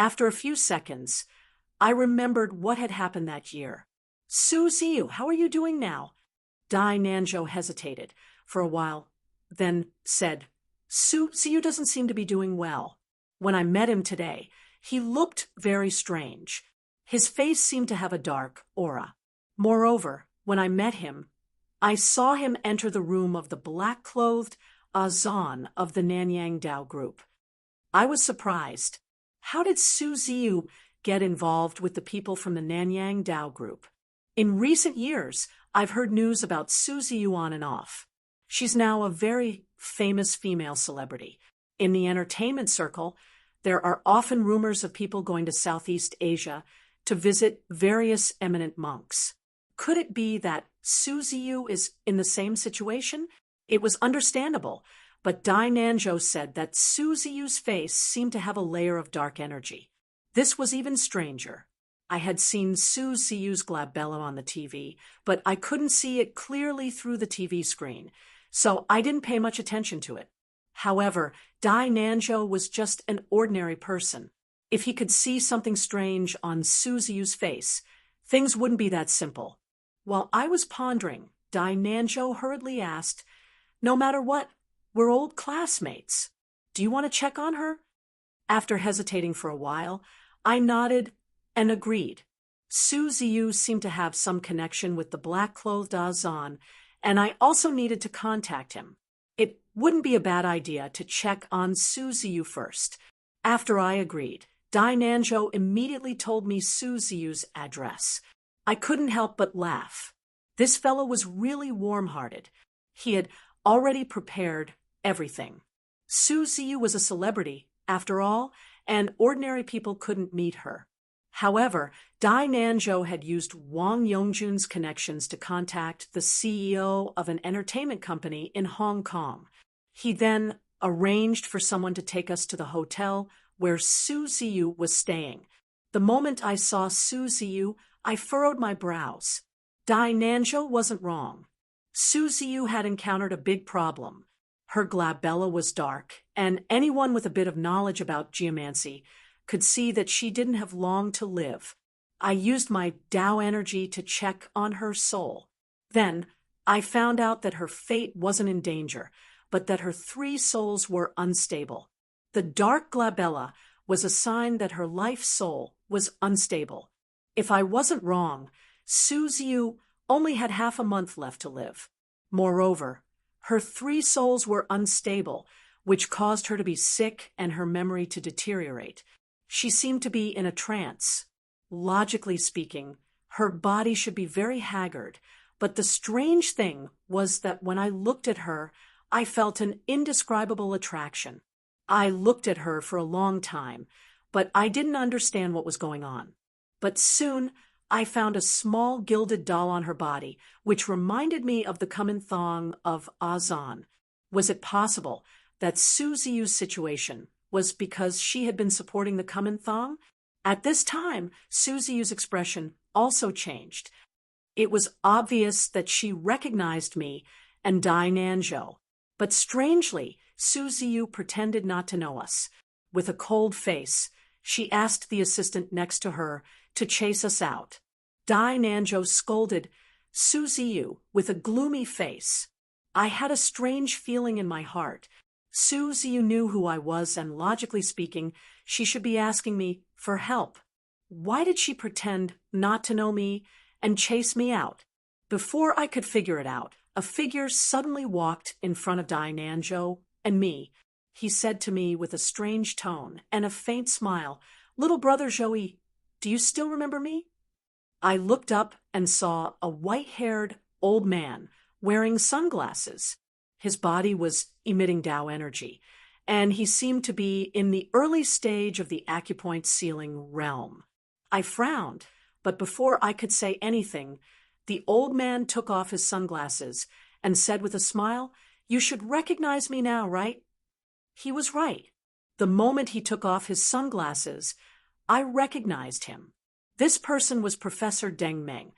After a few seconds, I remembered what had happened that year. Su Ziyu, how are you doing now? Dai Nanzhou hesitated for a while, then said, Su Ziyu doesn't seem to be doing well. When I met him today, he looked very strange. His face seemed to have a dark aura. Moreover, when I met him, I saw him enter the room of the black-clothed Azan of the Nanyang Dao group. I was surprised. How did Su Ziyu get involved with the people from the Nanyang Dao group? In recent years, I've heard news about Su Ziyu on and off. She's now a very famous female celebrity. In the entertainment circle, there are often rumors of people going to Southeast Asia to visit various eminent monks. Could it be that Su Ziyu is in the same situation? It was understandable, but Dai Nanzhou said that Su Ziyu's face seemed to have a layer of dark energy. This was even stranger. I had seen Su Ziyu's glabella on the TV, but I couldn't see it clearly through the TV screen, so I didn't pay much attention to it. However, Dai Nanzhou was just an ordinary person. If he could see something strange on Su Ziyu's face, things wouldn't be that simple. While I was pondering, Dai Nanzhou hurriedly asked, No matter what, we're old classmates. Do you want to check on her? After hesitating for a while, I nodded and agreed. Su Ziyu seemed to have some connection with the black-clothed Azan, and I also needed to contact him. It wouldn't be a bad idea to check on Su Ziyu first. After I agreed, Dai Nanzhou immediately told me Su Ziyu's address. I couldn't help but laugh. This fellow was really warm-hearted. He had already prepared everything. Su Ziyu was a celebrity, after all, and ordinary people couldn't meet her. However, Dai Nanzhou had used Wang Yongjun's connections to contact the CEO of an entertainment company in Hong Kong. He then arranged for someone to take us to the hotel where Su Ziyu was staying. The moment I saw Su Ziyu, I furrowed my brows. Dai Nanzhou wasn't wrong. Su Ziyu had encountered a big problem. Her glabella was dark, and anyone with a bit of knowledge about geomancy could see that she didn't have long to live. I used my Dao energy to check on her soul. Then, I found out that her fate wasn't in danger, but that her 3 souls were unstable. The dark glabella was a sign that her life soul was unstable. If I wasn't wrong, Su Ziyu only had half a month left to live. Moreover, her 3 souls were unstable, which caused her to be sick and her memory to deteriorate. She seemed to be in a trance. Logically speaking, her body should be very haggard, but the strange thing was that when I looked at her, I felt an indescribable attraction. I looked at her for a long time, but I didn't understand what was going on. But soon, I found a small gilded doll on her body, which reminded me of the Kuminthong of Azan. Was it possible that Su Ziyu's situation was because she had been supporting the Kuminthong? At this time, Su Ziyu's expression also changed. It was obvious that she recognized me and Dai Nanzhou. But strangely, Su Ziyu pretended not to know us. With a cold face, she asked the assistant next to her to chase us out. Dai Nanzhou scolded Su Ziyu with a gloomy face. I had a strange feeling in my heart. Su Ziyu knew who I was, and logically speaking, she should be asking me for help. Why did she pretend not to know me and chase me out? Before I could figure it out, a figure suddenly walked in front of Dai Nanzhou and me. He said to me with a strange tone and a faint smile, "Little brother Joey, do you still remember me?" I looked up and saw a white-haired old man wearing sunglasses. His body was emitting Dao energy, and he seemed to be in the early stage of the acupoint sealing realm. I frowned, but before I could say anything, the old man took off his sunglasses and said with a smile, "You should recognize me now, right?" He was right. The moment he took off his sunglasses, I recognized him. This person was Professor Deng Meng,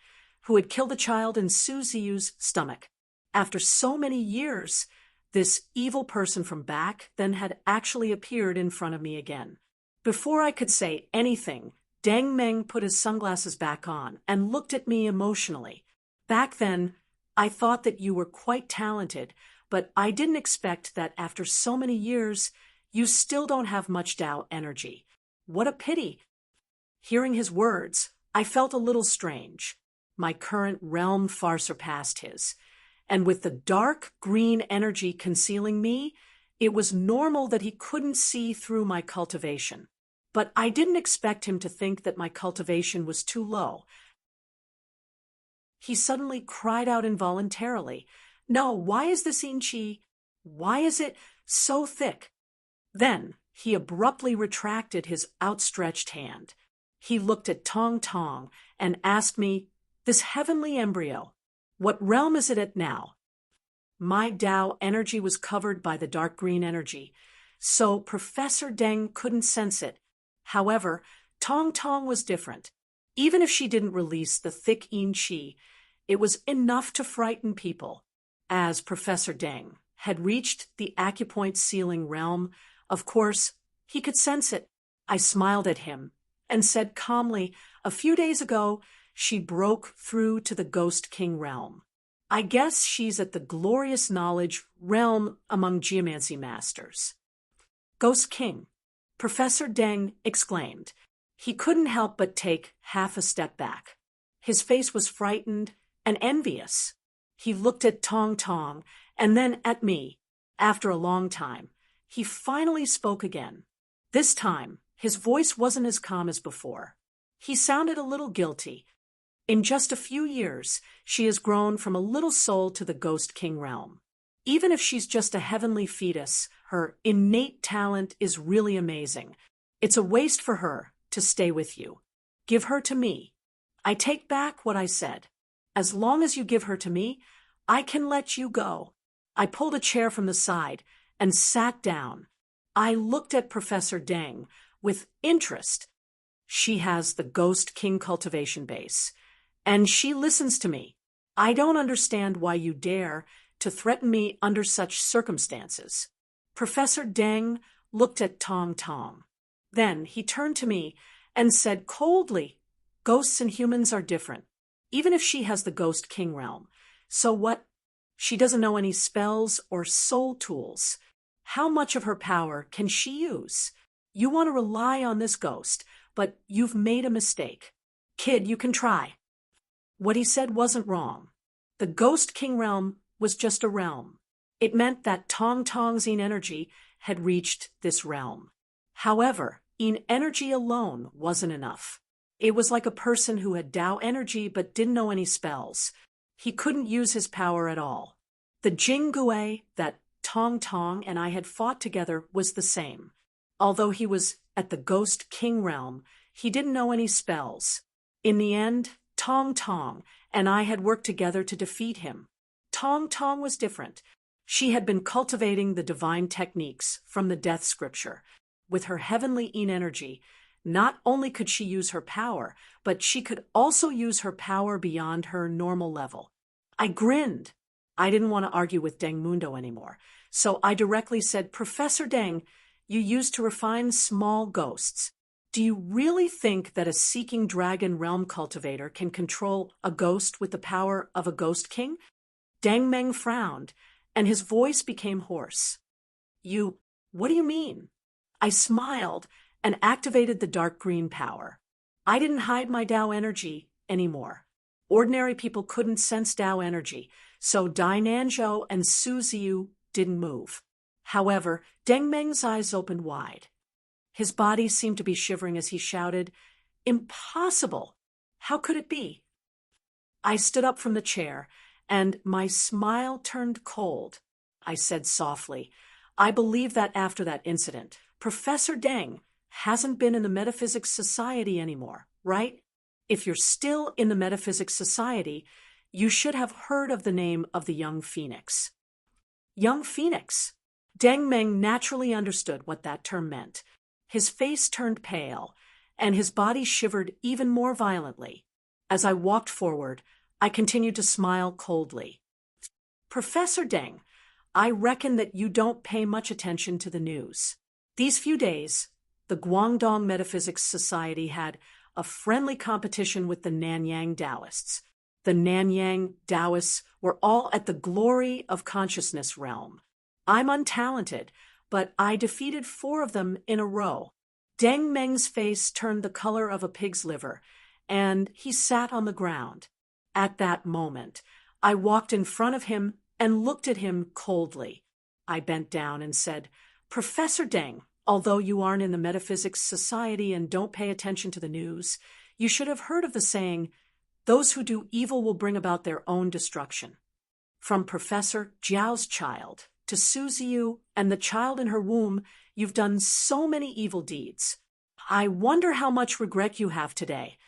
who had killed a child in Su Ziyu's stomach. After so many years, this evil person from back then had actually appeared in front of me again. Before I could say anything, Deng Meng put his sunglasses back on and looked at me emotionally. Back then, I thought that you were quite talented, but I didn't expect that after so many years, you still don't have much Tao energy. What a pity. Hearing his words, I felt a little strange. My current realm far surpassed his. And with the dark green energy concealing me, it was normal that he couldn't see through my cultivation. But I didn't expect him to think that my cultivation was too low. He suddenly cried out involuntarily, "No, why is this inchi? Why is it so thick?" Then he abruptly retracted his outstretched hand. He looked at Tong Tong and asked me, "This heavenly embryo, what realm is it at now?" My Tao energy was covered by the dark green energy, so Professor Deng couldn't sense it. However, Tong Tong was different. Even if she didn't release the thick yin qi, it was enough to frighten people. As Professor Deng had reached the acupoint ceiling realm, of course, he could sense it. I smiled at him and said calmly, "A few days ago, she broke through to the Ghost King realm. I guess she's at the glorious knowledge realm among geomancy masters." "Ghost King," Professor Deng exclaimed. He couldn't help but take half a step back. His face was frightened and envious. He looked at Tong Tong and then at me. After a long time, he finally spoke again. This time, his voice wasn't as calm as before. He sounded a little guilty. "In just a few years, she has grown from a little soul to the Ghost King realm. Even if she's just a heavenly fetus, her innate talent is really amazing. It's a waste for her to stay with you. Give her to me." "I take back what I said. As long as you give her to me, I can let you go." I pulled a chair from the side and sat down. I looked at Professor Deng with interest. She has the Ghost King cultivation base, and she listens to me. I don't understand why you dare to threaten me under such circumstances. Professor Deng looked at Tong Tong. Then he turned to me and said coldly, "Ghosts and humans are different, even if she has the Ghost King realm. So what? She doesn't know any spells or soul tools. How much of her power can she use? You want to rely on this ghost, but you've made a mistake. Kid, you can try." What he said wasn't wrong. The Ghost King realm was just a realm. It meant that Tong Tong's yin energy had reached this realm. However, yin energy alone wasn't enough. It was like a person who had Tao energy but didn't know any spells. He couldn't use his power at all. The Jinggue that Tong Tong and I had fought together was the same. Although he was at the Ghost King realm, he didn't know any spells. In the end, Tong Tong and I had worked together to defeat him. Tong Tong was different. She had been cultivating the divine techniques from the Death Scripture. With her heavenly yin energy, not only could she use her power, but she could also use her power beyond her normal level. I grinned. I didn't want to argue with Deng Mundo anymore, so I directly said, "Professor Deng, you used to refine small ghosts. Do you really think that a seeking dragon realm cultivator can control a ghost with the power of a Ghost King?" Deng Meng frowned, and his voice became hoarse. What do you mean?" I smiled and activated the dark green power. I didn't hide my Tao energy anymore. Ordinary people couldn't sense Tao energy, so Dai Nanzhou and Su Ziyu didn't move. However, Deng Meng's eyes opened wide. His body seemed to be shivering as he shouted, "Impossible! How could it be?" I stood up from the chair, and my smile turned cold. I said softly, "I believe that after that incident, Professor Deng hasn't been in the Metaphysics Society anymore, right? If you're still in the Metaphysics Society, you should have heard of the name of the young phoenix." Young phoenix? Deng Meng naturally understood what that term meant. His face turned pale, and his body shivered even more violently. As I walked forward, I continued to smile coldly. "Professor Deng, I reckon that you don't pay much attention to the news. These few days, the Guangdong Metaphysics Society had a friendly competition with the Nanyang Taoists. The Nanyang Taoists were all at the glory of consciousness realm. I'm untalented, but I defeated 4 of them in a row. Deng Meng's face turned the color of a pig's liver, and he sat on the ground. At that moment, I walked in front of him and looked at him coldly. I bent down and said, "Professor Deng, although you aren't in the Metaphysics Society and don't pay attention to the news, you should have heard of the saying, 'Those who do evil will bring about their own destruction.' From Professor Jiao's child to Su Ziyu and the child in her womb, you've done so many evil deeds. I wonder how much regret you have today."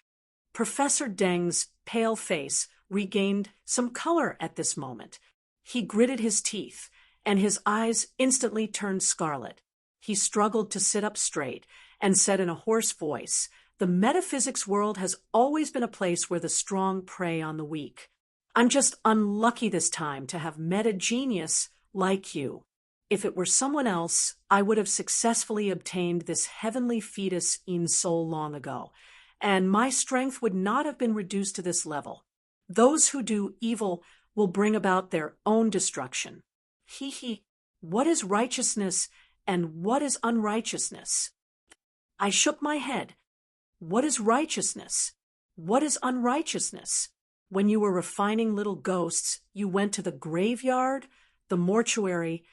Professor Deng's pale face regained some color at this moment. He gritted his teeth, and his eyes instantly turned scarlet. He struggled to sit up straight and said in a hoarse voice, "The metaphysics world has always been a place where the strong prey on the weak. I'm just unlucky this time to have met a genius like you. If it were someone else, I would have successfully obtained this heavenly fetus in so long ago, and my strength would not have been reduced to this level. Those who do evil will bring about their own destruction. What is righteousness and what is unrighteousness?" I shook my head. What is righteousness? What is unrighteousness? When you were refining little ghosts, you went to the graveyard, the mortuary,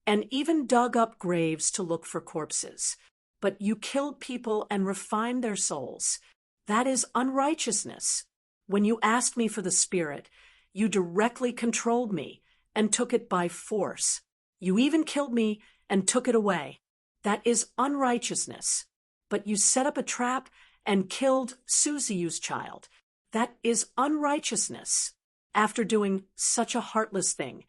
and even dug up graves to look for corpses. But you killed people and refined their souls. That is unrighteousness. When you asked me for the spirit, you directly controlled me and took it by force. You even killed me and took it away. That is unrighteousness. But you set up a trap and killed Su Ziyu's child. That is unrighteousness. After doing such a heartless thing,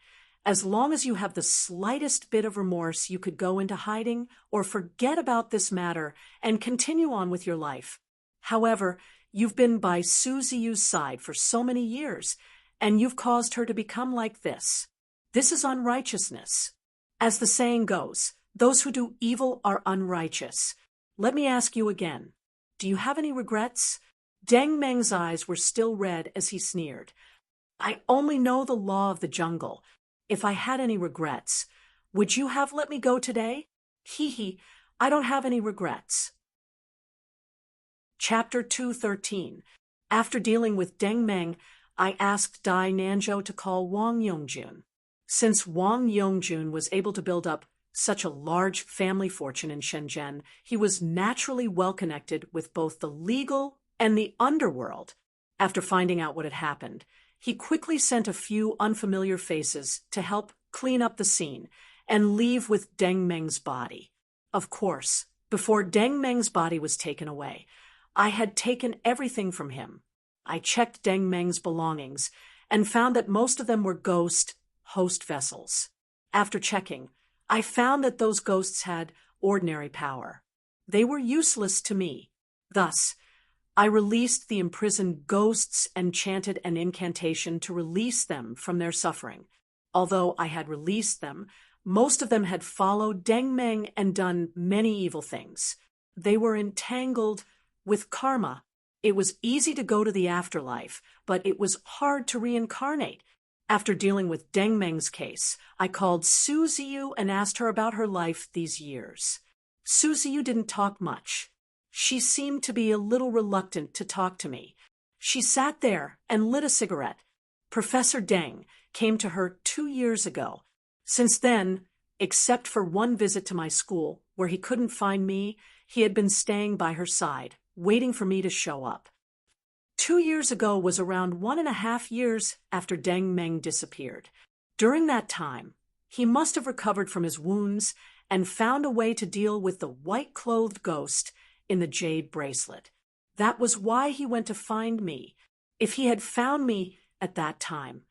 as long as you have the slightest bit of remorse, you could go into hiding or forget about this matter and continue on with your life. However, you've been by Su Ziyu's side for so many years, and you've caused her to become like this. This is unrighteousness. As the saying goes, those who do evil are unrighteous. Let me ask you again. Do you have any regrets? Deng Meng's eyes were still red as he sneered. I only know the law of the jungle. If I had any regrets, would you have let me go today? I don't have any regrets. Chapter 213. After dealing with Deng Meng, I asked Dai Nanzhou to call Wang Yongjun. Since Wang Yongjun was able to build up such a large family fortune in Shenzhen, he was naturally well connected with both the legal and the underworld. After finding out what had happened, he quickly sent a few unfamiliar faces to help clean up the scene and leave with Deng Meng's body. Of course, before Deng Meng's body was taken away, I had taken everything from him. I checked Deng Meng's belongings and found that most of them were ghost host vessels. After checking, I found that those ghosts had ordinary power. They were useless to me. Thus, I released the imprisoned ghosts and chanted an incantation to release them from their suffering. Although I had released them, most of them had followed Deng Meng and done many evil things. They were entangled with karma. It was easy to go to the afterlife, but it was hard to reincarnate. After dealing with Deng Meng's case, I called Su Ziyu and asked her about her life these years. Su Ziyu didn't talk much. She seemed to be a little reluctant to talk to me. She sat there and lit a cigarette. Professor Deng came to her 2 years ago. Since then, except for one visit to my school, where he couldn't find me, he had been staying by her side, waiting for me to show up. 2 years ago was around 1.5 years after Deng Meng disappeared. During that time, he must have recovered from his wounds and found a way to deal with the white-clothed ghost in the jade bracelet. That was why he went to find me. If he had found me at that time,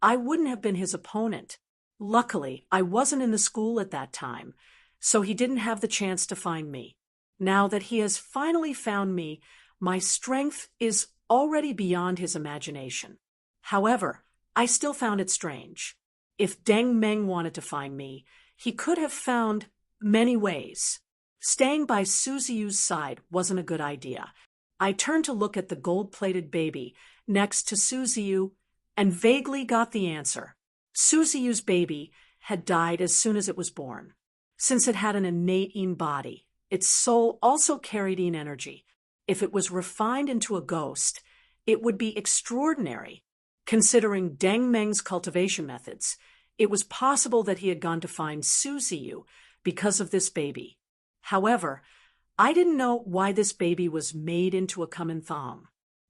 I wouldn't have been his opponent. Luckily, I wasn't in the school at that time, so he didn't have the chance to find me. Now that he has finally found me, my strength is already beyond his imagination. However, I still found it strange. If Deng Meng wanted to find me, he could have found many ways. Staying by Suziu's side wasn't a good idea. I turned to look at the gold-plated baby next to Suziu and vaguely got the answer. Suziu's baby had died as soon as it was born. Since it had an innate yin body, its soul also carried yin energy. If it was refined into a ghost, it would be extraordinary. Considering Deng Meng's cultivation methods, it was possible that he had gone to find Suziu because of this baby. However, I didn't know why this baby was made into a Kuomintang.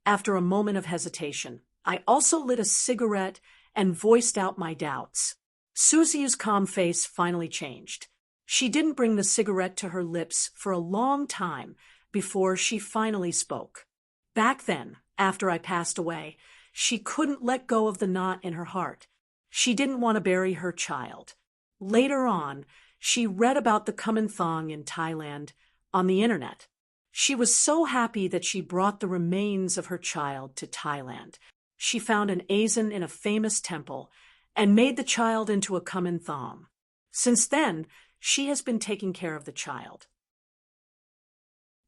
After a moment of hesitation, I also lit a cigarette and voiced out my doubts. Suziu's calm face finally changed. She didn't bring the cigarette to her lips for a long time before she finally spoke. Back then, after I passed away, she couldn't let go of the knot in her heart. She didn't want to bury her child. Later on, she read about the Kuomintang in Thailand on the internet. She was so happy that she brought the remains of her child to Thailand. She found an Azen in a famous temple and made the child into a Kuomintang. Since then, she has been taking care of the child.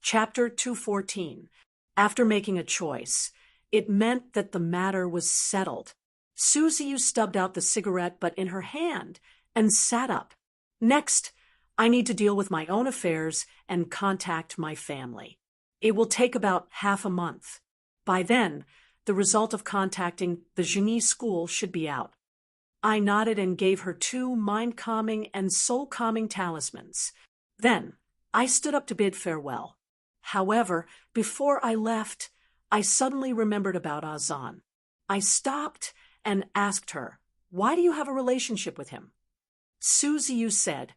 Chapter 214. After making a choice, it meant that the matter was settled. Suziu stubbed out the cigarette but in her hand and sat up. Next, I need to deal with my own affairs and contact my family. It will take about half a month. By then, the result of contacting the Genie school should be out. I nodded and gave her 2 mind-calming and soul-calming talismans. Then, I stood up to bid farewell. However, before I left, I suddenly remembered about Azan. I stopped and asked her, "Why do you have a relationship with him?" Suziu said,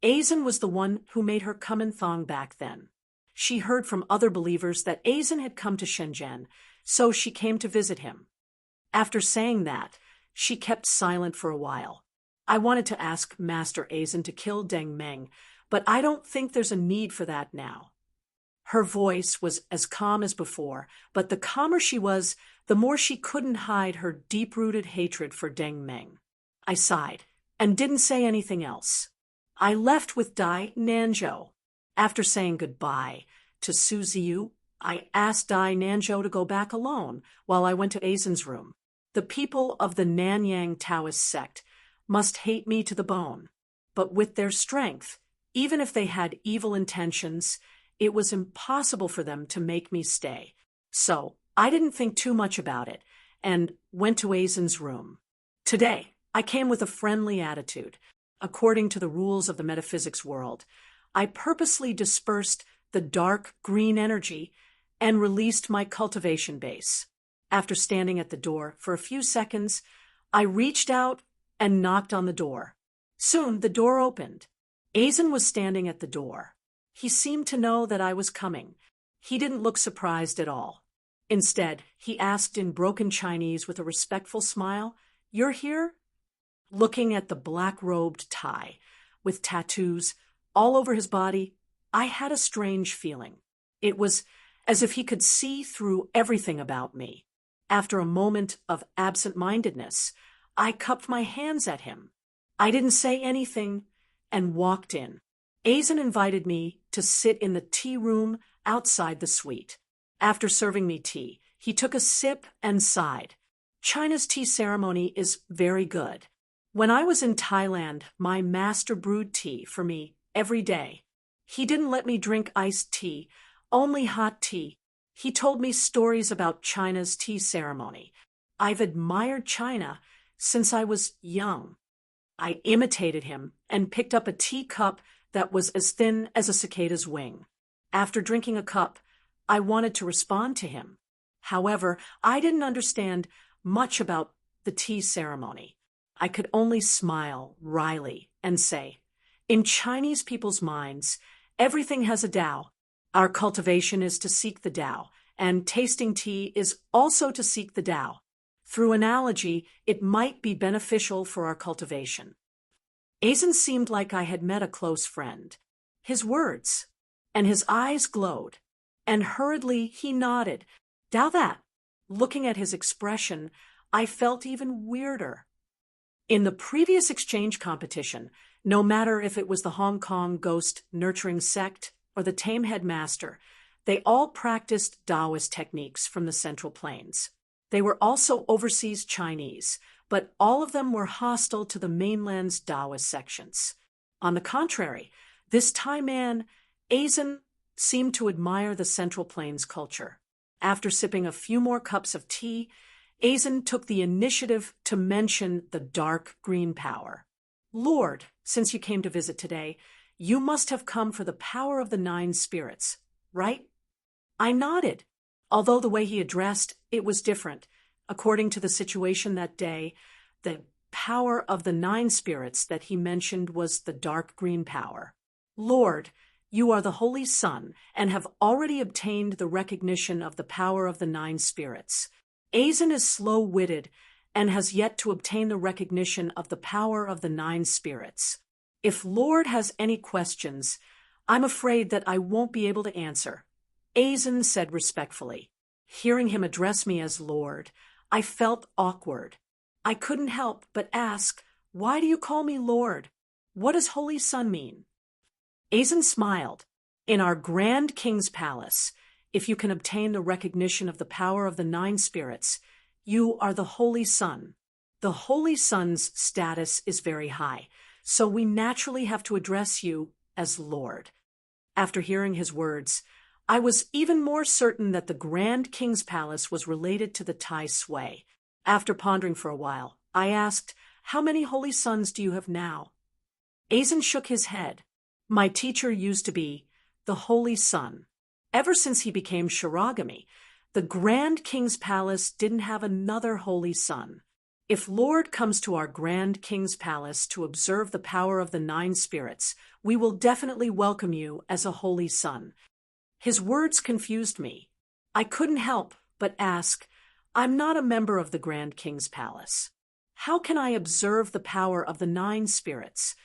Azen was the one who made her Kuomintang back then. She heard from other believers that Azen had come to Shenzhen, so she came to visit him. After saying that, she kept silent for a while. I wanted to ask Master Azen to kill Deng Meng, but I don't think there's a need for that now. Her voice was as calm as before, but the calmer she was, the more she couldn't hide her deep-rooted hatred for Deng Meng. I sighed and didn't say anything else. I left with Dai Nanzhou. After saying goodbye to Suziu, I asked Dai Nanzhou to go back alone while I went to Azen's room. The people of the Nanyang Taoist sect must hate me to the bone, but with their strength, even if they had evil intentions, it was impossible for them to make me stay. So I didn't think too much about it and went to Azen's room. Today, I came with a friendly attitude. According to the rules of the metaphysics world, I purposely dispersed the dark green energy and released my cultivation base. After standing at the door for a few seconds, I reached out and knocked on the door. Soon the door opened. Azen was standing at the door. He seemed to know that I was coming. He didn't look surprised at all. Instead, he asked in broken Chinese with a respectful smile, "You're here?" Looking at the black-robed Thai, with tattoos all over his body, I had a strange feeling. It was as if he could see through everything about me. After a moment of absent-mindedness, I cupped my hands at him. I didn't say anything and walked in. Azen invited me to sit in the tea room outside the suite. After serving me tea, he took a sip and sighed. China's tea ceremony is very good. When I was in Thailand, my master brewed tea for me every day. He didn't let me drink iced tea, only hot tea. He told me stories about China's tea ceremony. I've admired China since I was young. I imitated him and picked up a teacup that was as thin as a cicada's wing. After drinking a cup, I wanted to respond to him. However, I didn't understand much about the tea ceremony. I could only smile wryly and say, "In Chinese people's minds, everything has a Tao. Our cultivation is to seek the Tao, and tasting tea is also to seek the Tao. Through analogy, it might be beneficial for our cultivation." Azen seemed like I had met a close friend. His words, and his eyes glowed, and hurriedly he nodded. Tao that. Looking at his expression, I felt even weirder. In the previous exchange competition, no matter if it was the Hong Kong Ghost Nurturing Sect or the tame headmaster, they all practiced Taoist techniques from the Central Plains. They were also overseas Chinese, but all of them were hostile to the mainland's Taoist sections. On the contrary, this Thai man, Azen, seemed to admire the Central Plains culture. After sipping a few more cups of tea, Azen took the initiative to mention the dark green power. "Lord, since you came to visit today, you must have come for the power of the 9 spirits, right?" I nodded. Although the way he addressed it was different. According to the situation that day, the power of the 9 spirits that he mentioned was the dark green power. "Lord, you are the Holy Son and have already obtained the recognition of the power of the 9 spirits. Azen is slow-witted and has yet to obtain the recognition of the power of the 9 spirits. If Lord has any questions, I'm afraid that I won't be able to answer," Azen said respectfully. Hearing him address me as Lord, I felt awkward. I couldn't help but ask, "Why do you call me Lord? What does Holy Son mean?" Azen smiled. "In our Grand King's Palace, if you can obtain the recognition of the power of the 9 spirits, you are the Holy Son. The Holy Son's status is very high, so we naturally have to address you as Lord." After hearing his words, I was even more certain that the Grand King's Palace was related to the Tai Sui. After pondering for a while, I asked, "How many Holy Sons do you have now?" Azen shook his head. "My teacher used to be the Holy Son. Ever since he became Shiragami, the Grand King's Palace didn't have another Holy Son. If Lord comes to our Grand King's Palace to observe the power of the 9 spirits, we will definitely welcome you as a Holy Son." His words confused me. I couldn't help but ask, "I'm not a member of the Grand King's Palace. How can I observe the power of the 9 spirits?"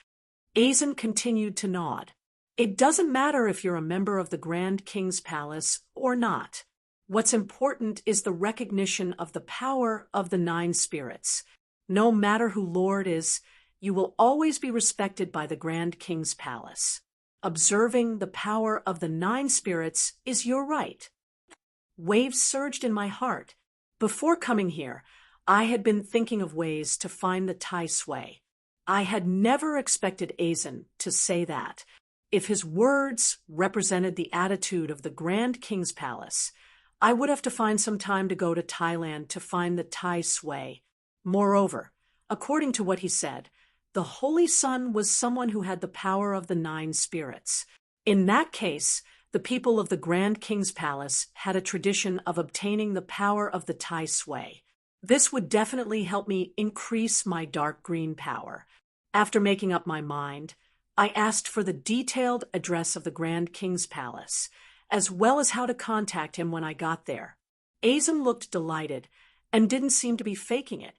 Azen continued to nod. "It doesn't matter if you're a member of the Grand King's Palace or not. What's important is the recognition of the power of the 9 spirits. No matter who Lord is, you will always be respected by the Grand King's Palace. Observing the power of the 9 spirits is your right." Waves surged in my heart. Before coming here, I had been thinking of ways to find the Tai Sui. I had never expected Azen to say that. If his words represented the attitude of the Grand King's Palace, I would have to find some time to go to Thailand to find the Tai Sui. Moreover, according to what he said, the Holy Son was someone who had the power of the 9 spirits. In that case, the people of the Grand King's Palace had a tradition of obtaining the power of the Tai Sui. This would definitely help me increase my dark green power. After making up my mind, I asked for the detailed address of the Grand King's Palace, as well as how to contact him when I got there. Azen looked delighted and didn't seem to be faking it.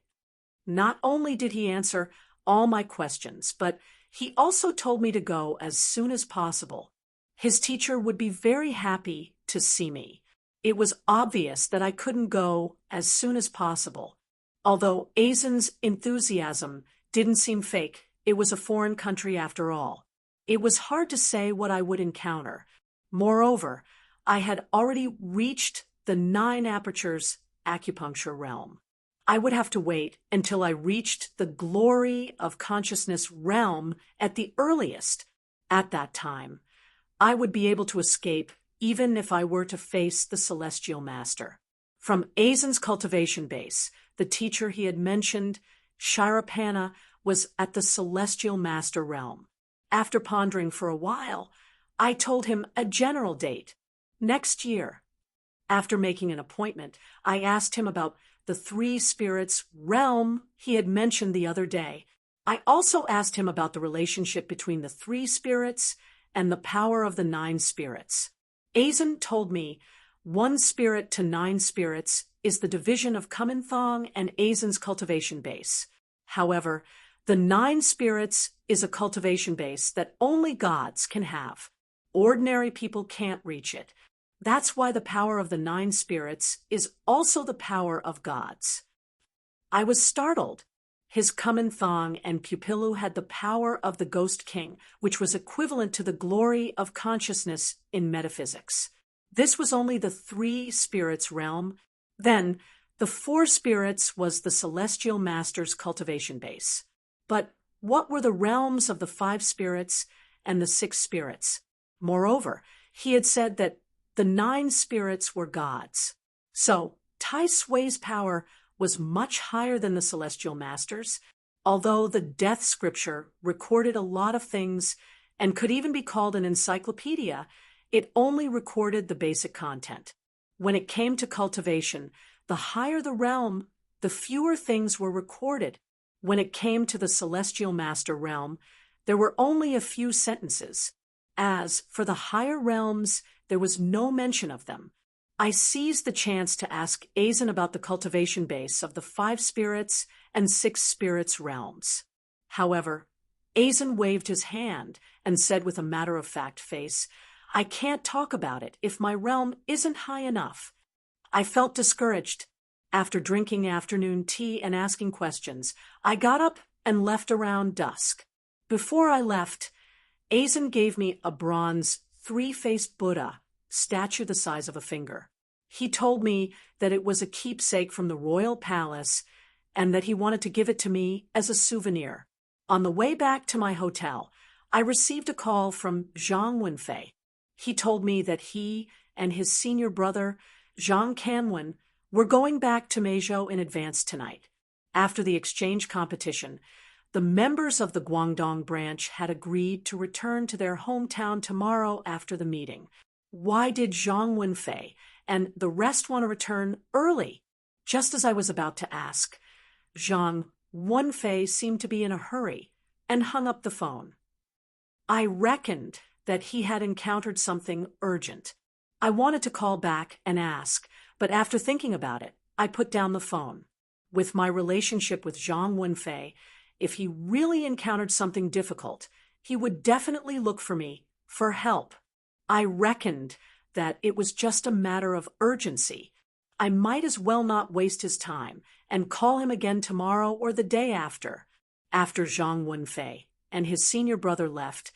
Not only did he answer all my questions, but he also told me to go as soon as possible. His teacher would be very happy to see me. It was obvious that I couldn't go as soon as possible. Although Azen's enthusiasm didn't seem fake, it was a foreign country after all. It was hard to say what I would encounter. Moreover, I had already reached the 9 apertures acupuncture realm. I would have to wait until I reached the glory of consciousness realm at the earliest. At that time, I would be able to escape even if I were to face the Celestial Master. From Azen's cultivation base, the teacher he had mentioned, Shirapana, was at the Celestial Master realm. After pondering for a while, I told him a general date, next year. After making an appointment, I asked him about the 3 spirits realm he had mentioned the other day. I also asked him about the relationship between the 3 spirits and the power of the 9 spirits. Azen told me 1 spirit to 9 spirits is the division of Kumanthong and Azen's cultivation base. However, the 9 spirits is a cultivation base that only gods can have. Ordinary people can't reach it. That's why the power of the 9 spirits is also the power of gods. I was startled. His Kumanthong and Pupilu had the power of the Ghost King, which was equivalent to the glory of consciousness in metaphysics. This was only the 3 spirits realm. Then, the 4 spirits was the celestial master's cultivation base. But what were the realms of the 5 spirits and the 6 spirits? Moreover, he had said that the 9 spirits were gods. So, Tai Sui's power was much higher than the celestial master's, although the death scripture recorded a lot of things and could even be called an encyclopedia. It only recorded the basic content. When it came to cultivation, the higher the realm, the fewer things were recorded. When it came to the celestial master realm, there were only a few sentences. As for the higher realms, there was no mention of them. I seized the chance to ask Azen about the cultivation base of the 5 spirits and 6 spirits realms. However, Azen waved his hand and said with a matter-of-fact face, "I can't talk about it if my realm isn't high enough." I felt discouraged. After drinking afternoon tea and asking questions, I got up and left around dusk. Before I left, Azen gave me a bronze 3-faced Buddha, statue the size of a finger. He told me that it was a keepsake from the royal palace and that he wanted to give it to me as a souvenir. On the way back to my hotel, I received a call from Zhang Wenfei. He told me that he and his senior brother, Zhang Canwen, were going back to Meizhou in advance tonight. After the exchange competition, the members of the Guangdong branch had agreed to return to their hometown tomorrow after the meeting. Why did Zhang Wenfei and the rest want to return early? Just as I was about to ask, Zhang Wenfei seemed to be in a hurry and hung up the phone. I reckoned that he had encountered something urgent. I wanted to call back and ask, but after thinking about it, I put down the phone. With my relationship with Zhang Wenfei, if he really encountered something difficult, he would definitely look for me for help. I reckoned that it was just a matter of urgency. I might as well not waste his time and call him again tomorrow or the day after. After Zhang Wenfei and his senior brother left,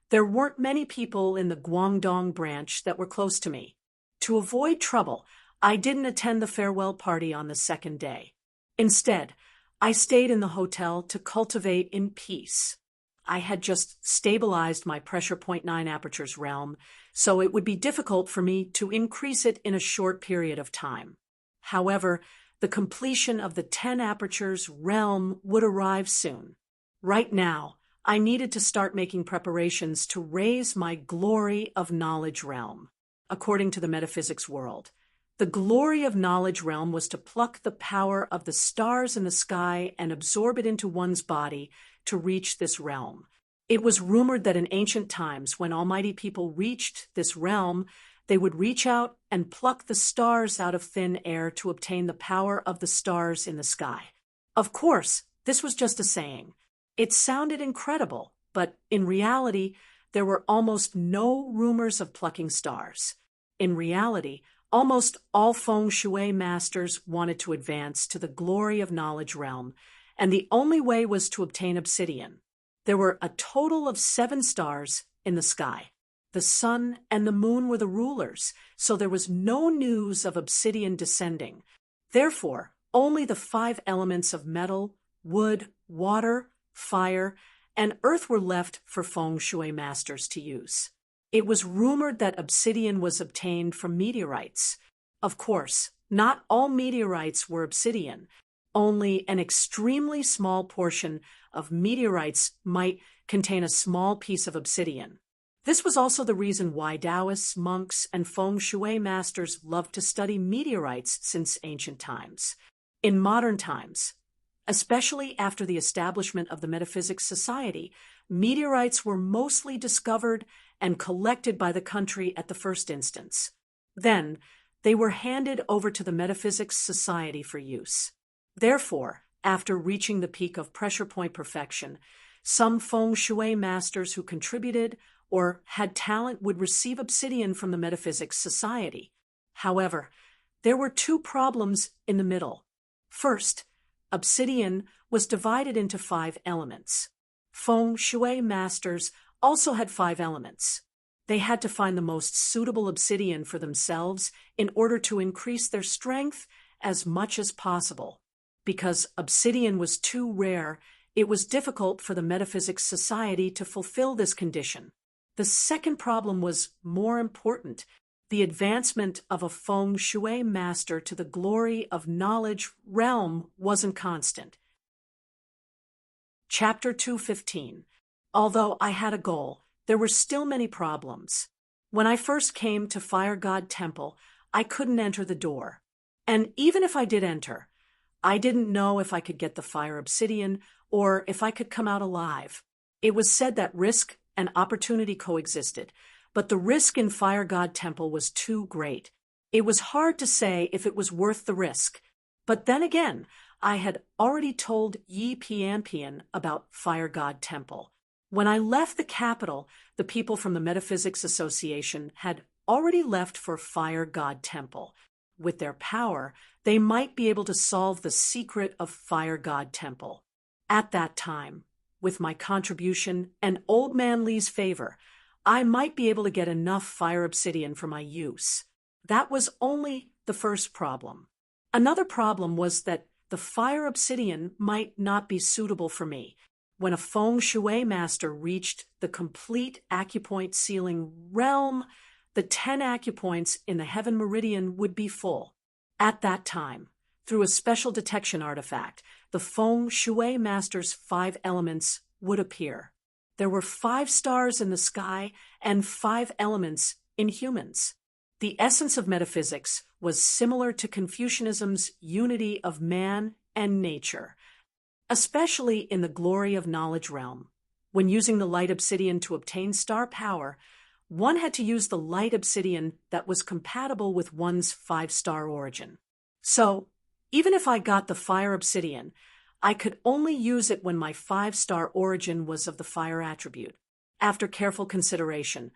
there weren't many people in the Guangdong branch that were close to me. To avoid trouble, I didn't attend the farewell party on the second day. Instead, I stayed in the hotel to cultivate in peace. I had just stabilized my pressure 0.9 apertures realm, so it would be difficult for me to increase it in a short period of time. However, the completion of the 10 apertures realm would arrive soon. Right now, I needed to start making preparations to raise my glory of knowledge realm. According to the metaphysics world, the glory of knowledge realm was to pluck the power of the stars in the sky and absorb it into one's body to reach this realm. It was rumored that in ancient times, when almighty people reached this realm, they would reach out and pluck the stars out of thin air to obtain the power of the stars in the sky. Of course, this was just a saying. It sounded incredible, but in reality, there were almost no rumors of plucking stars. In reality, almost all feng shui masters wanted to advance to the glory of knowledge realm, and the only way was to obtain obsidian. There were a total of 7 stars in the sky. The sun and the moon were the rulers, so there was no news of obsidian descending. Therefore, only the 5 elements of metal, wood, water, fire, and earth were left for feng shui masters to use. It was rumored that obsidian was obtained from meteorites. Of course, not all meteorites were obsidian. Only an extremely small portion of meteorites might contain a small piece of obsidian. This was also the reason why Taoists, monks, and feng shui masters loved to study meteorites since ancient times. In modern times, especially after the establishment of the Metaphysics Society, meteorites were mostly discovered and collected by the country at the first instance. Then, they were handed over to the Metaphysics Society for use. Therefore, after reaching the peak of pressure point perfection, some feng shui masters who contributed or had talent would receive obsidian from the Metaphysics Society. However, there were 2 problems in the middle. First, obsidian was divided into 5 elements. Feng Shui masters also had 5 elements. They had to find the most suitable obsidian for themselves in order to increase their strength as much as possible. Because obsidian was too rare, it was difficult for the Metaphysics Society to fulfill this condition. The second problem was more important: the advancement of a Feng Shui master to the glory of knowledge realm wasn't constant. Chapter 215. Although I had a goal, there were still many problems. When I first came to Fire God Temple, I couldn't enter the door. And even if I did enter, I didn't know if I could get the fire obsidian or if I could come out alive. It was said that risk and opportunity coexisted, but the risk in Fire God Temple was too great. It was hard to say if it was worth the risk. But then again, I had already told Yi Pianpian about Fire God Temple. When I left the capital, the people from the Metaphysics Association had already left for Fire God Temple. With their power, they might be able to solve the secret of Fire God Temple. At that time, with my contribution and Old Man Li's favor, I might be able to get enough fire obsidian for my use. That was only the first problem. Another problem was that the fire obsidian might not be suitable for me. When a Feng Shui master reached the complete acupoint ceiling realm, the 10 acupoints in the heaven meridian would be full. At that time, through a special detection artifact, the Feng Shui master's 5 elements would appear. There were 5 stars in the sky and 5 elements in humans. The essence of metaphysics was similar to Confucianism's unity of man and nature, especially in the glory of knowledge realm. When using the light obsidian to obtain star power, one had to use the light obsidian that was compatible with one's 5-star origin. So, even if I got the fire obsidian, I could only use it when my 5-star origin was of the fire attribute. After careful consideration,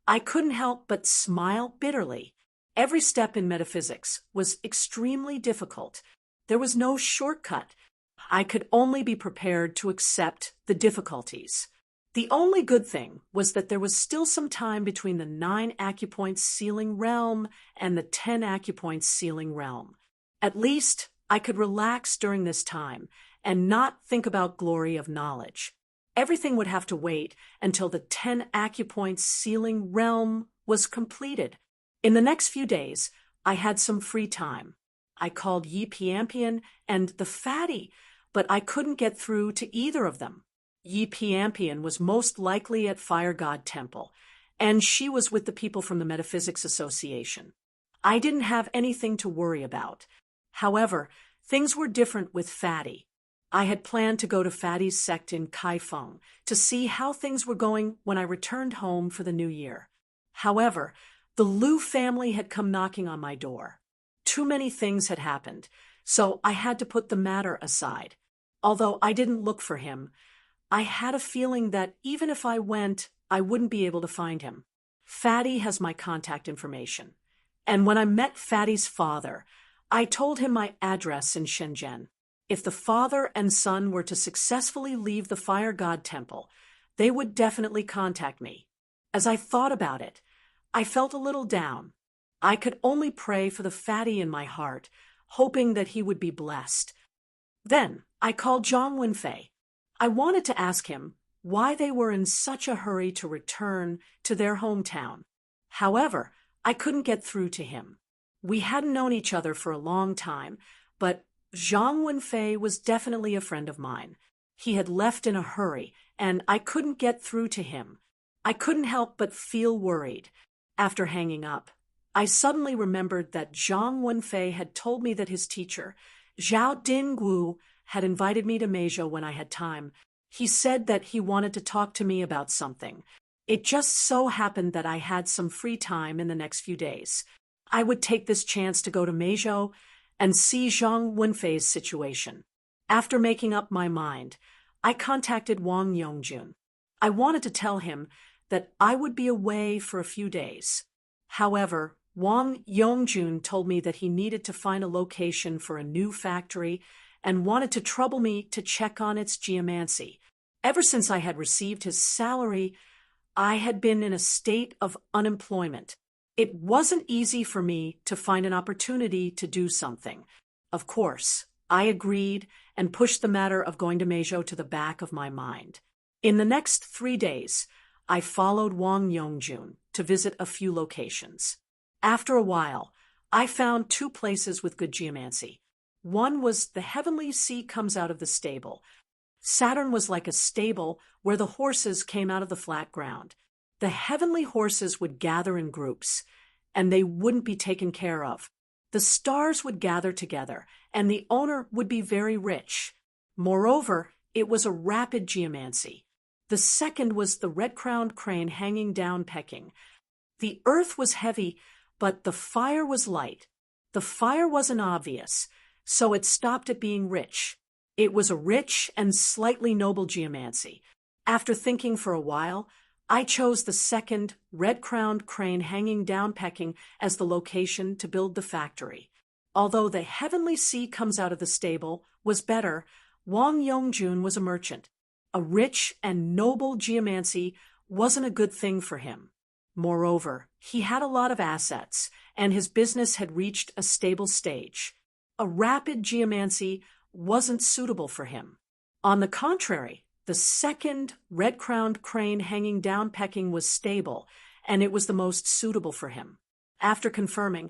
I couldn't help but smile bitterly. Every step in metaphysics was extremely difficult. There was no shortcut. I could only be prepared to accept the difficulties. The only good thing was that there was still some time between the 9 acupoints ceiling realm and the 10 acupoints ceiling realm. At least I could relax during this time and not think about glory of knowledge. Everything would have to wait until the 10 acupoints ceiling realm was completed. In the next few days, I had some free time. I called Yi Pianpian and the Fatty, but I couldn't get through to either of them. Yi Pianpian was most likely at Fire God Temple, and she was with the people from the Metaphysics Association. I didn't have anything to worry about. However, things were different with Fatty. I had planned to go to Fatty's sect in Kaifeng to see how things were going when I returned home for the new year. However, the Liu family had come knocking on my door. Too many things had happened, so I had to put the matter aside. Although I didn't look for him, I had a feeling that even if I went, I wouldn't be able to find him. Fatty has my contact information. And when I met Fatty's father, I told him my address in Shenzhen. If the father and son were to successfully leave the Fire God Temple, they would definitely contact me. As I thought about it, I felt a little down. I could only pray for the Fatty in my heart, hoping that he would be blessed. Then I called Zhang Wenfei. I wanted to ask him why they were in such a hurry to return to their hometown. However, I couldn't get through to him. We hadn't known each other for a long time, but Zhang Wenfei was definitely a friend of mine. He had left in a hurry, and I couldn't get through to him. I couldn't help but feel worried. After hanging up, I suddenly remembered that Zhang Wenfei had told me that his teacher, Zhao Dingwu, had invited me to Meizhou when I had time. He said that he wanted to talk to me about something. It just so happened that I had some free time in the next few days. I would take this chance to go to Meizhou and see Zhang Wenfei's situation. After making up my mind, I contacted Wang Yongjun. I wanted to tell him that I would be away for a few days. However, Wang Yongjun told me that he needed to find a location for a new factory and wanted to trouble me to check on its geomancy. Ever since I had received his salary, I had been in a state of unemployment. It wasn't easy for me to find an opportunity to do something. Of course, I agreed and pushed the matter of going to Meizhou to the back of my mind. In the next 3 days, I followed Wang Yongjun to visit a few locations. After a while, I found 2 places with good geomancy. One was the heavenly sea comes out of the stable. Saturn was like a stable where the horses came out of the flat ground. The heavenly horses would gather in groups, and they wouldn't be taken care of. The stars would gather together, and the owner would be very rich. Moreover, it was a rapid geomancy. The second was the red-crowned crane hanging down pecking. The earth was heavy, but the fire was light. The fire wasn't obvious, so it stopped at being rich. It was a rich and slightly noble geomancy. After thinking for a while, I chose the second red-crowned crane hanging down pecking as the location to build the factory. Although the heavenly sea comes out of the stable was better, Wang Yongjun was a merchant. A rich and noble geomancy wasn't a good thing for him. Moreover, he had a lot of assets, and his business had reached a stable stage. A rapid geomancy wasn't suitable for him. On the contrary, the second red-crowned crane hanging down pecking was stable, and it was the most suitable for him. After confirming,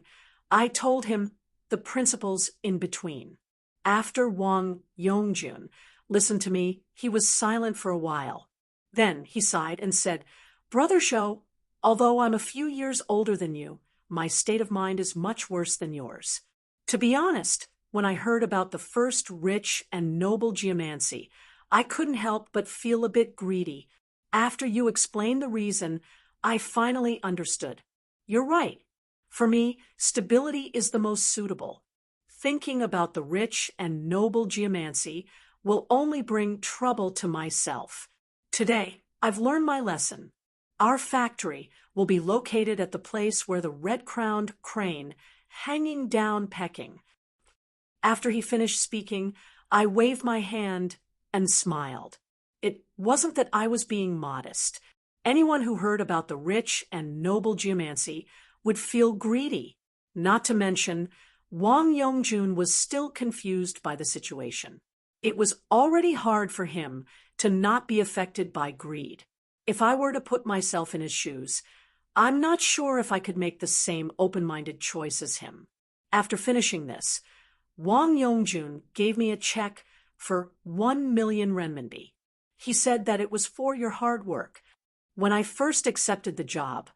I told him the principles in between. After Wang Yongjun listened to me, he was silent for a while. Then he sighed and said, "Brother Shou, although I'm a few years older than you, my state of mind is much worse than yours. To be honest, when I heard about the first rich and noble geomancy, I couldn't help but feel a bit greedy. After you explained the reason, I finally understood. You're right. For me, stability is the most suitable. Thinking about the rich and noble geomancy will only bring trouble to myself. Today, I've learned my lesson. Our factory will be located at the place where the red-crowned crane, hanging down pecking." After he finished speaking, I waved my hand and smiled. It wasn't that I was being modest. Anyone who heard about the rich and noble geomancy would feel greedy. Not to mention, Wang Yongjun was still confused by the situation. It was already hard for him to not be affected by greed. If I were to put myself in his shoes, I'm not sure if I could make the same open-minded choice as him. After finishing this, Wang Yongjun gave me a check for 1 million renminbi. He said that it was for your hard work. When I first accepted the job,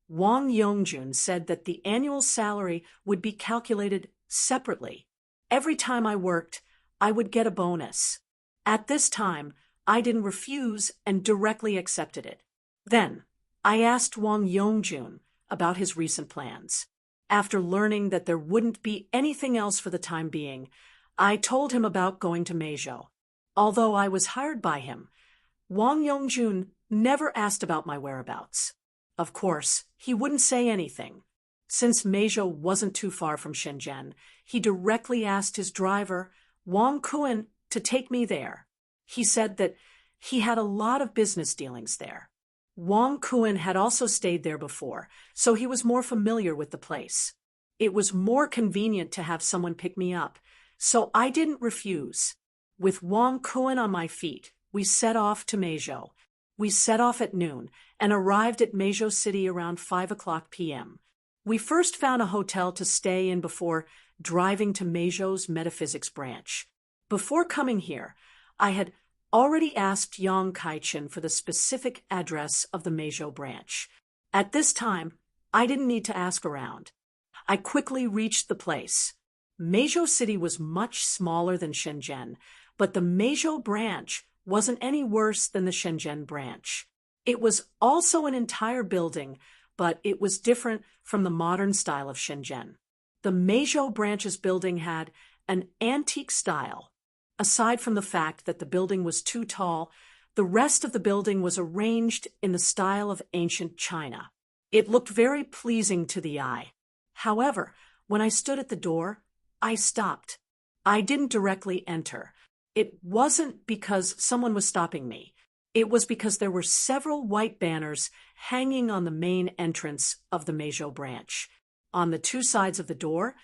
Wang Yongjun said that the annual salary would be calculated separately. Every time I worked, I would get a bonus. At this time, I didn't refuse and directly accepted it. Then, I asked Wang Yongjun about his recent plans. After learning that there wouldn't be anything else for the time being, I told him about going to Meizhou. Although I was hired by him, Wang Yongjun never asked about my whereabouts. Of course, he wouldn't say anything. Since Meizhou wasn't too far from Shenzhen, he directly asked his driver, Wang Kuan, to take me there. He said that he had a lot of business dealings there. Wang Kuan had also stayed there before, so he was more familiar with the place. It was more convenient to have someone pick me up, so I didn't refuse. With Wang Kuan on my feet, we set off to Meizhou. We set off at noon and arrived at Meizhou City around 5 p.m. We first found a hotel to stay in before driving to Meizhou's metaphysics branch. Before coming here, I had already asked Yang Kaichen for the specific address of the Meizhou branch. At this time, I didn't need to ask around. I quickly reached the place. Meizhou City was much smaller than Shenzhen, but the Meizhou branch wasn't any worse than the Shenzhen branch. It was also an entire building, but it was different from the modern style of Shenzhen. The Meizhou branch's building had an antique style. Aside from the fact that the building was too tall, the rest of the building was arranged in the style of ancient China. It looked very pleasing to the eye. However, when I stood at the door, I stopped. I didn't directly enter. It wasn't because someone was stopping me. It was because there were several white banners hanging on the main entrance of the Mejo branch. On the two sides of the door,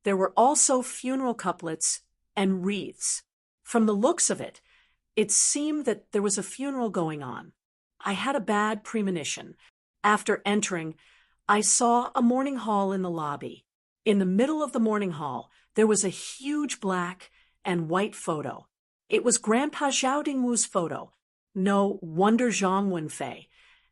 there were also funeral couplets and wreaths. From the looks of it, it seemed that there was a funeral going on. I had a bad premonition. After entering, I saw a morning hall in the lobby. In the middle of the morning hall, there was a huge black and white photo. It was Grandpa Zhao Dingwu's photo. No wonder Zhang Wenfei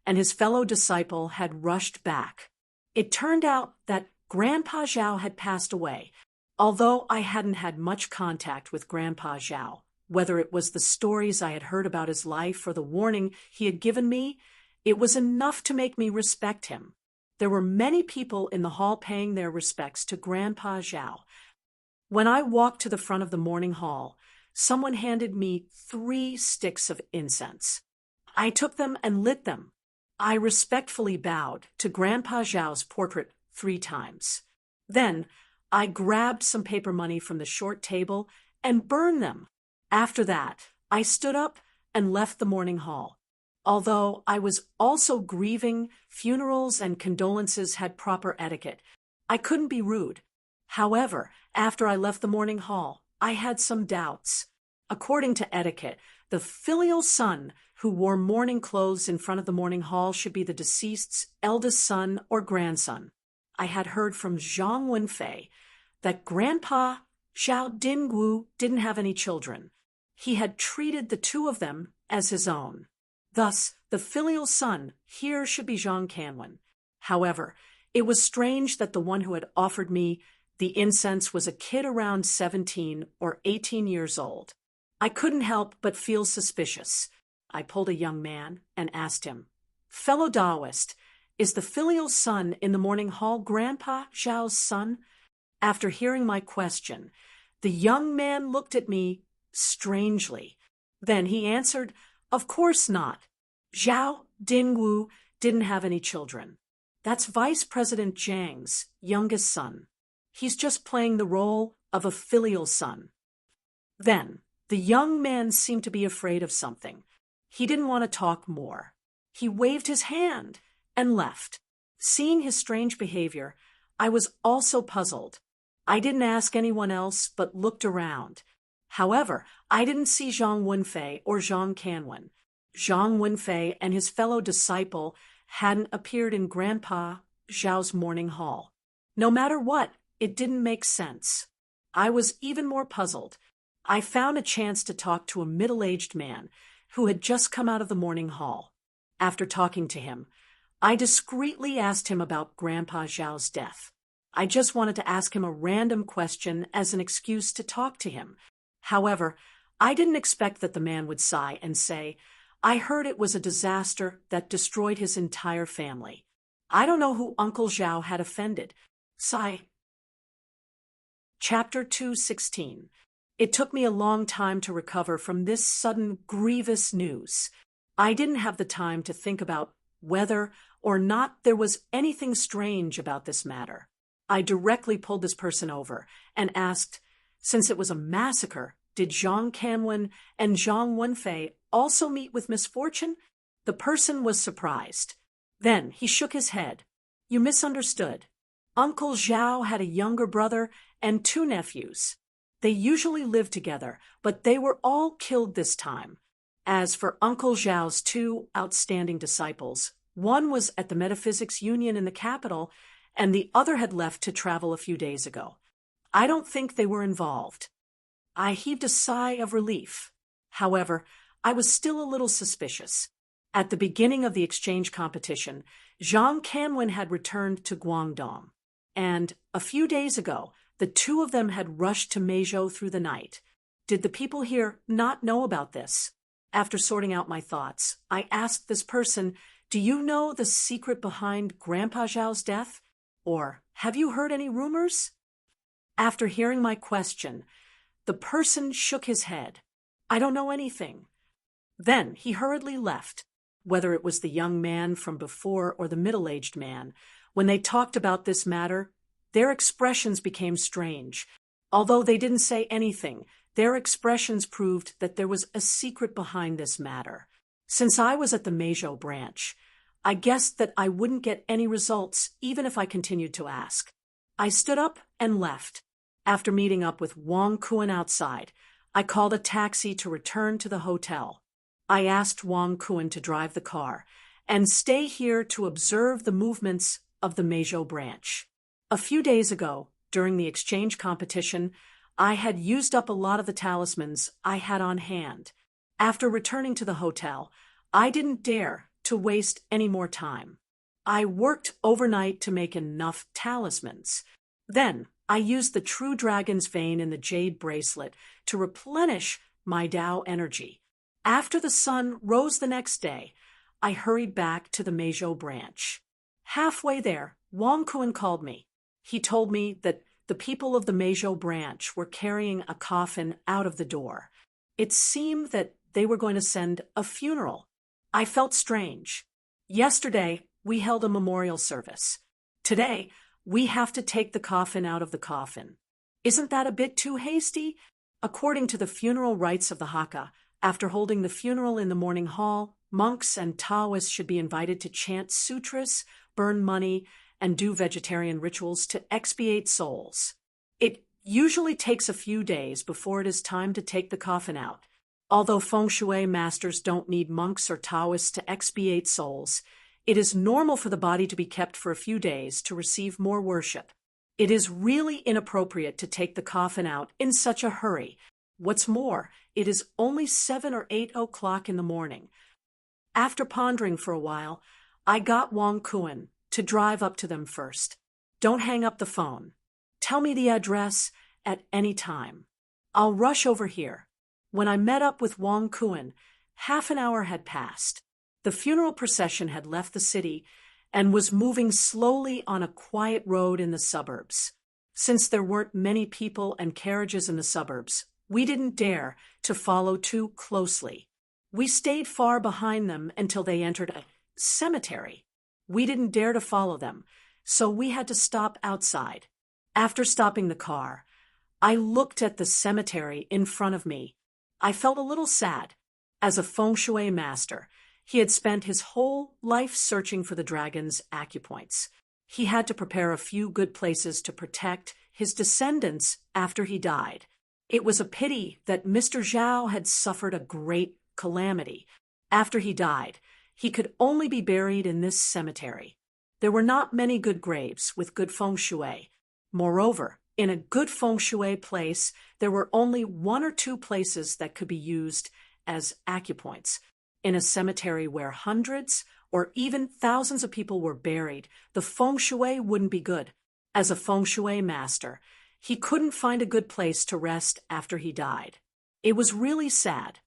and his fellow disciple had rushed back. It turned out that Grandpa Zhao had passed away, although I hadn't had much contact with Grandpa Zhao. Whether it was the stories I had heard about his life or the warning he had given me, it was enough to make me respect him. There were many people in the hall paying their respects to Grandpa Zhao. When I walked to the front of the morning hall, someone handed me 3 sticks of incense. I took them and lit them. I respectfully bowed to Grandpa Zhao's portrait 3 times. Then I grabbed some paper money from the short table and burned them. After that, I stood up and left the morning hall. Although I was also grieving, funerals and condolences had proper etiquette. I couldn't be rude. However, after I left the morning hall, I had some doubts. According to etiquette, the filial son who wore mourning clothes in front of the morning hall should be the deceased's eldest son or grandson. I had heard from Zhang Wenfei that Grandpa Zhao Dingwu didn't have any children. He had treated the 2 of them as his own. Thus, the filial son here should be Zhang Canwen. However, it was strange that the one who had offered me the incense was a kid around 17 or 18 years old. I couldn't help but feel suspicious. I pulled a young man and asked him, "Fellow Taoist, is the filial son in the morning hall Grandpa Zhao's son?" After hearing my question, the young man looked at me strangely. Then he answered, "Of course not. Zhao Dingwu didn't have any children. That's Vice President Zhang's youngest son. He's just playing the role of a filial son." Then the young man seemed to be afraid of something. He didn't want to talk more. He waved his hand and left. Seeing his strange behavior, I was also puzzled. I didn't ask anyone else but looked around. However, I didn't see Zhang Wenfei or Zhang Canwen. Zhang Wenfei and his fellow disciple hadn't appeared in Grandpa Zhao's morning hall. No matter what, it didn't make sense. I was even more puzzled. I found a chance to talk to a middle-aged man who had just come out of the morning hall. After talking to him, I discreetly asked him about Grandpa Zhao's death. I just wanted to ask him a random question as an excuse to talk to him. However, I didn't expect that the man would sigh and say, "I heard it was a disaster that destroyed his entire family. I don't know who Uncle Zhao had offended." Sigh. Chapter 216. It took me a long time to recover from this sudden grievous news. I didn't have the time to think about whether or not there was anything strange about this matter. I directly pulled this person over and asked, since it was a massacre, did Zhang Canwen and Zhang Wenfei also meet with misfortune? The person was surprised. Then he shook his head. "You misunderstood. Uncle Zhao had a younger brother and 2 nephews. They usually lived together, but they were all killed this time. As for Uncle Zhao's 2 outstanding disciples, one was at the Metaphysics Union in the capital, and the other had left to travel a few days ago. I don't think they were involved." I heaved a sigh of relief. However, I was still a little suspicious. At the beginning of the exchange competition, Zhang Canwen had returned to Guangdong, and a few days ago, the 2 of them had rushed to Meizhou through the night. Did the people here not know about this? After sorting out my thoughts, I asked this person, "Do you know the secret behind Grandpa Zhao's death? Or have you heard any rumors?" After hearing my question, the person shook his head. "I don't know anything." Then he hurriedly left. Whether it was the young man from before or the middle-aged man, when they talked about this matter, their expressions became strange. Although they didn't say anything, their expressions proved that there was a secret behind this matter. Since I was at the Meizhou branch, I guessed that I wouldn't get any results even if I continued to ask. I stood up and left. After meeting up with Wang Kun outside, I called a taxi to return to the hotel. I asked Wang Kun to drive the car and stay here to observe the movements of the Meizhou branch. A few days ago, during the exchange competition, I had used up a lot of the talismans I had on hand. After returning to the hotel, I didn't dare to waste any more time. I worked overnight to make enough talismans. Then, I used the True Dragon's vein in the jade bracelet to replenish my Tao energy. After the sun rose the next day, I hurried back to the Meizhou branch. Halfway there, Wang Kun called me. He told me that the people of the Meizhou branch were carrying a coffin out of the door. It seemed that they were going to send a funeral. I felt strange. Yesterday, we held a memorial service. Today, we have to take the coffin out of the coffin. Isn't that a bit too hasty? According to the funeral rites of the Hakka, after holding the funeral in the morning hall, monks and Taoists should be invited to chant sutras, burn money, and do vegetarian rituals to expiate souls. It usually takes a few days before it is time to take the coffin out. Although feng shui masters don't need monks or Taoists to expiate souls, it is normal for the body to be kept for a few days to receive more worship. It is really inappropriate to take the coffin out in such a hurry. What's more, it is only 7 or 8 o'clock in the morning. After pondering for a while, I got Wang Kun to drive up to them first. Don't hang up the phone. Tell me the address at any time. I'll rush over here. When I met up with Wang Kun, half an hour had passed. The funeral procession had left the city and was moving slowly on a quiet road in the suburbs. Since there weren't many people and carriages in the suburbs, we didn't dare to follow too closely. We stayed far behind them until they entered a cemetery. We didn't dare to follow them, so we had to stop outside. After stopping the car, I looked at the cemetery in front of me. I felt a little sad. As a feng shui master, he had spent his whole life searching for the dragon's acupoints. He had to prepare a few good places to protect his descendants after he died. It was a pity that Mr. Zhao had suffered a great calamity. After he died, he could only be buried in this cemetery. There were not many good graves with good feng shui. Moreover, in a good feng shui place, there were only 1 or 2 places that could be used as acupoints. In a cemetery where hundreds or even thousands of people were buried, the feng shui wouldn't be good. As a feng shui master, he couldn't find a good place to rest after he died. It was really sad.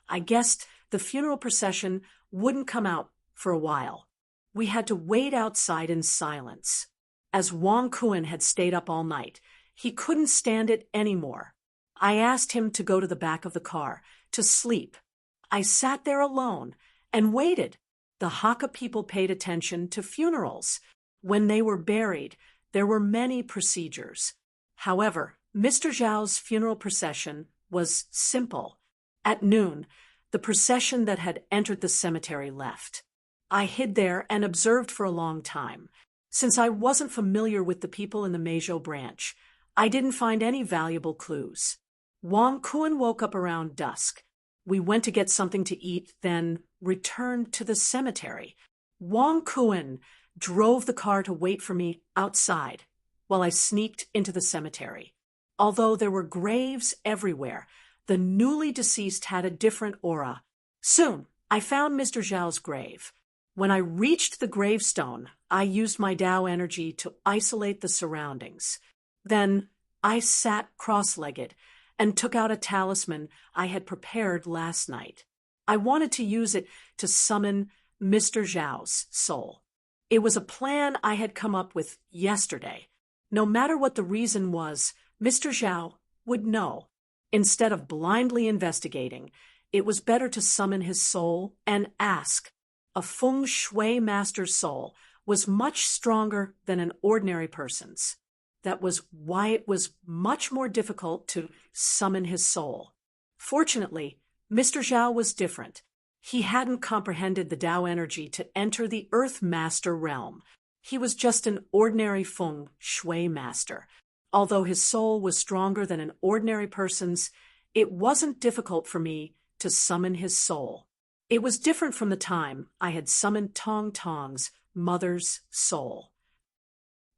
I guessed the funeral procession wouldn't come out for a while. We had to wait outside in silence. As Wang Kun had stayed up all night, he couldn't stand it anymore. I asked him to go to the back of the car to sleep. I sat there alone and waited. The Hakka people paid attention to funerals. When they were buried, there were many procedures. However, Mr. Zhao's funeral procession was simple. At noon, the procession that had entered the cemetery left. I hid there and observed for a long time. Since I wasn't familiar with the people in the Meizhou branch, I didn't find any valuable clues. Wang Kun woke up around dusk. We went to get something to eat, then returned to the cemetery. Wang Kun drove the car to wait for me outside while I sneaked into the cemetery. Although there were graves everywhere, the newly deceased had a different aura. Soon, I found Mr. Zhao's grave. When I reached the gravestone, I used my Tao energy to isolate the surroundings. Then I sat cross-legged and took out a talisman I had prepared last night. I wanted to use it to summon Mr. Zhao's soul. It was a plan I had come up with yesterday. No matter what the reason was, Mr. Zhao would know. Instead of blindly investigating, it was better to summon his soul and ask. A feng shui master's soul was much stronger than an ordinary person's. that was why it was much more difficult to summon his soul. Fortunately, Mr. Zhao was different. He hadn't comprehended the Tao energy to enter the Earth Master realm. He was just an ordinary Feng Shui master. Although his soul was stronger than an ordinary person's, it wasn't difficult for me to summon his soul. It was different from the time I had summoned Tong Tong's mother's soul.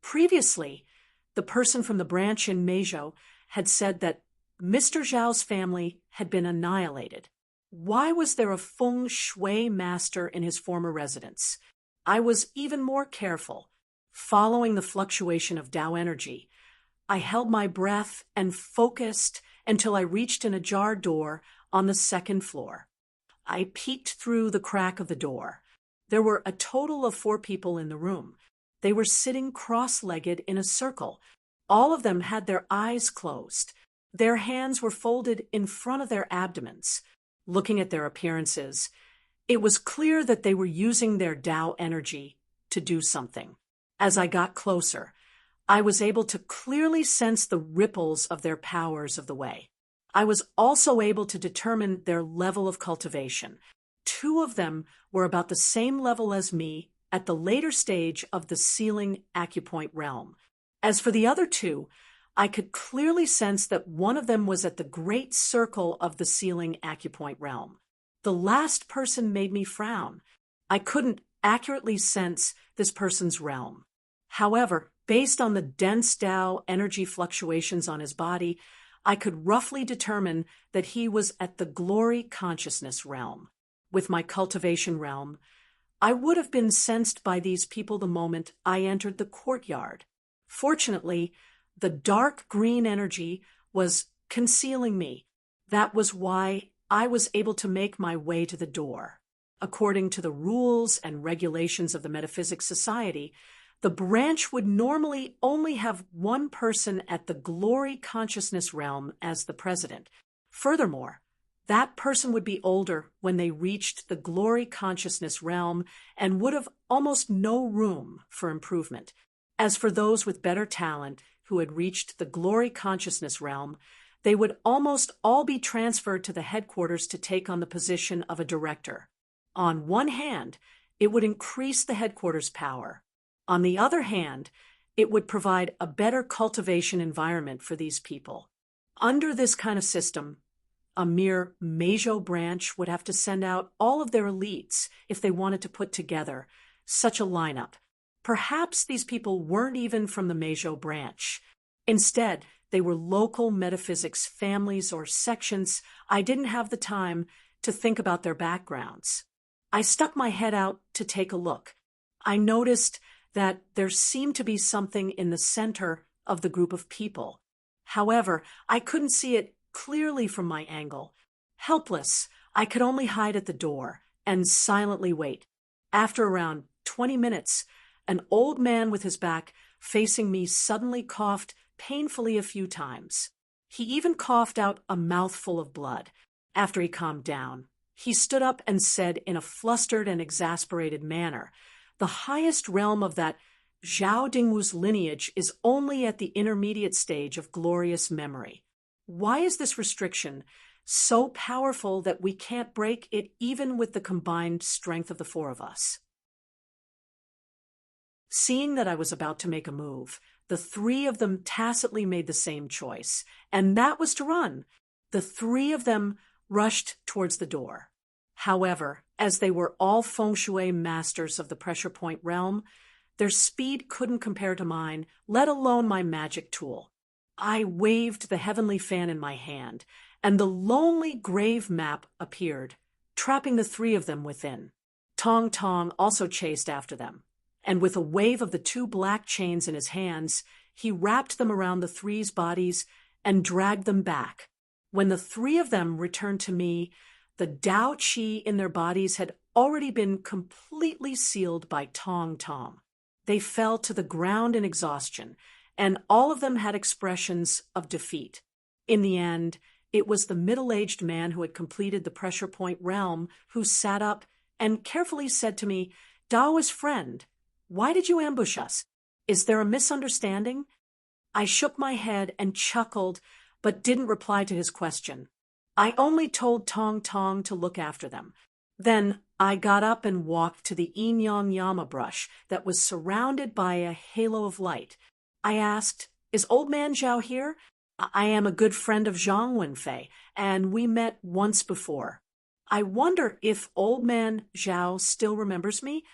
Previously, the person from the branch in Meizhou had said that Mr. Zhao's family had been annihilated. Why was there a Feng Shui master in his former residence? I was even more careful. Following the fluctuation of Tao energy, I held my breath and focused until I reached an ajar door on the second floor. I peeked through the crack of the door. There were a total of 4 people in the room. They were sitting cross-legged in a circle. All of them had their eyes closed. Their hands were folded in front of their abdomens. Looking at their appearances, it was clear that they were using their Tao energy to do something. As I got closer, I was able to clearly sense the ripples of their powers of the way. I was also able to determine their level of cultivation. 2 of them were about the same level as me at the later stage of the sealing acupoint realm. As for the other 2, I could clearly sense that one of them was at the great circle of the sealing acupoint realm. The last person made me frown. I couldn't accurately sense this person's realm. However, based on the dense Tao energy fluctuations on his body, I could roughly determine that he was at the glory consciousness realm. With my cultivation realm, I would have been sensed by these people the moment I entered the courtyard. Fortunately, the dark green energy was concealing me. That was why I was able to make my way to the door. According to the rules and regulations of the Metaphysics Society, the branch would normally only have 1 person at the glory consciousness realm as the president. Furthermore, that person would be older when they reached the glory consciousness realm and would have almost no room for improvement. As for those with better talent who had reached the glory consciousness realm, they would almost all be transferred to the headquarters to take on the position of a director. On one hand, it would increase the headquarters' power. On the other hand, it would provide a better cultivation environment for these people. Under this kind of system, a mere Meizhou branch would have to send out all of their elites if they wanted to put together such a lineup. Perhaps these people weren't even from the Meizhou branch. Instead, they were local metaphysics families or sections. I didn't have the time to think about their backgrounds. I stuck my head out to take a look. I noticed that there seemed to be something in the center of the group of people. However, I couldn't see it clearly from my angle. Helpless, I could only hide at the door and silently wait. After around 20 minutes, an old man with his back facing me suddenly coughed painfully a few times. He even coughed out a mouthful of blood. After he calmed down, he stood up and said in a flustered and exasperated manner, "The highest realm of that Zhao Dingwu's lineage is only at the intermediate stage of glorious memory. Why is this restriction so powerful that we can't break it even with the combined strength of the 4 of us?" Seeing that I was about to make a move, the 3 of them tacitly made the same choice, and that was to run. The 3 of them rushed towards the door. However, as they were all feng shui masters of the pressure point realm, their speed couldn't compare to mine, let alone my magic tool. I waved the heavenly fan in my hand, and the lonely grave map appeared, trapping the 3 of them within. Tong Tong also chased after them, and with a wave of the 2 black chains in his hands, he wrapped them around the 3's bodies and dragged them back. When the 3 of them returned to me, the Tao Qi in their bodies had already been completely sealed by Tong Tong. They fell to the ground in exhaustion, and all of them had expressions of defeat. In the end, it was the middle-aged man who had completed the pressure point realm who sat up and carefully said to me, "Daoist friend, why did you ambush us? Is there a misunderstanding?" I shook my head and chuckled, but didn't reply to his question. I only told Tong Tong to look after them. Then I got up and walked to the Inyang Yama brush that was surrounded by a halo of light. I asked, "Is Old Man Zhao here? I am a good friend of Zhang Wenfei, and we met once before. I wonder if Old Man Zhao still remembers me?"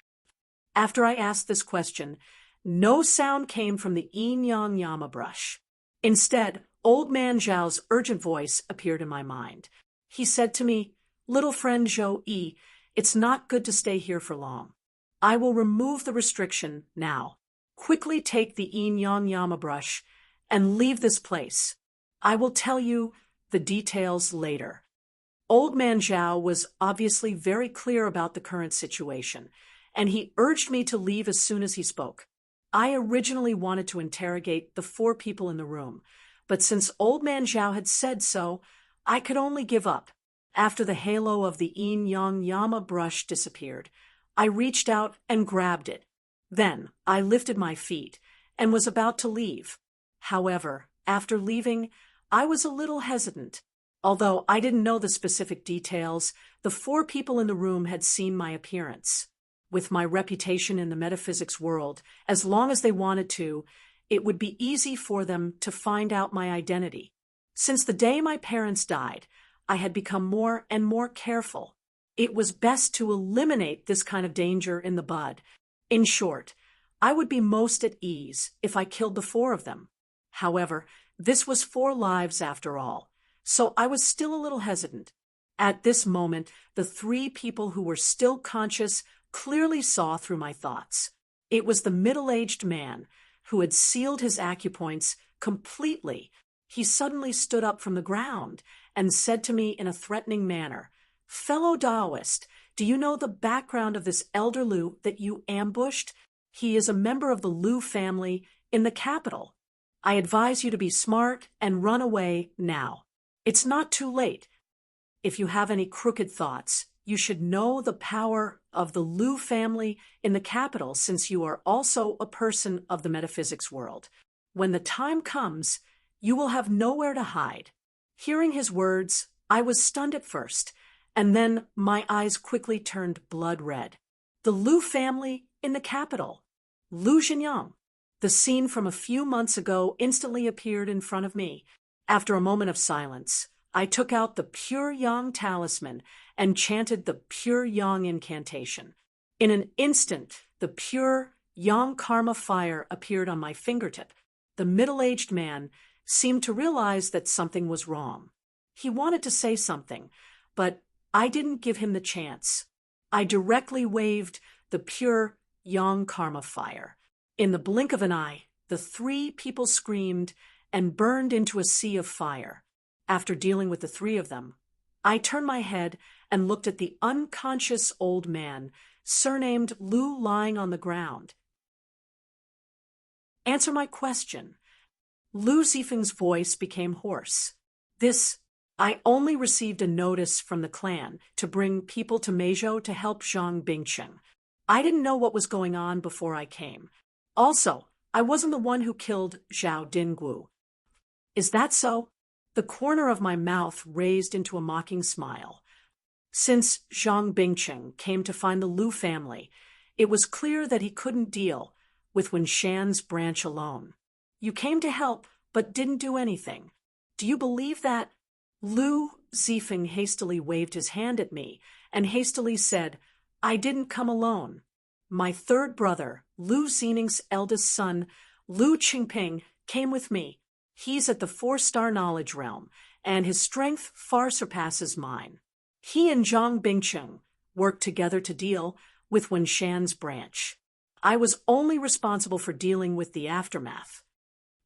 After I asked this question, no sound came from the Inyang Yama brush. Instead, Old Man Zhao's urgent voice appeared in my mind. He said to me, "Little friend Zhou Yi, it's not good to stay here for long. I will remove the restriction now. Quickly take the Inyang Yama brush and leave this place. I will tell you the details later." Old Man Zhao was obviously very clear about the current situation, and he urged me to leave as soon as he spoke. I originally wanted to interrogate the 4 people in the room, but since Old Man Zhao had said so, I could only give up. After the halo of the Inyang Yama brush disappeared, I reached out and grabbed it. Then I lifted my feet and was about to leave. However, after leaving, I was a little hesitant. Although I didn't know the specific details, the 4 people in the room had seen my appearance. With my reputation in the metaphysics world, as long as they wanted to, it would be easy for them to find out my identity. Since the day my parents died, I had become more and more careful. It was best to eliminate this kind of danger in the bud. In short, I would be most at ease if I killed the 4 of them. However, this was 4 lives after all, so I was still a little hesitant. At this moment, the 3 people who were still conscious clearly saw through my thoughts. It was the middle-aged man who had sealed his acupoints completely. He suddenly stood up from the ground and said to me in a threatening manner, "Fellow Taoist, do you know the background of this elder Lu that you ambushed? He is a member of the Lu family in the capital. I advise you to be smart and run away now. It's not too late. If you have any crooked thoughts, you should know the power of the Lu family in the capital, since you are also a person of the metaphysics world. When the time comes, you will have nowhere to hide." Hearing his words, I was stunned at first, and then my eyes quickly turned blood red. The Lu family in the capital. Lu Jinyang. The scene from a few months ago instantly appeared in front of me. After a moment of silence, I took out the Pure Yang talisman and chanted the Pure Yang incantation. In an instant, the pure Yang karma fire appeared on my fingertip. The middle-aged man seemed to realize that something was wrong. He wanted to say something, but I didn't give him the chance. I directly waved the pure Yang karma fire. In the blink of an eye, the 3 people screamed and burned into a sea of fire. After dealing with the 3 of them, I turned my head and looked at the unconscious old man, surnamed Lu, lying on the ground. "Answer my question." Lu Zifeng's voice became hoarse. I only received a notice from the clan to bring people to Meizhou to help Zhang Bingcheng. I didn't know what was going on before I came. Also, I wasn't the one who killed Zhao Dingguo. "Is that so?" The corner of my mouth raised into a mocking smile. Since Zhang Bingcheng came to find the Lu family, it was clear that he couldn't deal with Wenshan's branch alone. "You came to help, but didn't do anything. Do you believe that?" Lu Zifeng hastily waved his hand at me and hastily said, "I didn't come alone. My 3rd brother, Lu Xining's eldest son, Lu Qingping, came with me. He's at the 4-star knowledge realm, and his strength far surpasses mine. He and Zhang Bingcheng worked together to deal with Wenshan's branch. I was only responsible for dealing with the aftermath."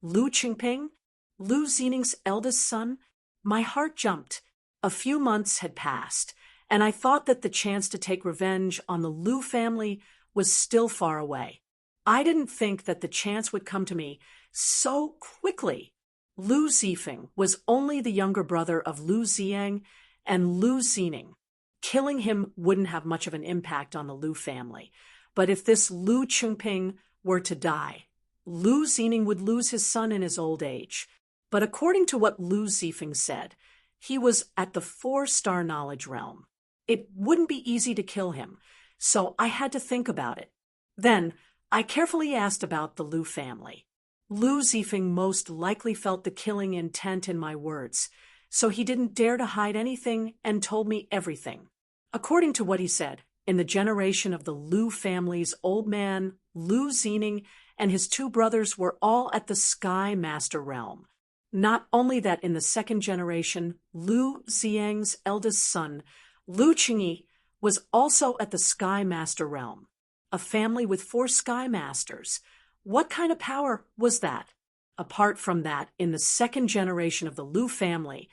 Lu Qingping, Lu Xining's eldest son? My heart jumped. A few months had passed, and I thought that the chance to take revenge on the Lu family was still far away. I didn't think that the chance would come to me so quickly. Lu Zifeng was only the younger brother of Lu Ziang and Lu Xining. Killing him wouldn't have much of an impact on the Lu family. But if this Lu Qingping were to die, Lu Xiening would lose his son in his old age. But according to what Lu Zifeng said, he was at the 4-star knowledge realm. It wouldn't be easy to kill him, so I had to think about it. Then, I carefully asked about the Lu family. Lu Zifeng most likely felt the killing intent in my words, so he didn't dare to hide anything and told me everything. According to what he said, in the generation of the Lu family's old man, Lu Xiening, and his 2 brothers were all at the Sky Master realm. Not only that, in the 2nd generation, Lu Xiang's eldest son, Lu Qingyi, was also at the Sky Master realm. A family with 4 Sky Masters. What kind of power was that? Apart from that, in the 2nd generation of the Lu family,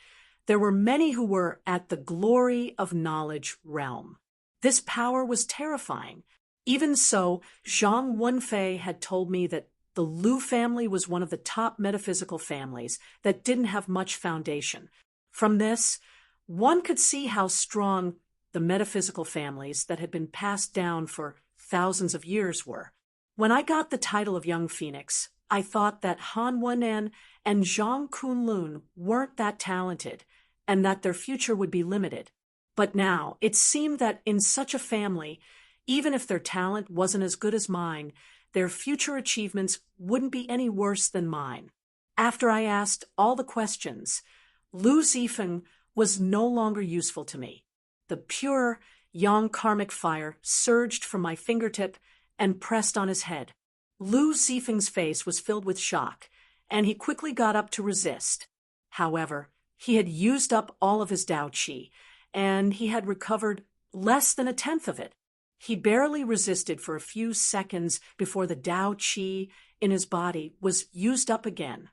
there were many who were at the glory of knowledge realm. This power was terrifying. Even so, Zhang Wenfei had told me that the Lu family was one of the top metaphysical families that didn't have much foundation. From this, one could see how strong the metaphysical families that had been passed down for thousands of years were. When I got the title of Young Phoenix, I thought that Han Wenan and Zhang Kunlun weren't that talented, and that their future would be limited. But now, it seemed that in such a family, even if their talent wasn't as good as mine, their future achievements wouldn't be any worse than mine. After I asked all the questions, Lu Zifeng was no longer useful to me. The pure, yang karmic fire surged from my fingertip and pressed on his head. Lu Zifeng's face was filled with shock, and he quickly got up to resist. However, he had used up all of his Dao Qi, and he had recovered less than 1/10 of it. He barely resisted for a few seconds before the Dao Qi in his body was used up again.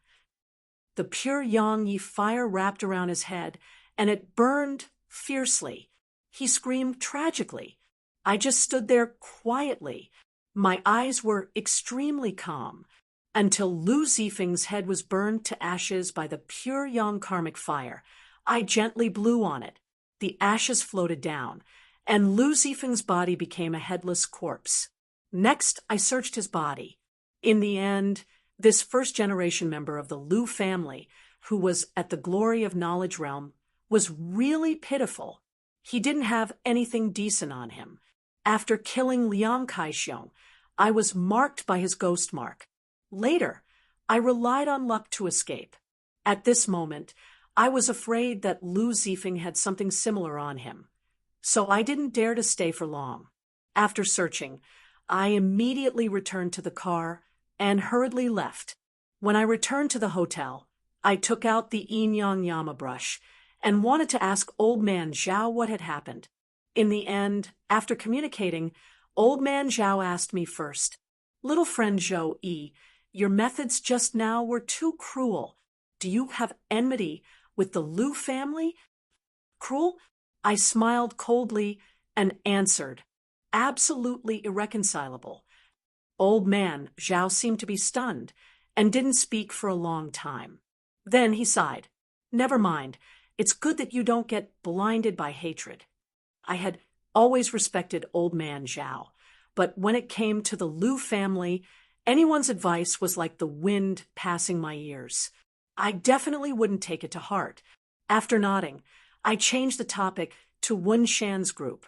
The pure Yang Yi fire wrapped around his head, and it burned fiercely. He screamed tragically. I just stood there quietly. My eyes were extremely calm, until Lu Zifeng's head was burned to ashes by the pure Yang karmic fire. I gently blew on it. The ashes floated down, and Lu Zifeng's body became a headless corpse. Next, I searched his body. In the end, this 1st-generation member of the Lu family, who was at the glory of knowledge realm, was really pitiful. He didn't have anything decent on him. After killing Liang Kaixiong, I was marked by his ghost mark. Later, I relied on luck to escape. At this moment, I was afraid that Lu Zifeng had something similar on him, so I didn't dare to stay for long. After searching, I immediately returned to the car and hurriedly left. When I returned to the hotel, I took out the yin yang yama brush and wanted to ask Old Man Zhao what had happened. In the end, after communicating, Old Man Zhao asked me first, "Little friend Zhou Yi, your methods just now were too cruel. Do you have enmity with the Lu family?" Cruel? I smiled coldly and answered, "Absolutely irreconcilable." Old Man Zhao seemed to be stunned and didn't speak for a long time. Then he sighed. "Never mind. It's good that you don't get blinded by hatred." I had always respected Old Man Zhao, but when it came to the Lu family, anyone's advice was like the wind passing my ears. I definitely wouldn't take it to heart. After nodding, I changed the topic to Wen Shan's group.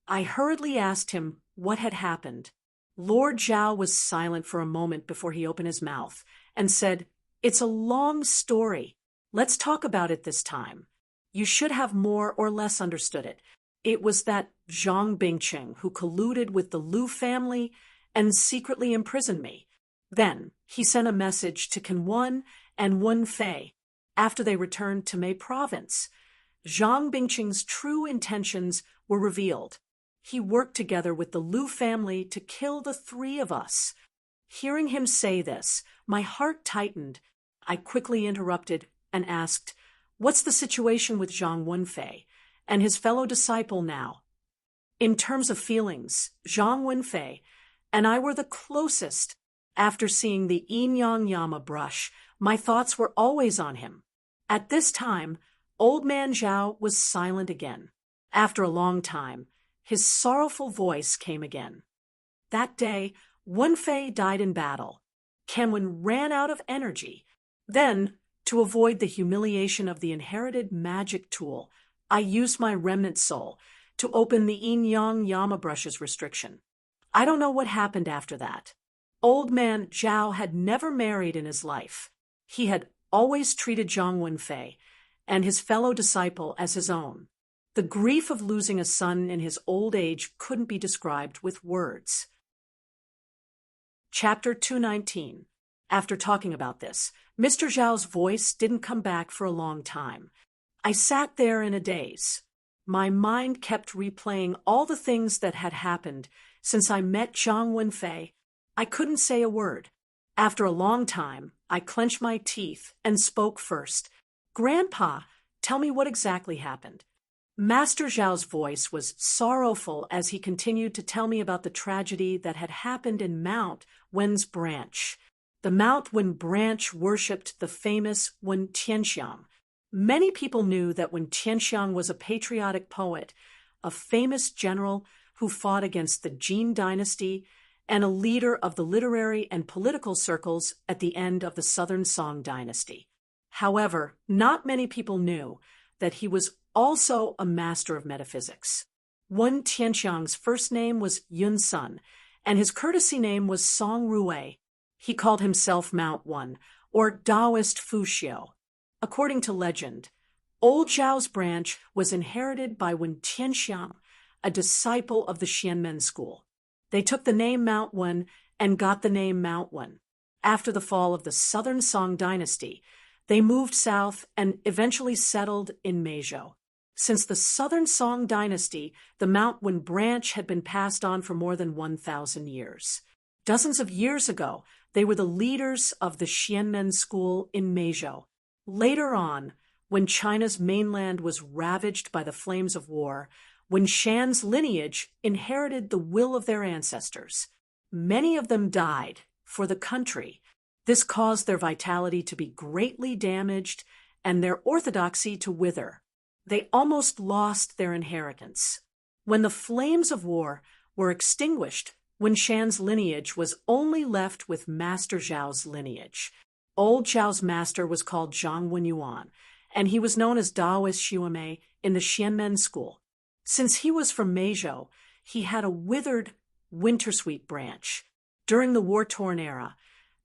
I hurriedly asked him what had happened. Lord Zhao was silent for a moment before he opened his mouth and said, "It's a long story. Let's talk about it this time. You should have more or less understood it. It was that Zhang Bingqing who colluded with the Lu family and secretly imprisoned me. Then he sent a message to Kunwan and Wen Fei after they returned to Mei Province. Zhang Bingqing's true intentions were revealed. He worked together with the Lu family to kill the 3 of us." Hearing him say this, my heart tightened. I quickly interrupted and asked, "What's the situation with Zhang Wenfei and his fellow disciple now?" In terms of feelings, Zhang Wenfei and I were the closest. After seeing the yin yang yama brush, my thoughts were always on him. At this time, Old Man Zhao was silent again. After a long time, his sorrowful voice came again. "That day, Wenfei died in battle. Kanwen ran out of energy. Then, to avoid the humiliation of the inherited magic tool, I used my remnant soul to open the yin-yang Yama brush's restriction. I don't know what happened after that. Old man Zhao had never married in his life. He had always treated Zhang Wenfei and his fellow disciple as his own. The grief of losing a son in his old age couldn't be described with words. Chapter 219. After talking about this, Mr. Zhao's voice didn't come back for a long time. I sat there in a daze. My mind kept replaying all the things that had happened since I met Zhang Wenfei. I couldn't say a word. After a long time, I clenched my teeth and spoke first. "Grandpa, tell me what exactly happened." Master Zhao's voice was sorrowful as he continued to tell me about the tragedy that had happened in Mount Wen's branch. The Mount Wen branch worshipped the famous Wen Tianxiang. Many people knew that Wen Tianxiang was a patriotic poet, a famous general who fought against the Jin dynasty, and a leader of the literary and political circles at the end of the Southern Song dynasty. However, not many people knew that he was also a master of metaphysics. Wen Tianxiang's first name was Yun Sun, and his courtesy name was Song Rui. He called himself Mount Wen, or Taoist Fuxiao. According to legend, Old Zhao's branch was inherited by Wen Tianxiang, a disciple of the Xianmen school. They took the name Mount Wen and got the name Mount Wen. After the fall of the Southern Song dynasty, they moved south and eventually settled in Meizhou. Since the Southern Song dynasty, the Mount Wen branch had been passed on for more than 1,000 years. Dozens of years ago, they were the leaders of the Xianmen school in Meizhou. Later on, when China's mainland was ravaged by the flames of war, Wen Shan's lineage inherited the will of their ancestors. Many of them died for the country. This caused their vitality to be greatly damaged and their orthodoxy to wither. They almost lost their inheritance. When the flames of war were extinguished, Wen Shan's lineage was only left with Master Zhao's lineage. Old Zhao's master was called Zhang Wenyuan, and he was known as Taoist Xuemei in the Xianmen school. Since he was from Meizhou, he had a withered wintersweet branch. During the war-torn era,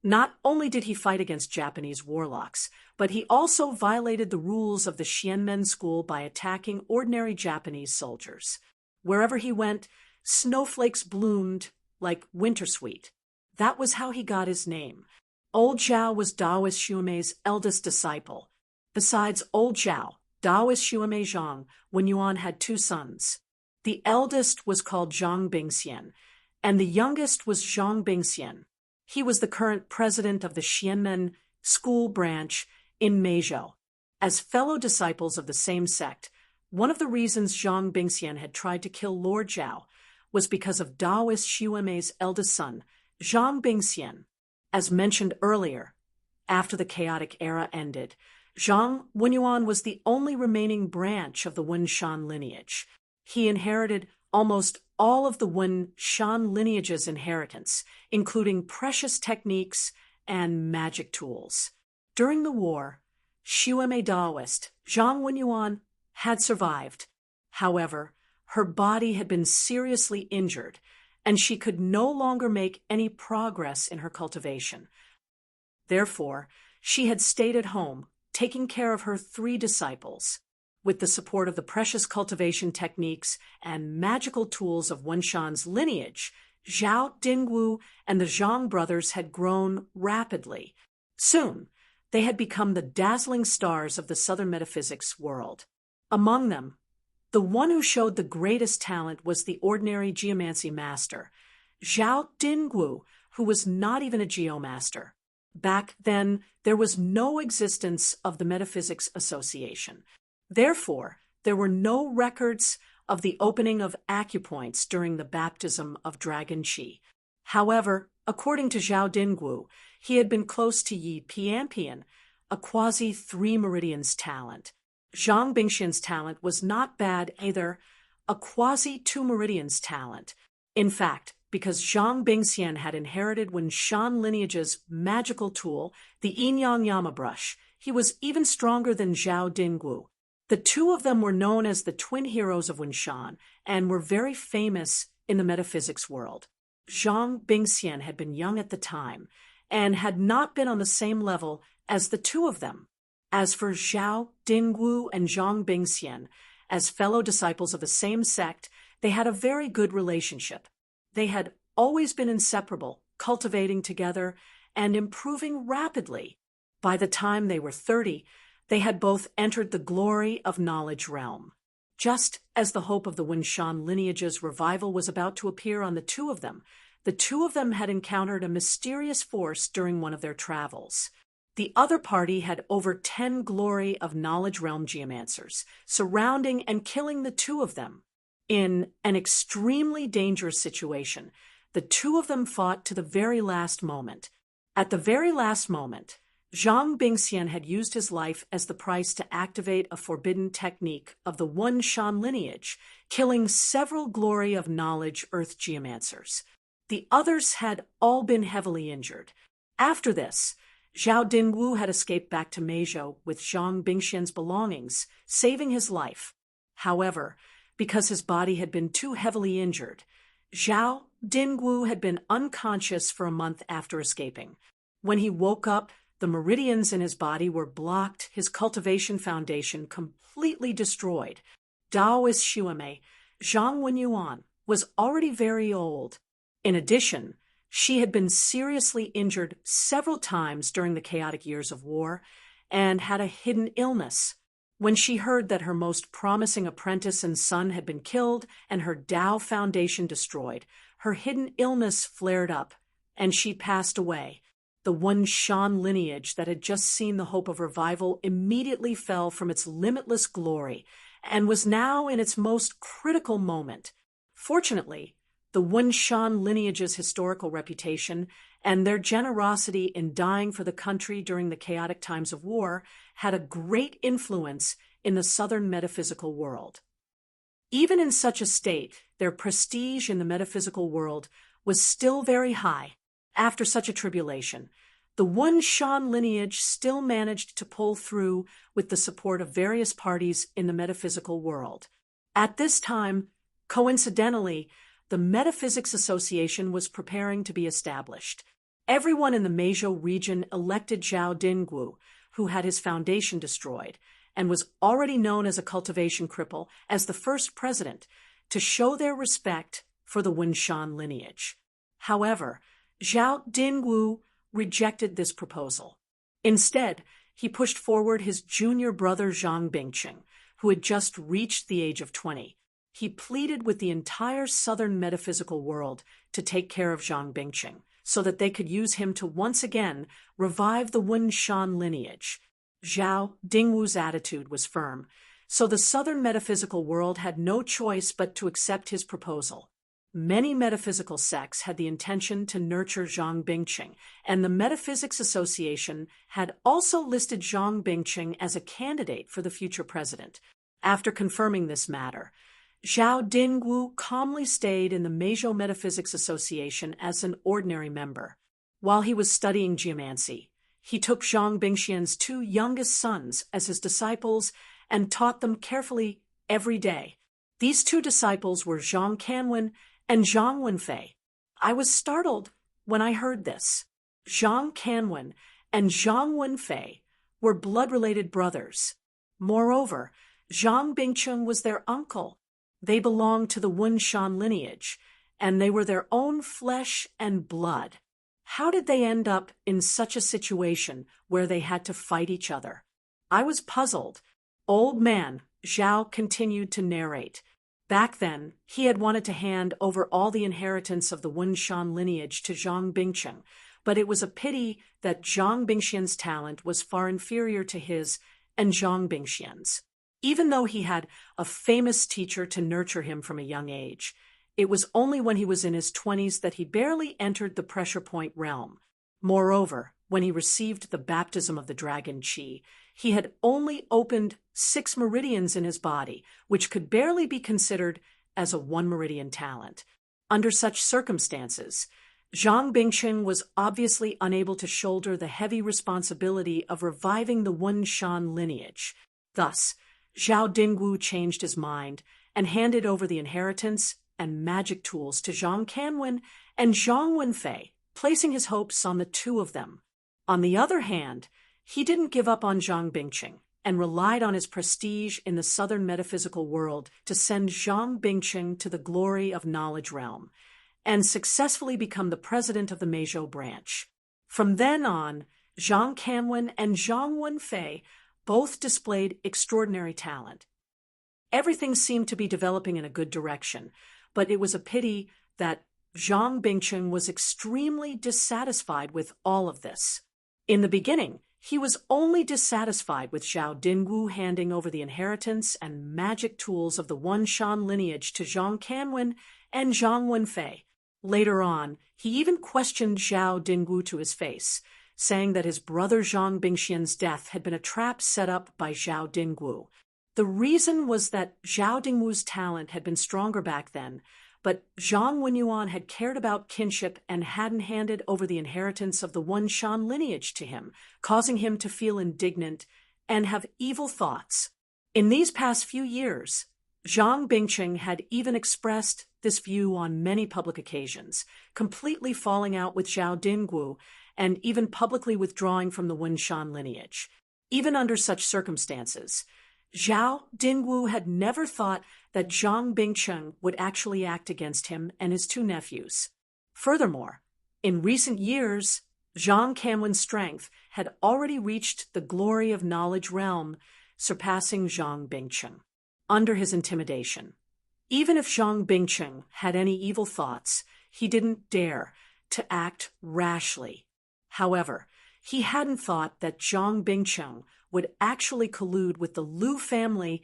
not only did he fight against Japanese warlocks, but he also violated the rules of the Xianmen school by attacking ordinary Japanese soldiers. Wherever he went, snowflakes bloomed like wintersweet. That was how he got his name. Old Zhao was Taoist Xuemei's eldest disciple. Besides Old Zhao, Taoist Xuemei Zhang Wenyuan had two sons. The eldest was called Zhang Bingxian, and the youngest was Zhang Bingxian. He was the current president of the Xianmen school branch in Meizhou. As fellow disciples of the same sect, one of the reasons Zhang Bingxian had tried to kill Lord Zhao was because of Taoist Xuemei's eldest son, Zhang Bingxian. As mentioned earlier, after the chaotic era ended, Zhang Wenyuan was the only remaining branch of the Wen Shan lineage. He inherited almost all of the Wen Shan lineage's inheritance, including precious techniques and magic tools. During the war, Xuemei Taoist Zhang Wenyuan had survived. However, her body had been seriously injured, and she could no longer make any progress in her cultivation. Therefore, she had stayed at home, taking care of her three disciples. With the support of the precious cultivation techniques and magical tools of Wen Shan's lineage, Zhao Dingwu and the Zhang brothers had grown rapidly. Soon, they had become the dazzling stars of the Southern metaphysics world. Among them, the one who showed the greatest talent was the ordinary geomancy master, Zhao Dingwu, who was not even a geomaster. Back then, there was no existence of the Metaphysics Association. Therefore, there were no records of the opening of acupoints during the baptism of Dragon Qi. However, according to Zhao Dingwu, he had been close to Yi Pianpian, a quasi-three meridians talent. Zhang Bingxian's talent was not bad either, a quasi-two meridians talent. In fact, because Zhang Bingxian had inherited Wen Shan lineage's magical tool, the Yinyang Yama brush. He was even stronger than Zhao Dingwu. The two of them were known as the twin heroes of Wen Shan and were very famous in the metaphysics world. Zhang Bingxian had been young at the time and had not been on the same level as the two of them. As for Zhao Dingwu and Zhang Bingxian, as fellow disciples of the same sect, they had a very good relationship. They had always been inseparable, cultivating together and improving rapidly. By the time they were 30, they had both entered the glory of knowledge realm. Just as the hope of the Wen Shan lineage's revival was about to appear on the two of them had encountered a mysterious force during one of their travels. The other party had over 10 glory of knowledge realm geomancers, surrounding and killing the two of them. In an extremely dangerous situation, the two of them fought to the very last moment. At the very last moment, Zhang Bingxian had used his life as the price to activate a forbidden technique of the Wen Shan lineage, killing several glory of knowledge earth geomancers. The others had all been heavily injured. After this, Zhao Dingwu had escaped back to Meizhou with Zhang Bingxian's belongings, saving his life. However, because his body had been too heavily injured, Zhao Dingwu had been unconscious for a month after escaping. When he woke up, the meridians in his body were blocked, his cultivation foundation completely destroyed. Daoist Xuemei, Zhang Wenyuan, was already very old. In addition, she had been seriously injured several times during the chaotic years of war and had a hidden illness. When she heard that her most promising apprentice and son had been killed and her Dao foundation destroyed, her hidden illness flared up, and she passed away. The Wen Shan lineage that had just seen the hope of revival immediately fell from its limitless glory and was now in its most critical moment. Fortunately, the Wen Shan lineage's historical reputation and their generosity in dying for the country during the chaotic times of war had a great influence in the southern metaphysical world. Even in such a state, their prestige in the metaphysical world was still very high. After such a tribulation, the Wen Shan lineage still managed to pull through with the support of various parties in the metaphysical world. At this time, coincidentally, the Metaphysics Association was preparing to be established. Everyone in the Meizhou region elected Zhao Dingwu, who had his foundation destroyed and was already known as a cultivation cripple, as the first president, to show their respect for the Wen Shan lineage. However, Zhao Dingwu rejected this proposal. Instead, he pushed forward his junior brother Zhang Bingqing, who had just reached the age of 20. He pleaded with the entire southern metaphysical world to take care of Zhang Bingqing, so that they could use him to once again revive the Wen Shan lineage. Zhao Dingwu's attitude was firm, so the southern metaphysical world had no choice but to accept his proposal. Many metaphysical sects had the intention to nurture Zhang Bingqing, and the Metaphysics Association had also listed Zhang Bingqing as a candidate for the future president. After confirming this matter, Zhao Dingwu calmly stayed in the Meizhou Metaphysics Association as an ordinary member. While he was studying geomancy, he took Zhang Bingxian's two youngest sons as his disciples and taught them carefully every day. These two disciples were Zhang Canwen and Zhang Wenfei. I was startled when I heard this. Zhang Canwen and Zhang Wenfei were blood-related brothers. Moreover, Zhang Bingqing was their uncle. They belonged to the Wen Shan lineage, and they were their own flesh and blood. How did they end up in such a situation where they had to fight each other? I was puzzled. Old man, Zhao continued to narrate. Back then, he had wanted to hand over all the inheritance of the Wen Shan lineage to Zhang Bingqing, but it was a pity that Zhang Bingxian's talent was far inferior to his and Zhang Bingxian's. Even though he had a famous teacher to nurture him from a young age, it was only when he was in his 20s that he barely entered the pressure point realm. Moreover, when he received the baptism of the dragon Qi, he had only opened 6 meridians in his body, which could barely be considered as a 1 meridian talent. Under such circumstances, Zhang Bingqing was obviously unable to shoulder the heavy responsibility of reviving the Wunshan lineage. Thus, Zhao Dingwu changed his mind and handed over the inheritance and magic tools to Zhang Kanwen and Zhang Wenfei, placing his hopes on the two of them. On the other hand, he didn't give up on Zhang Bingqing and relied on his prestige in the southern metaphysical world to send Zhang Bingqing to the glory of Knowledge Realm and successfully become the president of the Meizhou branch. From then on, Zhang Kanwen and Zhang Wenfei both displayed extraordinary talent. Everything seemed to be developing in a good direction, but it was a pity that Zhang Bingqing was extremely dissatisfied with all of this. In the beginning, he was only dissatisfied with Zhao Dingwu handing over the inheritance and magic tools of the Wunshan lineage to Zhang Kanwen and Zhang Wenfei. Later on, he even questioned Zhao Dingwu to his face, saying that his brother Zhang Bingxian's death had been a trap set up by Zhao Dingwu. The reason was that Zhao Dingwu's talent had been stronger back then, but Zhang Wenyuan had cared about kinship and hadn't handed over the inheritance of the Wunshan lineage to him, causing him to feel indignant and have evil thoughts. In these past few years, Zhang Bingqing had even expressed this view on many public occasions, completely falling out with Zhao Dingwu and even publicly withdrawing from the Wunshan lineage. Even under such circumstances, Zhao Dingwu had never thought that Zhang Bingqing would actually act against him and his two nephews. Furthermore, in recent years, Zhang Kanwen's strength had already reached the glory of Knowledge Realm, surpassing Zhang Bingqing. Under his intimidation, even if Zhang Bingqing had any evil thoughts, he didn't dare to act rashly. However, he hadn't thought that Zhang Bingqing would actually collude with the Lu family,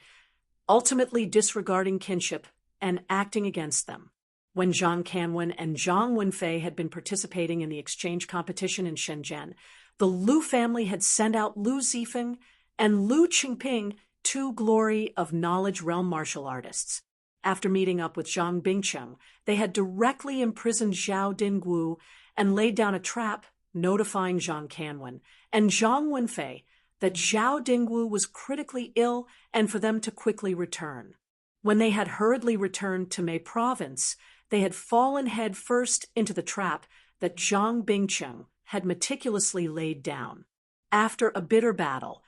ultimately disregarding kinship and acting against them. When Zhang Kanwen and Zhang Wenfei had been participating in the exchange competition in Shenzhen, the Lu family had sent out Lu Zifeng and Lu Qingping, two glory of Knowledge Realm martial artists. After meeting up with Zhang Bingqing, they had directly imprisoned Zhao Dingwu and laid down a trap, notifying Zhang Kanwen and Zhang Wenfei that Zhao Dingwu was critically ill and for them to quickly return. When they had hurriedly returned to Mei Province, they had fallen head first into the trap that Zhang Bingqing had meticulously laid down. After a bitter battle,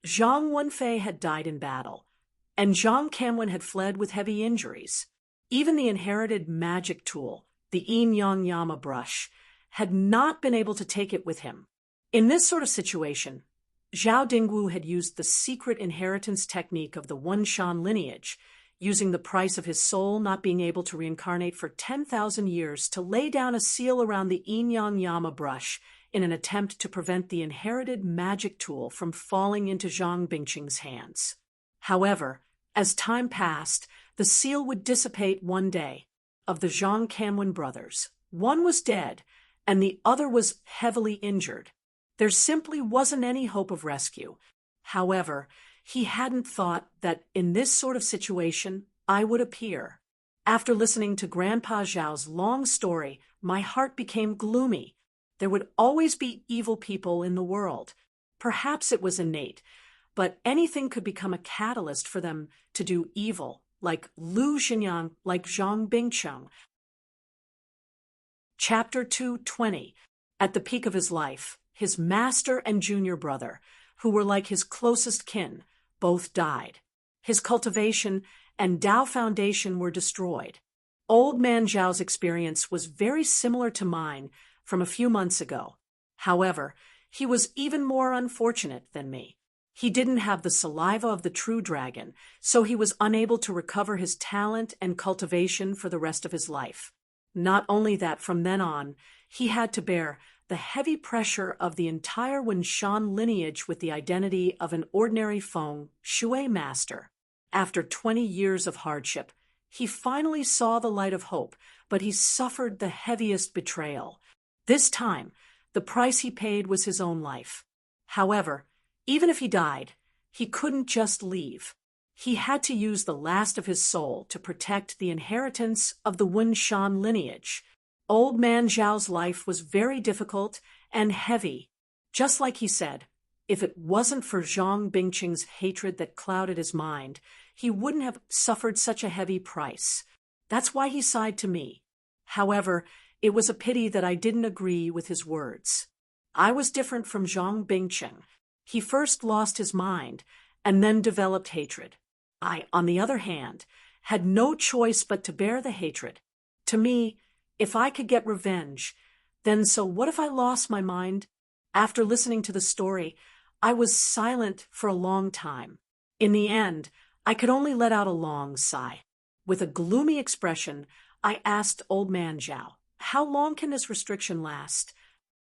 Zhang Wenfei had died in battle, and Zhang Kanwen had fled with heavy injuries. Even the inherited magic tool, the Yin Yang Yama brush, had not been able to take it with him. In this sort of situation, Zhao Dingwu had used the secret inheritance technique of the Wunshan lineage, using the price of his soul not being able to reincarnate for 10,000 years to lay down a seal around the Yin Yang Yama brush in an attempt to prevent the inherited magic tool from falling into Zhang Bingqing's hands. However, as time passed, the seal would dissipate one day. Of the Zhang Kanwen brothers, one was dead, and the other was heavily injured. There simply wasn't any hope of rescue. However, he hadn't thought that in this sort of situation I would appear. After listening to Grandpa Zhao's long story, my heart became gloomy. There would always be evil people in the world. Perhaps it was innate, but anything could become a catalyst for them to do evil, like Lu Xingyang, like Zhang Bingqing. Chapter 220. At the peak of his life, his master and junior brother, who were like his closest kin, both died. His cultivation and Tao Foundation were destroyed. Old Man Zhao's experience was very similar to mine from a few months ago. However, he was even more unfortunate than me. He didn't have the saliva of the true dragon, so he was unable to recover his talent and cultivation for the rest of his life. Not only that, from then on, he had to bear the heavy pressure of the entire Wunshan lineage with the identity of an ordinary Feng Shui master. After 20 years of hardship, he finally saw the light of hope, but he suffered the heaviest betrayal. This time, the price he paid was his own life. However, even if he died, he couldn't just leave. He had to use the last of his soul to protect the inheritance of the Wen Shan lineage. Old man Zhao's life was very difficult and heavy. Just like he said, if it wasn't for Zhang Bingqing's hatred that clouded his mind, he wouldn't have suffered such a heavy price. That's why he sighed to me. However, it was a pity that I didn't agree with his words. I was different from Zhang Bingqing. He first lost his mind and then developed hatred. I, on the other hand, had no choice but to bear the hatred. To me, if I could get revenge, then so what if I lost my mind? After listening to the story, I was silent for a long time. In the end, I could only let out a long sigh. With a gloomy expression, I asked Old Man Zhao, "How long can this restriction last?"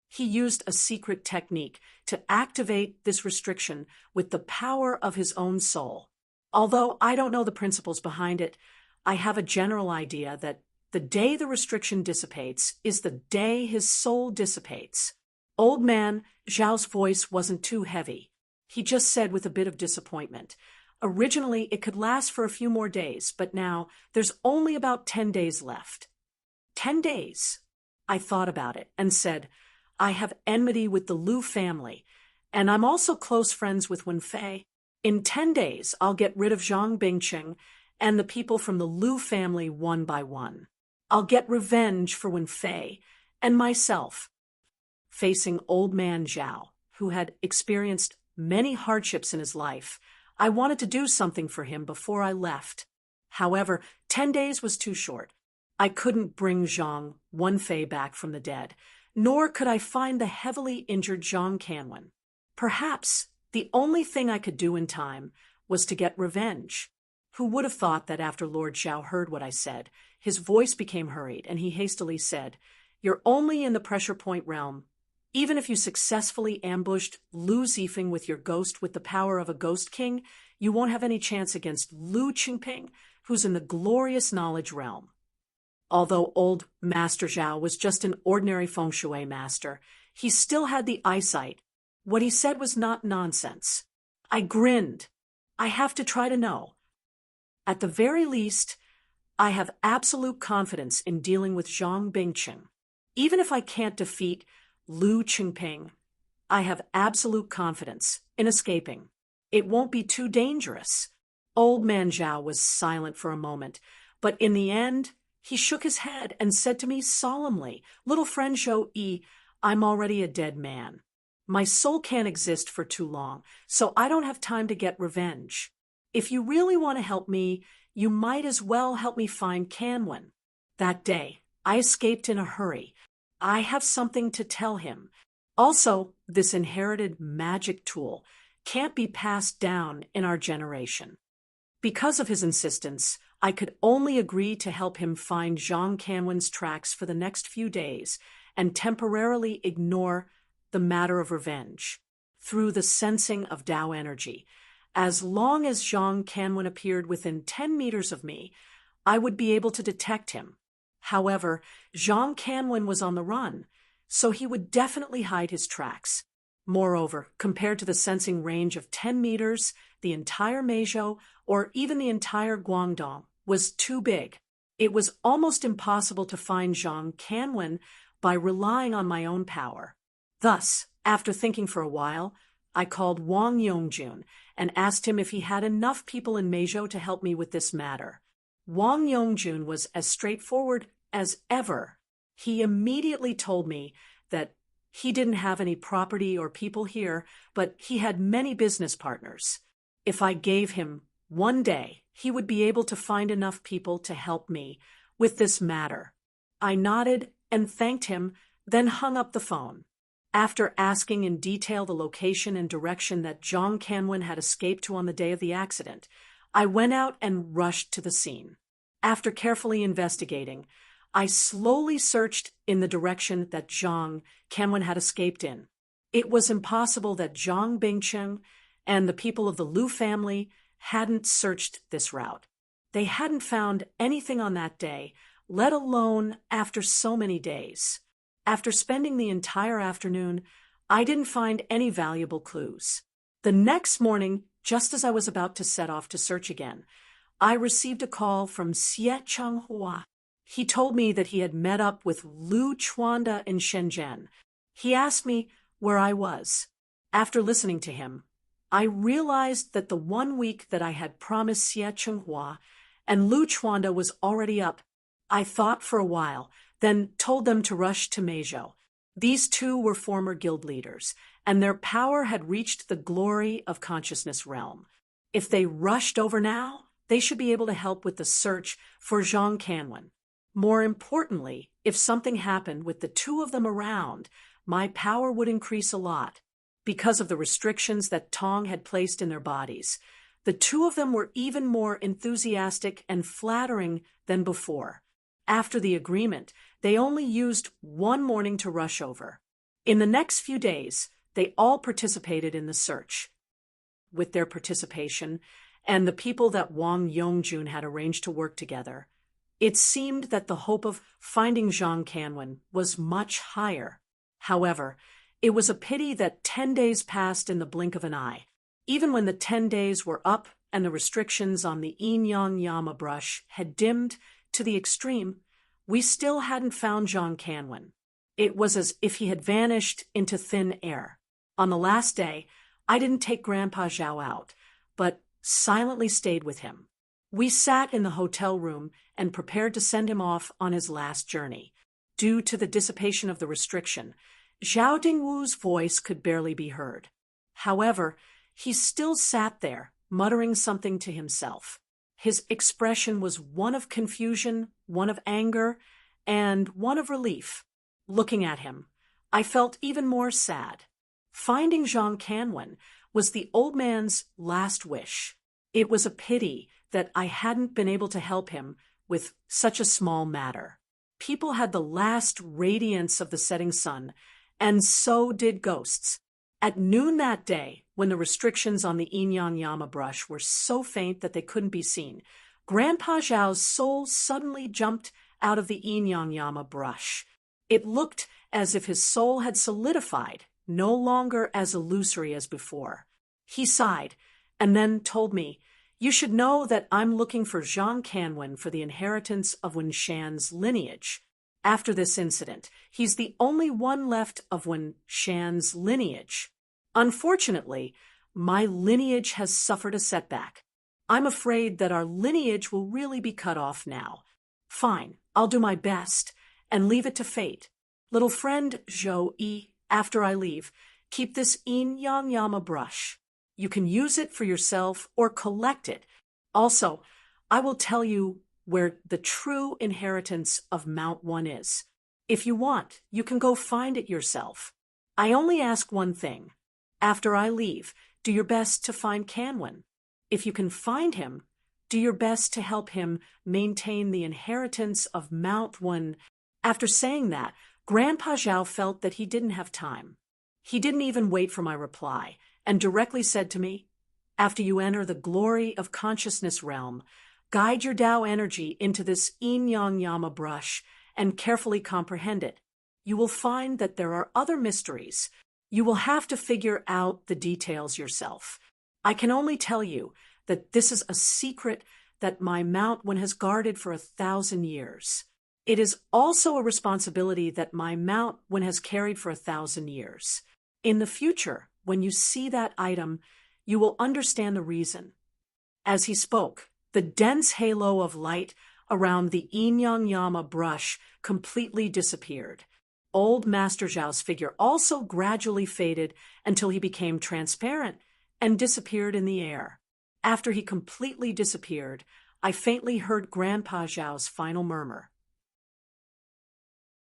He used a secret technique to activate this restriction with the power of his own soul. Although I don't know the principles behind it, I have a general idea that the day the restriction dissipates is the day his soul dissipates. Old Man Zhao's voice wasn't too heavy. He just said with a bit of disappointment, "Originally, it could last for a few more days, but now there's only about 10 days left." 10 days? I thought about it and said, I have enmity with the Lu family, and I'm also close friends with Wen Fei. In 10 days, I'll get rid of Zhang Bingqing and the people from the Lu family one by one. I'll get revenge for Wen Fei and myself. Facing Old Man Zhao, who had experienced many hardships in his life, I wanted to do something for him before I left. However, 10 days was too short. I couldn't bring Zhang Wenfei back from the dead, nor could I find the heavily injured Zhang Canwen. Perhaps the only thing I could do in time was to get revenge. Who would have thought that after Lord Zhao heard what I said, his voice became hurried, and he hastily said, "You're only in the pressure point realm. Even if you successfully ambushed Lu Zifeng with your ghost with the power of a ghost king, you won't have any chance against Lu Qingping, who's in the glorious knowledge realm." Although old Master Zhao was just an ordinary feng shui master, he still had the eyesight. What he said was not nonsense. I grinned. I have to try to know. At the very least, I have absolute confidence in dealing with Zhang Bingqing. Even if I can't defeat Lu Qingping, I have absolute confidence in escaping. It won't be too dangerous. Old Man Zhao was silent for a moment, but in the end, he shook his head and said to me solemnly, "Little friend Zhou Yi, I'm already a dead man. My soul can't exist for too long, so I don't have time to get revenge. If you really want to help me, you might as well help me find Canwen." That day, I escaped in a hurry. I have something to tell him. Also, this inherited magic tool can't be passed down in our generation. Because of his insistence, I could only agree to help him find Zhang Canwen's tracks for the next few days and temporarily ignore the matter of revenge. Through the sensing of Tao energy, as long as Zhang Canwen appeared within 10 meters of me, I would be able to detect him. However, Zhang Canwen was on the run, so he would definitely hide his tracks. Moreover, compared to the sensing range of 10 meters, the entire Meizhou, or even the entire Guangdong, was too big. It was almost impossible to find Zhang Canwen by relying on my own power. Thus, after thinking for a while, I called Wang Yongjun and asked him if he had enough people in Meizhou to help me with this matter. Wang Yongjun was as straightforward as ever. He immediately told me that he didn't have any property or people here, but he had many business partners. If I gave him one day, he would be able to find enough people to help me with this matter. I nodded and thanked him, then hung up the phone. After asking in detail the location and direction that Zhang Canwen had escaped to on the day of the accident, I went out and rushed to the scene. After carefully investigating, I slowly searched in the direction that Zhang Canwen had escaped in. It was impossible that Zhang Bingqing and the people of the Lu family hadn't searched this route. They hadn't found anything on that day, let alone after so many days. After spending the entire afternoon, I didn't find any valuable clues. The next morning, just as I was about to set off to search again, I received a call from Xie Changhua. He told me that he had met up with Lu Chuanda in Shenzhen. He asked me where I was. After listening to him, I realized that the 1 week that I had promised Xie Changhua and Lu Chuanda was already up. I thought for a while, then told them to rush to Meizhou. These two were former guild leaders, and their power had reached the glory of consciousness realm. If they rushed over now, they should be able to help with the search for Zhang Canwen. More importantly, if something happened with the two of them around, my power would increase a lot. Because of the restrictions that Tong had placed in their bodies, the two of them were even more enthusiastic and flattering than before. After the agreement, they only used one morning to rush over. In the next few days, they all participated in the search. With their participation, and the people that Wang Yongjun had arranged to work together, it seemed that the hope of finding Zhang Canwen was much higher. However, it was a pity that 10 days passed in the blink of an eye. Even when the 10 days were up and the restrictions on the Yin-Yang Yama brush had dimmed to the extreme, we still hadn't found Zhang Canwen. It was as if he had vanished into thin air. On the last day, I didn't take Grandpa Zhao out, but silently stayed with him. We sat in the hotel room and prepared to send him off on his last journey. Due to the dissipation of the restriction, Zhao Dingwu's voice could barely be heard. However, he still sat there, muttering something to himself. His expression was one of confusion, one of anger, and one of relief. Looking at him, I felt even more sad. Finding Zhang Canwen was the old man's last wish. It was a pity that I hadn't been able to help him with such a small matter. People had the last radiance of the setting sun, and so did ghosts. At noon that day, when the restrictions on the Yin-Yang Yama brush were so faint that they couldn't be seen, Grandpa Zhao's soul suddenly jumped out of the Yin-Yang Yama brush. It looked as if his soul had solidified, no longer as illusory as before. He sighed, and then told me, "You should know that I'm looking for Zhang Canwen for the inheritance of Wen Shan's lineage. After this incident, he's the only one left of Wen Shan's lineage. Unfortunately, my lineage has suffered a setback. I'm afraid that our lineage will really be cut off now. Fine, I'll do my best and leave it to fate. Little friend Zhou Yi, after I leave, keep this Yin-Yang Yama brush. You can use it for yourself or collect it. Also, I will tell you where the true inheritance of Mount One is. If you want, you can go find it yourself. I only ask one thing. After I leave, do your best to find Canwen. If you can find him, do your best to help him maintain the inheritance of Mount One." After saying that, Grandpa Zhao felt that he didn't have time. He didn't even wait for my reply, and directly said to me, "After you enter the glory of consciousness realm, guide your Tao energy into this Yin-Yang Yama brush and carefully comprehend it. You will find that there are other mysteries. You will have to figure out the details yourself. I can only tell you that this is a secret that my Mount One has guarded for 1,000 years. It is also a responsibility that my Mount One has carried for 1,000 years. In the future, when you see that item, you will understand the reason." As he spoke, the dense halo of light around the Yin-Yang Yama brush completely disappeared. Old Master Zhao's figure also gradually faded until he became transparent and disappeared in the air. After he completely disappeared, I faintly heard Grandpa Zhao's final murmur.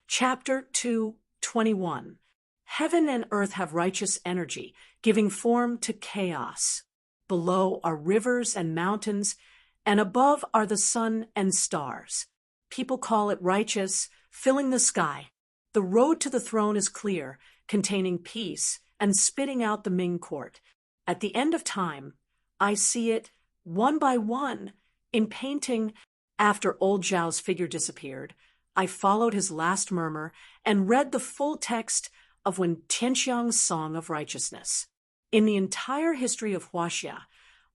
Chapter 2:21. Heaven and earth have righteous energy, giving form to chaos. Below are rivers and mountains, and above are the sun and stars. People call it righteous, filling the sky. The road to the throne is clear, containing peace and spitting out the Ming court. At the end of time, I see it, one by one, in painting. After old Zhao's figure disappeared, I followed his last murmur and read the full text of Wen Tianxiang's Song of Righteousness. In the entire history of Huaxia,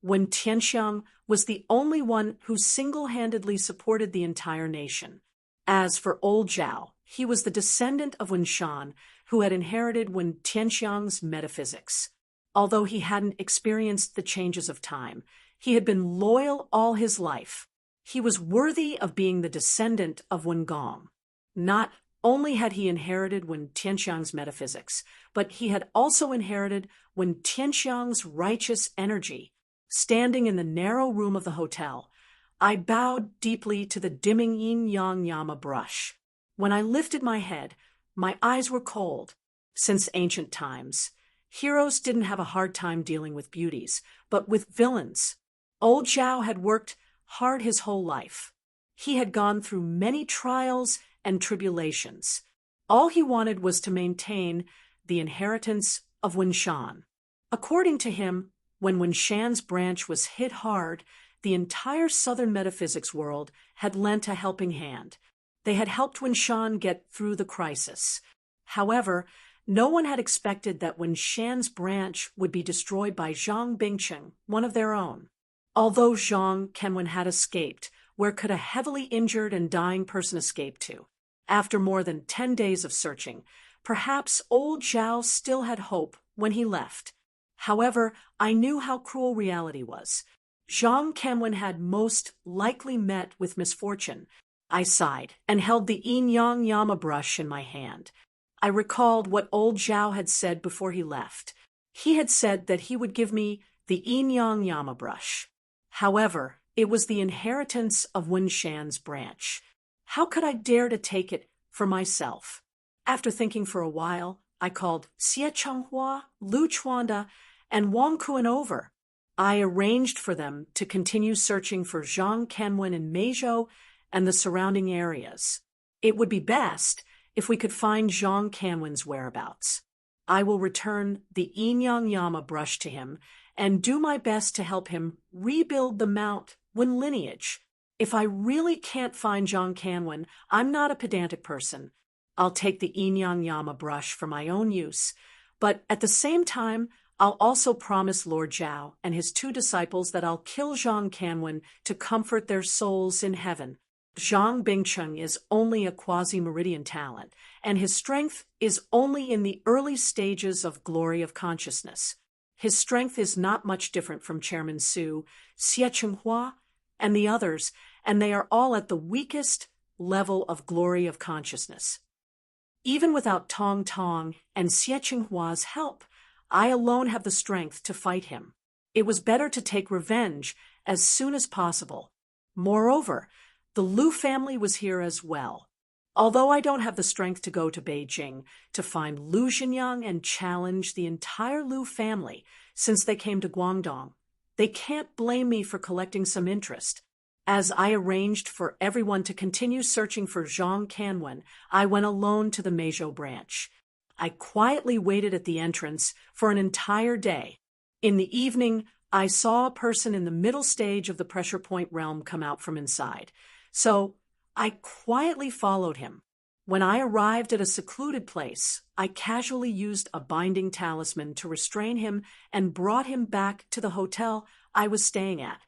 when Tianxiang was the only one who single-handedly supported the entire nation. As for old Zhao, he was the descendant of Wen Shan, who had inherited Wen Tianxiang's metaphysics. Although he hadn't experienced the changes of time, he had been loyal all his life. He was worthy of being the descendant of Wen Gong. Not only had he inherited Wen Tianxiang's metaphysics, but he had also inherited Wen Tianxiang's righteous energy. Standing in the narrow room of the hotel, I bowed deeply to the dimming yin-yang yama brush. When I lifted my head, my eyes were cold. Since ancient times, heroes didn't have a hard time dealing with beauties, but with villains. Old Zhao had worked hard his whole life. He had gone through many trials and tribulations. All he wanted was to maintain the inheritance of Wen Shan. According to him, when Wen Shan's branch was hit hard, the entire southern metaphysics world had lent a helping hand. They had helped Wen Shan get through the crisis. However, no one had expected that Wen Shan's branch would be destroyed by Zhang Bingcheng, one of their own. Although Zhang Kenwen had escaped, where could a heavily injured and dying person escape to? After more than 10 days of searching, perhaps old Zhao still had hope when he left. However, I knew how cruel reality was. Zhang Kenwen had most likely met with misfortune. I sighed and held the yin-yang yama brush in my hand. I recalled what old Zhao had said before he left. He had said that he would give me the yin-yang yama brush. However, it was the inheritance of Wen Shan's branch. How could I dare to take it for myself? After thinking for a while, I called Xie Changhua, Lu Chuanda, and Wang Kuan over. I arranged for them to continue searching for Zhang Kenwen in Meizhou and the surrounding areas. It would be best if we could find Zhang Kenwen's whereabouts. I will return the yin-yang yama brush to him and do my best to help him rebuild the Mount Wen lineage. If I really can't find Zhang Kenwen, I'm not a pedantic person. I'll take the yin-yang yama brush for my own use, but at the same time, I'll also promise Lord Zhao and his 2 disciples that I'll kill Zhang Kenwen to comfort their souls in heaven. Zhang Bingcheng is only a quasi-meridian talent, and his strength is only in the early stages of glory of consciousness. His strength is not much different from Chairman Su, Xie Chenghua, and the others, and they are all at the weakest level of glory of consciousness. Even without Tong Tong and Xie Chenghua's help, I alone have the strength to fight him. It was better to take revenge as soon as possible. Moreover, the Lu family was here as well. Although I don't have the strength to go to Beijing to find Lu Jinyang and challenge the entire Lu family since they came to Guangdong, they can't blame me for collecting some interest. As I arranged for everyone to continue searching for Zhang Kenwen, I went alone to the Meizhou branch. I quietly waited at the entrance for an entire day. In the evening, I saw a person in the middle stage of the pressure point realm come out from inside. So I quietly followed him. When I arrived at a secluded place, I casually used a binding talisman to restrain him and brought him back to the hotel I was staying at.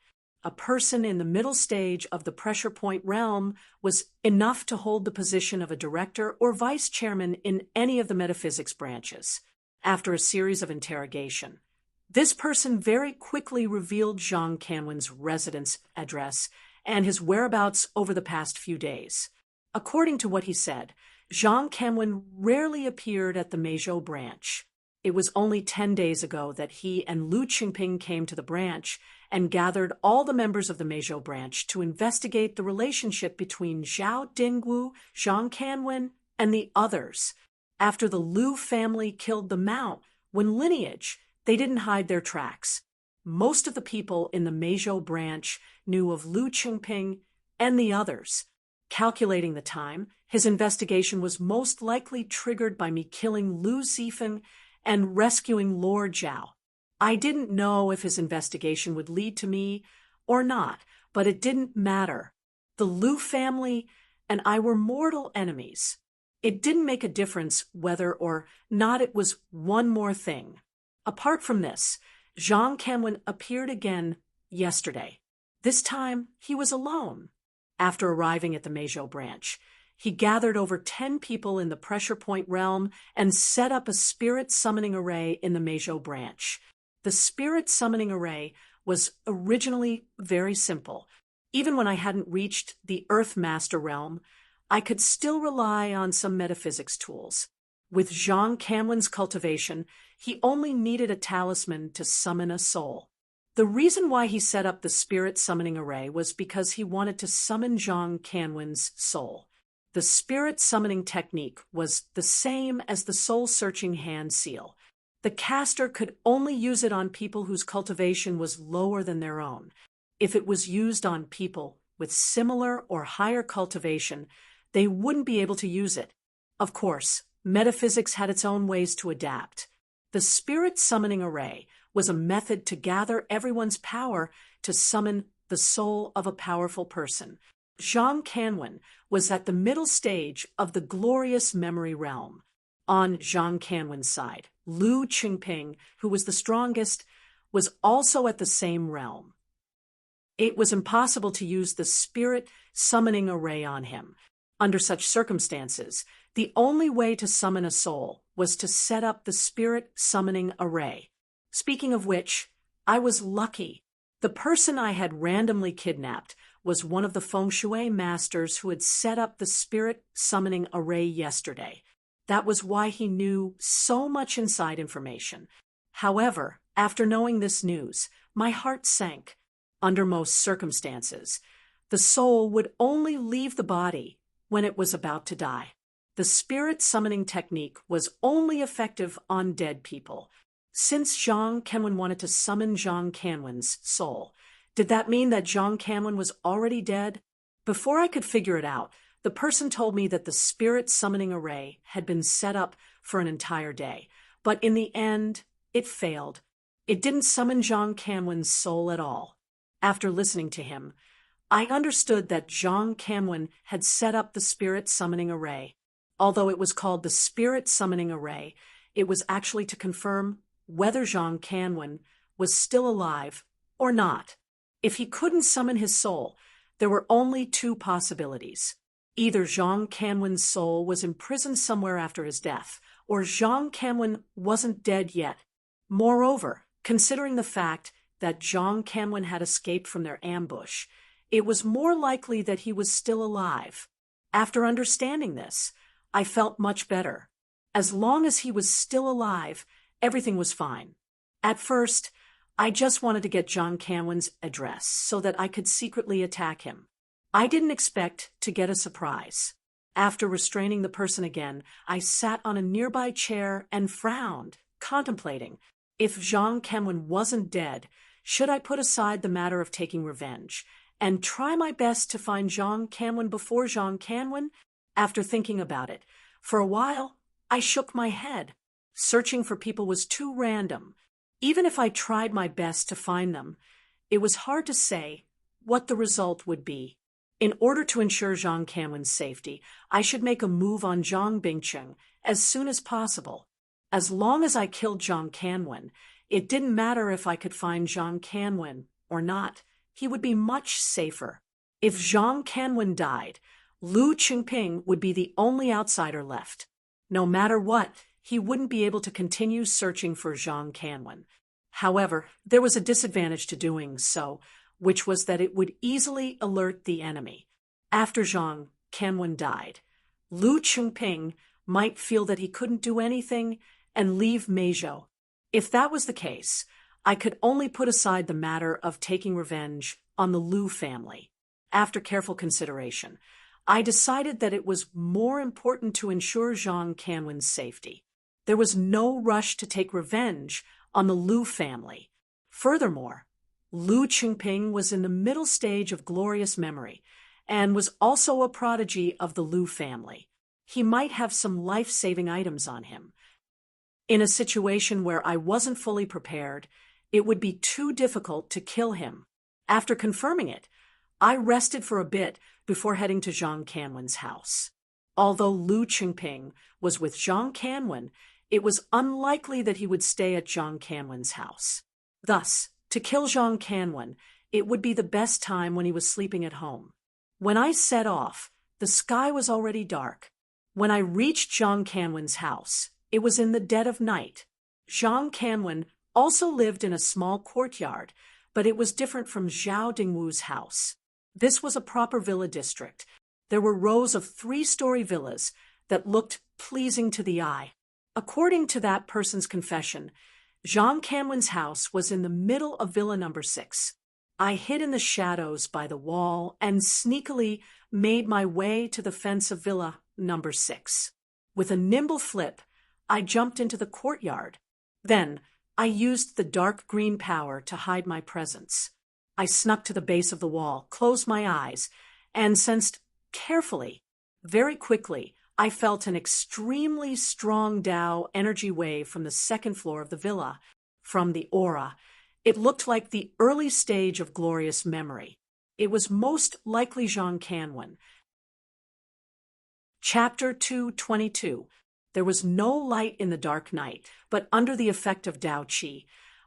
A person in the middle stage of the pressure point realm was enough to hold the position of a director or vice chairman in any of the metaphysics branches. After a series of interrogation, this person very quickly revealed Zhang Kenwen's residence address and his whereabouts over the past few days. According to what he said, Zhang Kenwen rarely appeared at the Meizhou branch. It was only 10 days ago that he and Lu Qingping came to the branch and gathered all the members of the Meizhou branch to investigate the relationship between Zhao Dingwu, Zhang Kenwen, and the others. After the Lu family killed the Mount Wen lineage, they didn't hide their tracks. Most of the people in the Meizhou branch knew of Lu Qingping and the others. Calculating the time, his investigation was most likely triggered by me killing Lu Zifeng and rescuing Lord Zhao. I didn't know if his investigation would lead to me or not, but it didn't matter. The Lu family and I were mortal enemies. It didn't make a difference whether or not it was one more thing. Apart from this, Zhang Kanwen appeared again yesterday. This time, he was alone. After arriving at the Meizhou branch, he gathered over 10 people in the pressure point realm and set up a spirit summoning array in the Meizhou branch. The spirit summoning array was originally very simple. Even when I hadn't reached the Earth Master realm, I could still rely on some metaphysics tools. With Zhang Kanwen's cultivation, he only needed a talisman to summon a soul. The reason why he set up the spirit summoning array was because he wanted to summon Zhang Kanwen's soul. The spirit summoning technique was the same as the soul-searching hand seal. The caster could only use it on people whose cultivation was lower than their own. If it was used on people with similar or higher cultivation, they wouldn't be able to use it. Of course, metaphysics had its own ways to adapt. The spirit summoning array was a method to gather everyone's power to summon the soul of a powerful person. Zhang Kanwen was at the middle stage of the glorious memory realm. On Zhang Kanwen's side, Lu Qingping, who was the strongest, was also at the same realm. It was impossible to use the spirit summoning array on him. Under such circumstances, the only way to summon a soul was to set up the spirit summoning array. Speaking of which, I was lucky. The person I had randomly kidnapped was one of the feng shui masters who had set up the spirit summoning array yesterday. That was why he knew so much inside information. However, after knowing this news, my heart sank. Under most circumstances, the soul would only leave the body when it was about to die. The spirit summoning technique was only effective on dead people. Since Zhang Kanwen wanted to summon Zhang Kanwen's soul, did that mean that Zhang Kanwen was already dead? Before I could figure it out, the person told me that the spirit summoning array had been set up for an entire day, but in the end, it failed. It didn't summon Zhang Kanwen's soul at all. After listening to him, I understood that Zhang Kanwen had set up the spirit summoning array. Although it was called the spirit summoning array, it was actually to confirm whether Zhang Kanwen was still alive or not. If he couldn't summon his soul, there were only two possibilities. Either Zhang Kanwen's soul was imprisoned somewhere after his death, or Zhang Kanwen wasn't dead yet. Moreover, considering the fact that Zhang Kanwen had escaped from their ambush, it was more likely that he was still alive. After understanding this, I felt much better. As long as he was still alive, everything was fine. At first, I just wanted to get Zhang Kanwen's address so that I could secretly attack him. I didn't expect to get a surprise. After restraining the person again, I sat on a nearby chair and frowned, contemplating. If Zhang Kanwen wasn't dead, should I put aside the matter of taking revenge and try my best to find Zhang Kanwen before Zhang Kanwen? After thinking about it, for a while, I shook my head. Searching for people was too random. Even if I tried my best to find them, it was hard to say what the result would be. In order to ensure Zhang Kanwen's safety, I should make a move on Zhang Bingcheng as soon as possible. As long as I killed Zhang Kanwen, it didn't matter if I could find Zhang Kanwen or not. He would be much safer. If Zhang Kanwen died, Lu Qingping would be the only outsider left. No matter what, he wouldn't be able to continue searching for Zhang Kanwen. However, there was a disadvantage to doing so, which was that it would easily alert the enemy. After Zhang Kanwen died, Lu Qingping might feel that he couldn't do anything and leave Meizhou. If that was the case, I could only put aside the matter of taking revenge on the Lu family. After careful consideration, I decided that it was more important to ensure Zhang Kanwen's safety. There was no rush to take revenge on the Lu family. Furthermore, Lu Qingping was in the middle stage of glorious memory and was also a prodigy of the Lu family. He might have some life-saving items on him. In a situation where I wasn't fully prepared, it would be too difficult to kill him. After confirming it, I rested for a bit before heading to Zhang Kanwen's house. Although Lu Qingping was with Zhang Kanwen, it was unlikely that he would stay at Zhang Kanwen's house. Thus, to kill Zhang Canwen, it would be the best time when he was sleeping at home. When I set off, the sky was already dark. When I reached Zhang Canwen's house, it was in the dead of night. Zhang Canwen also lived in a small courtyard, but it was different from Zhao Dingwu's house. This was a proper villa district. There were rows of 3-story villas that looked pleasing to the eye. According to that person's confession, Zhang Canwen's house was in the middle of Villa number 6. I hid in the shadows by the wall and sneakily made my way to the fence of Villa number 6. With a nimble flip, I jumped into the courtyard. Then, I used the dark green power to hide my presence. I snuck to the base of the wall, closed my eyes, and sensed carefully. Very quickly, I felt an extremely strong Tao energy wave from the second floor of the villa. From the aura, it looked like the early stage of glorious memory. It was most likely Zhang Canwen. Chapter 222. There was no light in the dark night, but under the effect of Tao Qi,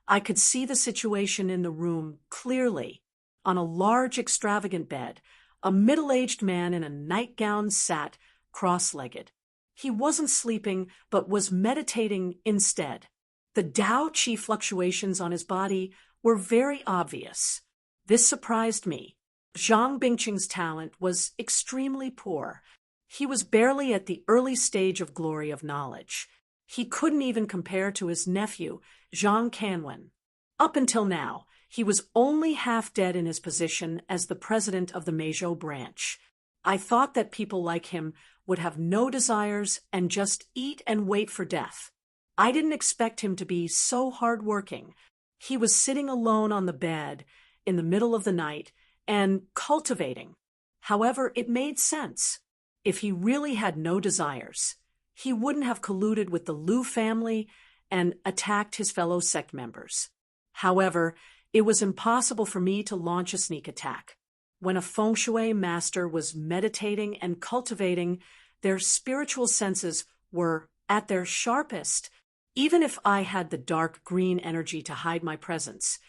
I could see the situation in the room clearly. On a large, extravagant bed, a middle-aged man in a nightgown sat cross-legged. He wasn't sleeping, but was meditating instead. The Tao Qi fluctuations on his body were very obvious. This surprised me. Zhang Bingqing's talent was extremely poor. He was barely at the early stage of glory of knowledge. He couldn't even compare to his nephew, Zhang Canwen. Up until now, he was only half dead in his position as the president of the Meizhou branch. I thought that people like him would have no desires and just eat and wait for death. I didn't expect him to be so hard-working. He was sitting alone on the bed in the middle of the night and cultivating. However, it made sense. If he really had no desires, he wouldn't have colluded with the Liu family and attacked his fellow sect members. However, it was impossible for me to launch a sneak attack. When a feng shui master was meditating and cultivating, their spiritual senses were at their sharpest. Even if I had the dark green energy to hide my presence,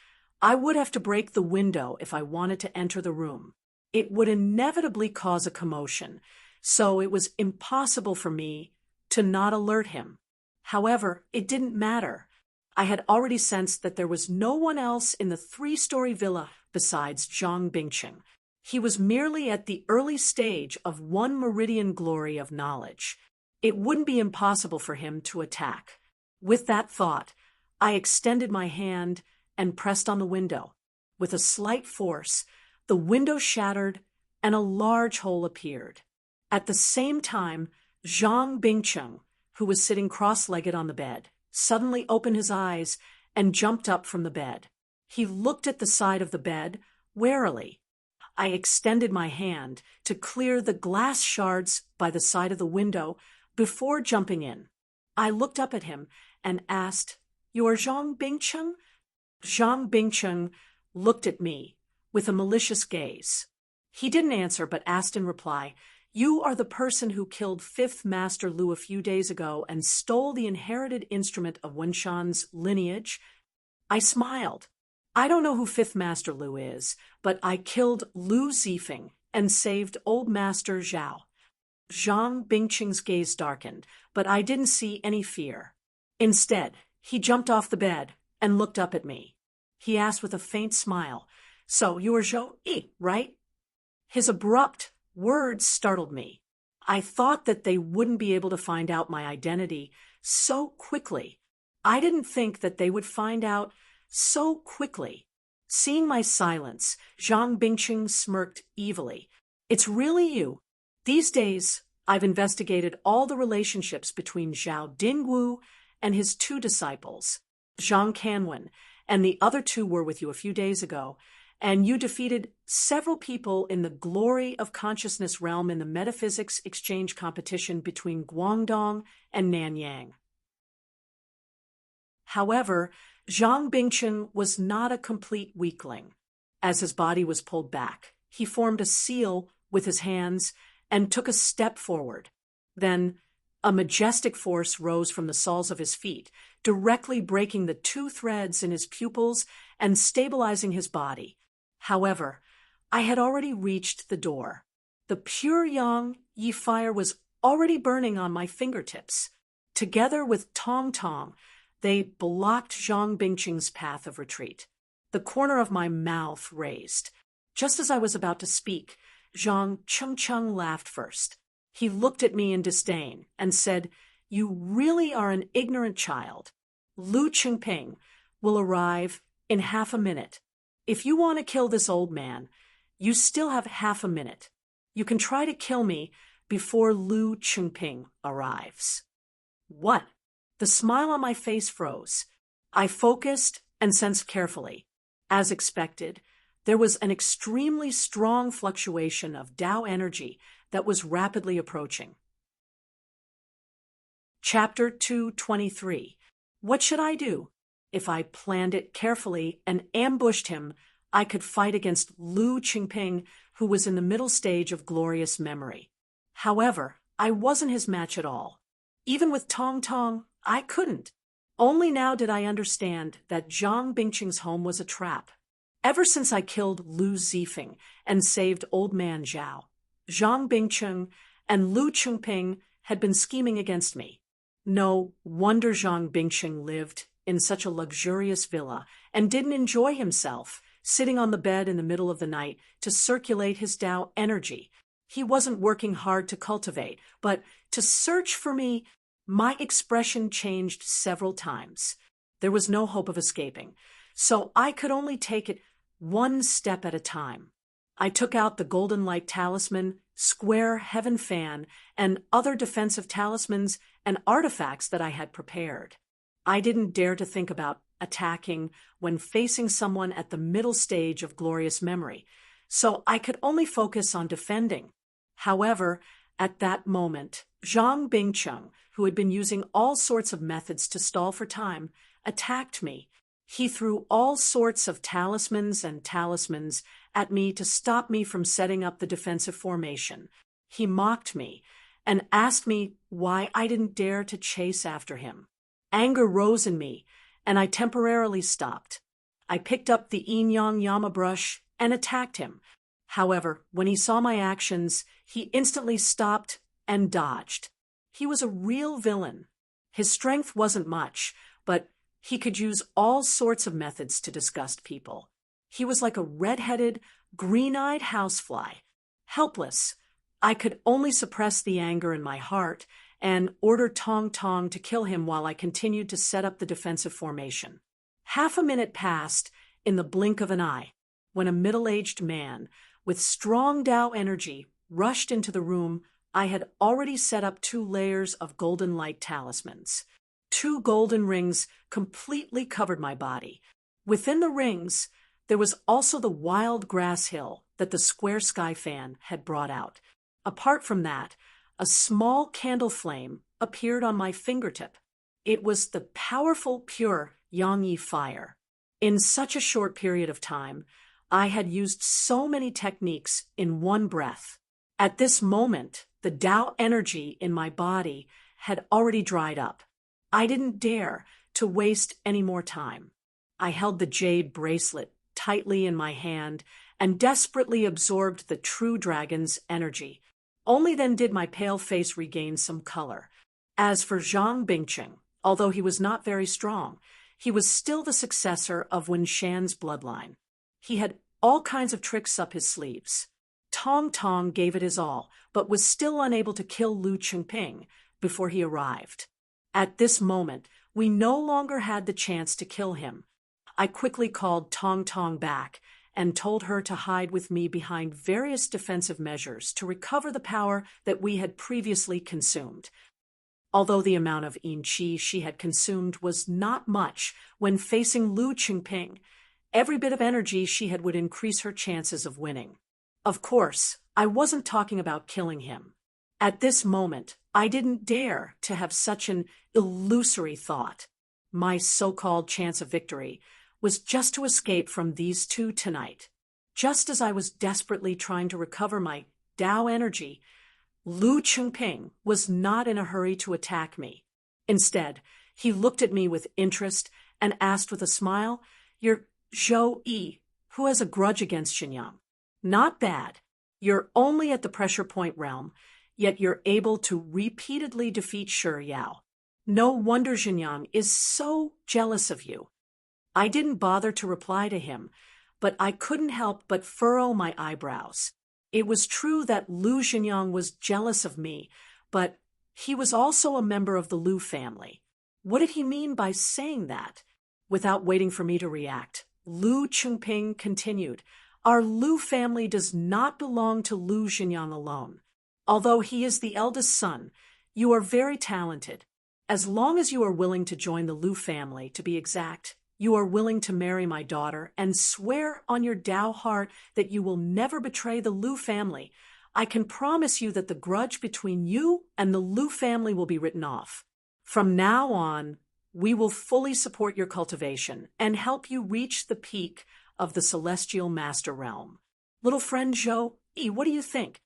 I would have to break the window if I wanted to enter the room. It would inevitably cause a commotion, so it was impossible for me to not alert him. However, it didn't matter. I had already sensed that there was no one else in the 3-story villa besides Zhang Bingqing. He was merely at the early stage of 1 meridian glory of knowledge. It wouldn't be impossible for him to attack. With that thought, I extended my hand and pressed on the window. With a slight force, the window shattered and a large hole appeared. At the same time, Zhang Bingqing, who was sitting cross-legged on the bed, suddenly opened his eyes and jumped up from the bed. He looked at the side of the bed warily. I extended my hand to clear the glass shards by the side of the window before jumping in. I looked up at him and asked, "You are Zhang Bingqing?" Zhang Bingqing looked at me with a malicious gaze. He didn't answer but asked in reply, "You are the person who killed 5th Master Liu a few days ago and stole the inherited instrument of Wenshan's lineage?" I smiled. "I don't know who 5th Master Liu is, but I killed Liu Zifeng and saved Old Master Zhao." Zhang Bingqing's gaze darkened, but I didn't see any fear. Instead, he jumped off the bed and looked up at me. He asked with a faint smile, "So you are Zhou Yi, right?" His abrupt words startled me. I thought that they wouldn't be able to find out my identity so quickly. I didn't think that they would find out so quickly. Seeing my silence, Zhang Bingqing smirked evilly. "It's really you. These days, I've investigated all the relationships between Zhao Dingwu and his 2 disciples, Zhang Canwen, and the other 2 were with you a few days ago, and you defeated several people in the glory of consciousness realm in the metaphysics exchange competition between Guangdong and Nanyang." However, Zhang Bingqing was not a complete weakling. As his body was pulled back, he formed a seal with his hands and took a step forward. Then, A majestic force rose from the soles of his feet, directly breaking the two threads in his pupils and stabilizing his body. However, I had already reached the door. The pure yang yi fire was already burning on my fingertips. Together with Tong Tong, they blocked Zhang Bingqing's path of retreat. The corner of my mouth raised. Just as I was about to speak, Zhang Chengcheng laughed first. He looked at me in disdain and said, "You really are an ignorant child. Lu Qingping will arrive in half a minute. If you want to kill this old man, you still have half a minute. You can try to kill me before Lu Qingping arrives." What? The smile on my face froze. I focused and sensed carefully. As expected, there was an extremely strong fluctuation of Tao energy that was rapidly approaching. Chapter 223. What should I do? If I planned it carefully and ambushed him, I could fight against Lu Qingping, who was in the middle stage of glorious memory. However, I wasn't his match at all. Even with Tong Tong, I couldn't. Only now did I understand that Zhang Bingqing's home was a trap. Ever since I killed Lu Zifeng and saved old man Zhao, Zhang Bingqing and Lu Qingping had been scheming against me. No wonder Zhang Bingqing lived in such a luxurious villa and didn't enjoy himself, sitting on the bed in the middle of the night to circulate his Tao energy. He wasn't working hard to cultivate, but to search for me. My expression changed several times. There was no hope of escaping, so I could only take it one step at a time. I took out the golden light talisman, square heaven fan, and other defensive talismans and artifacts that I had prepared. I didn't dare to think about attacking when facing someone at the middle stage of glorious memory, so I could only focus on defending. However, at that moment, Zhang Bingqing, who had been using all sorts of methods to stall for time, attacked me. He threw all sorts of talismans at me to stop me from setting up the defensive formation. He mocked me and asked me why I didn't dare to chase after him. Anger rose in me, and I temporarily stopped. I picked up the yin-yang yama brush and attacked him. However, when he saw my actions, he instantly stopped and dodged. He was a real villain. His strength wasn't much, but he could use all sorts of methods to disgust people. He was like a red-headed, green-eyed housefly. Helpless, I could only suppress the anger in my heart and order Tong Tong to kill him while I continued to set up the defensive formation. Half a minute passed in the blink of an eye when a middle-aged man with strong Tao energy rushed into the room. I had already set up 2 layers of golden light talismans. 2 golden rings completely covered my body. Within the rings, there was also the wild grass hill that the square sky fan had brought out. Apart from that, a small candle flame appeared on my fingertip. It was the powerful, pure Yang Yi fire. In such a short period of time, I had used so many techniques in one breath. At this moment, the Tao energy in my body had already dried up. I didn't dare to waste any more time. I held the jade bracelet tightly in my hand and desperately absorbed the true dragon's energy. Only then did my pale face regain some color. As for Zhang Bingqing, although he was not very strong, he was still the successor of Wen Shan's bloodline. He had all kinds of tricks up his sleeves. Tong Tong gave it his all, but was still unable to kill Lu Qingping before he arrived. At this moment, we no longer had the chance to kill him. I quickly called Tong Tong back and told her to hide with me behind various defensive measures to recover the power that we had previously consumed. Although the amount of yin qi she had consumed was not much when facing Lu Qingping, every bit of energy she had would increase her chances of winning. Of course, I wasn't talking about killing him. At this moment, I didn't dare to have such an illusory thought. My so-called chance of victory was just to escape from these 2 tonight. Just as I was desperately trying to recover my Tao energy, Lu Chengping was not in a hurry to attack me. Instead, he looked at me with interest and asked with a smile, "You're Zhou Yi, who has a grudge against Xinyang. Not bad. You're only at the pressure point realm, yet you're able to repeatedly defeat Shi Yao. No wonder Xinyang is so jealous of you." I didn't bother to reply to him, but I couldn't help but furrow my eyebrows. It was true that Lu Xinyang was jealous of me, but he was also a member of the Lu family. What did he mean by saying that? Without waiting for me to react, Lu Chengping continued, "Our Lu family does not belong to Lu Xinyang alone. Although he is the eldest son, you are very talented. As long as you are willing to join the Lu family, to be exact, you are willing to marry my daughter and swear on your Tao heart that you will never betray the Lu family, I can promise you that the grudge between you and the Lu family will be written off. From now on, we will fully support your cultivation and help you reach the peak of the celestial master realm. Little friend Zhou Yi, what do you think?"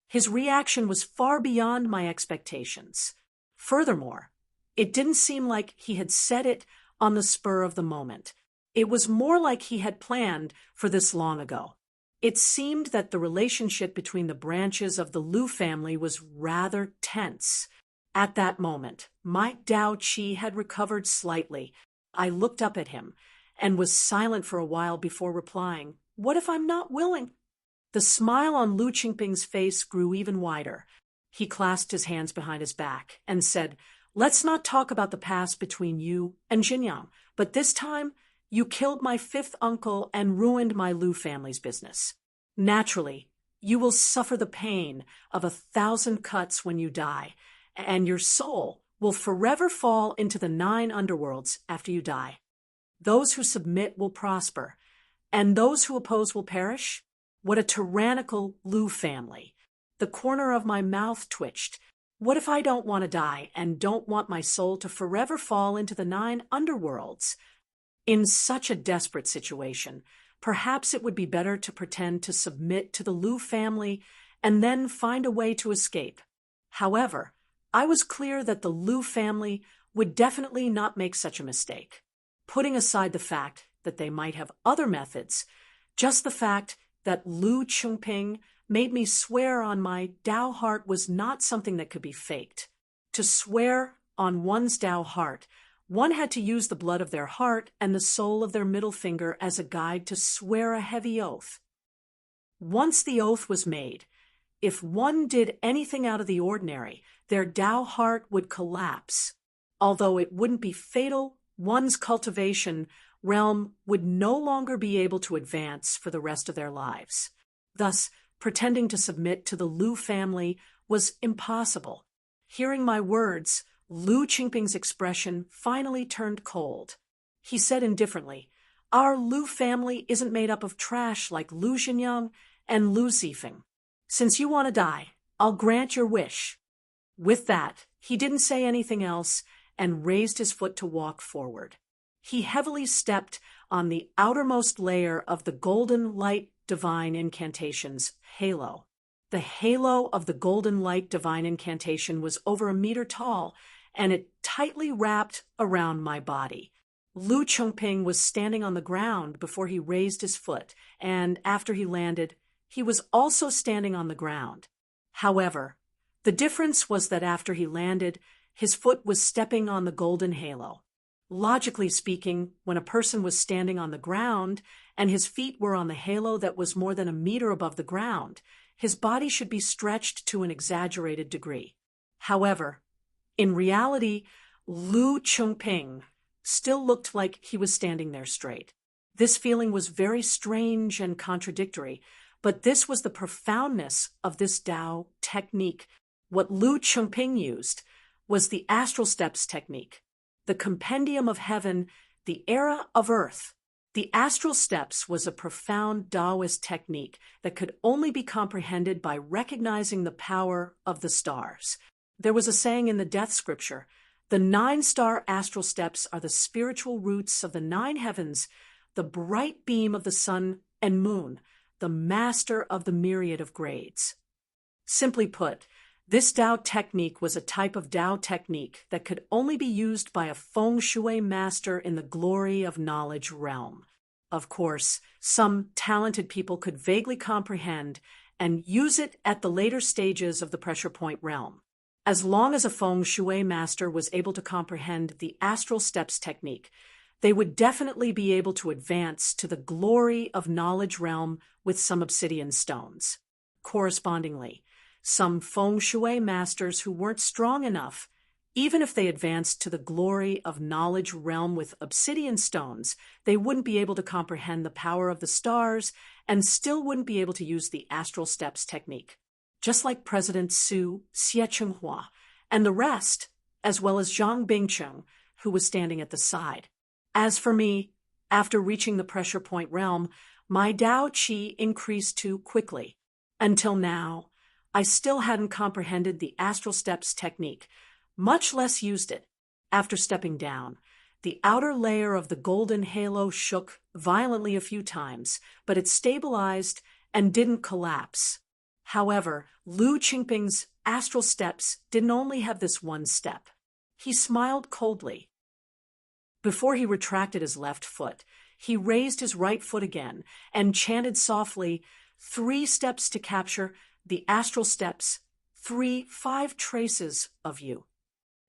His reaction was far beyond my expectations. Furthermore, it didn't seem like he had said it on the spur of the moment. It was more like he had planned for this long ago. It seemed that the relationship between the branches of the Lu family was rather tense. At that moment, my Dao Qi had recovered slightly. I looked up at him and was silent for a while before replying, "What if I'm not willing?" The smile on Lu Qingping's face grew even wider. He clasped his hands behind his back and said, "Let's not talk about the past between you and Xinyang, but this time you killed my fifth uncle and ruined my Lu family's business. Naturally, you will suffer the pain of 1,000 cuts when you die, and your soul will forever fall into the 9 underworlds after you die. Those who submit will prosper, and those who oppose will perish. What a tyrannical Lu family." The corner of my mouth twitched. What if I don't want to die and don't want my soul to forever fall into the 9 underworlds? In such a desperate situation, perhaps it would be better to pretend to submit to the Lu family and then find a way to escape. However, I was clear that the Lu family would definitely not make such a mistake. Putting aside the fact that they might have other methods, just the fact that Lu Chengping made me swear on my Tao heart was not something that could be faked. To swear on one's Tao heart, one had to use the blood of their heart and the sole of their middle finger as a guide to swear a heavy oath. Once the oath was made, if one did anything out of the ordinary, their Tao heart would collapse. Although it wouldn't be fatal, one's cultivation realm would no longer be able to advance for the rest of their lives. Thus, pretending to submit to the Lu family was impossible. Hearing my words, Lu Qingping's expression finally turned cold. He said indifferently, "Our Lu family isn't made up of trash like Lu Xinyang and Lu Zifeng. Since you want to die, I'll grant your wish." With that, he didn't say anything else and raised his foot to walk forward. He heavily stepped on the outermost layer of the golden light divine incantation's halo. The halo of the golden light divine incantation was over 1 meter tall, and it tightly wrapped around my body. Lu Chengping was standing on the ground before he raised his foot, and after he landed, he was also standing on the ground. However, the difference was that after he landed, his foot was stepping on the golden halo. Logically speaking, when a person was standing on the ground and his feet were on the halo that was more than 1 meter above the ground, his body should be stretched to an exaggerated degree. However, in reality, Lu Chengping still looked like he was standing there straight. This feeling was very strange and contradictory, but this was the profoundness of this Tao technique. What Lu Chengping used was the astral steps technique, the compendium of heaven, the era of earth. The astral steps was a profound Taoist technique that could only be comprehended by recognizing the power of the stars. There was a saying in the death scripture, "The 9-star astral steps are the spiritual roots of the 9 heavens, the bright beam of the sun and moon, the master of the myriad of grades." Simply put, This Dao technique was a type of Dao technique that could only be used by a feng shui master in the glory of knowledge realm. Of course, some talented people could vaguely comprehend and use it at the later stages of the pressure point realm. As long as a feng shui master was able to comprehend the astral steps technique, they would definitely be able to advance to the glory of knowledge realm with some obsidian stones. Correspondingly, some feng shui masters who weren't strong enough, even if they advanced to the glory of knowledge realm with obsidian stones, they wouldn't be able to comprehend the power of the stars and still wouldn't be able to use the astral steps technique. Just like President Xie Zhenghua and the rest, as well as Zhang Bingcheng, who was standing at the side. As for me, after reaching the pressure point realm, my Dao Qi increased too quickly. Until now, I still hadn't comprehended the astral steps technique, much less used it. After stepping down, the outer layer of the golden halo shook violently a few times, but it stabilized and didn't collapse. However, Lu Qingping's astral steps didn't only have this one step. He smiled coldly. Before he retracted his left foot, he raised his right foot again and chanted softly, 3 steps to capture the astral steps, 5 traces of you.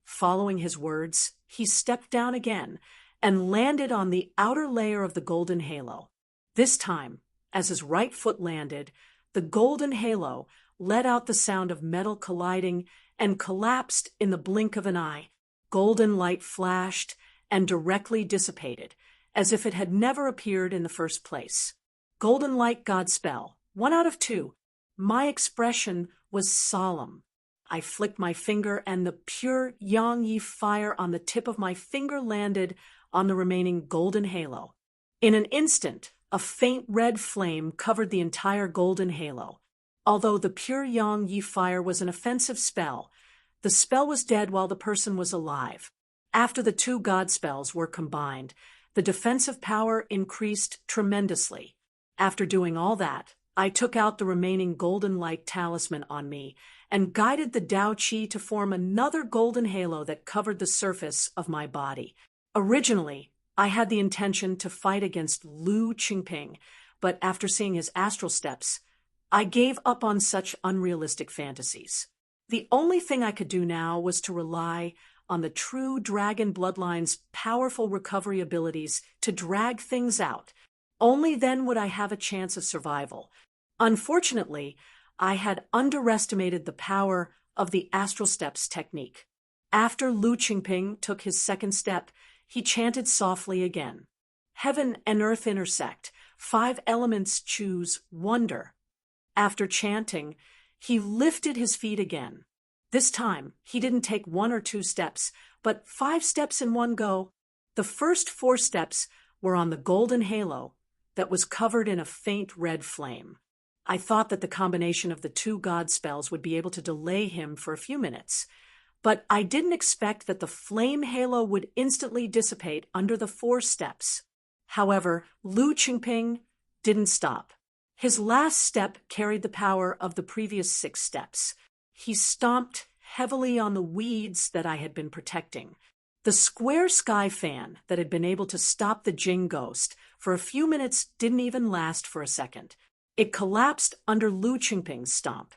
Following his words, he stepped down again and landed on the outer layer of the golden halo. This time, as his right foot landed, the golden halo let out the sound of metal colliding and collapsed in the blink of an eye. Golden light flashed and directly dissipated, as if it had never appeared in the first place. Golden light Godspell, 1 out of 2. My expression was solemn. I flicked my finger and the pure Yang Yi fire on the tip of my finger landed on the remaining golden halo. In an instant, a faint red flame covered the entire golden halo. Although the pure Yang Yi fire was an offensive spell, the spell was dead while the person was alive. After the 2 god spells were combined, the defensive power increased tremendously. After doing all that, I took out the remaining golden light talisman on me and guided the Dao Qi to form another golden halo that covered the surface of my body. Originally, I had the intention to fight against Lu Qingping, but after seeing his astral steps, I gave up on such unrealistic fantasies. The only thing I could do now was to rely on the true dragon bloodline's powerful recovery abilities to drag things out. Only then would I have a chance of survival. Unfortunately, I had underestimated the power of the astral steps technique. After Lu Qingping took his second step, he chanted softly again. Heaven and earth intersect. 5 elements choose wonder. After chanting, he lifted his feet again. This time, he didn't take 1 or 2 steps, but 5 steps in one go. The first 4 steps were on the golden halo that was covered in a faint red flame. I thought that the combination of the 2 god spells would be able to delay him for a few minutes, but I didn't expect that the flame halo would instantly dissipate under the 4 steps. However, Lu Qingping didn't stop. His last step carried the power of the previous 6 steps. He stomped heavily on the weeds that I had been protecting. The square sky fan that had been able to stop the Jing ghost for a few minutes didn't even last for a second. It collapsed under Lu Qingping's stomp.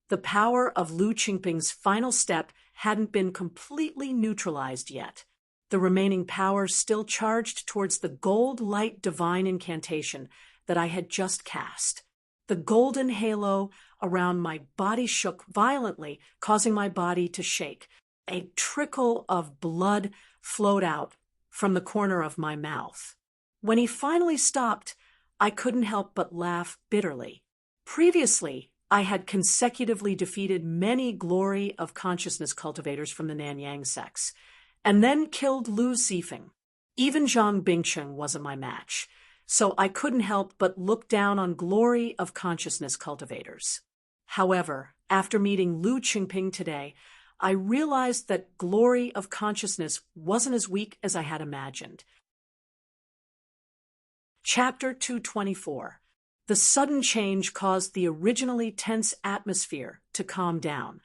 The power of Lu Qingping's final step hadn't been completely neutralized yet. The remaining power still charged towards the gold light divine incantation that I had just cast. The golden halo around my body shook violently, causing my body to shake. A trickle of blood flowed out from the corner of my mouth. When he finally stopped, I couldn't help but laugh bitterly. Previously, I had consecutively defeated many glory of consciousness cultivators from the Nanyang sects, and then killed Lu Zifeng. Even Zhang Bingcheng wasn't my match, so I couldn't help but look down on glory of consciousness cultivators. However, after meeting Lu Qingping today, I realized that glory of consciousness wasn't as weak as I had imagined. Chapter 224. The sudden change caused the originally tense atmosphere to calm down.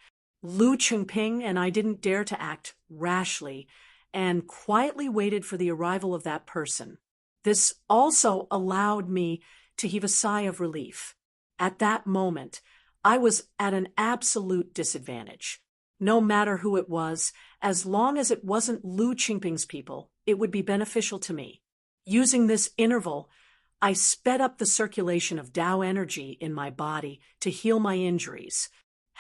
Lu Chengping and I didn't dare to act rashly and quietly waited for the arrival of that person. This also allowed me to heave a sigh of relief. At that moment, I was at an absolute disadvantage. No matter who it was, as long as it wasn't Lu Qingping's people, it would be beneficial to me. Using this interval, I sped up the circulation of Tao energy in my body to heal my injuries.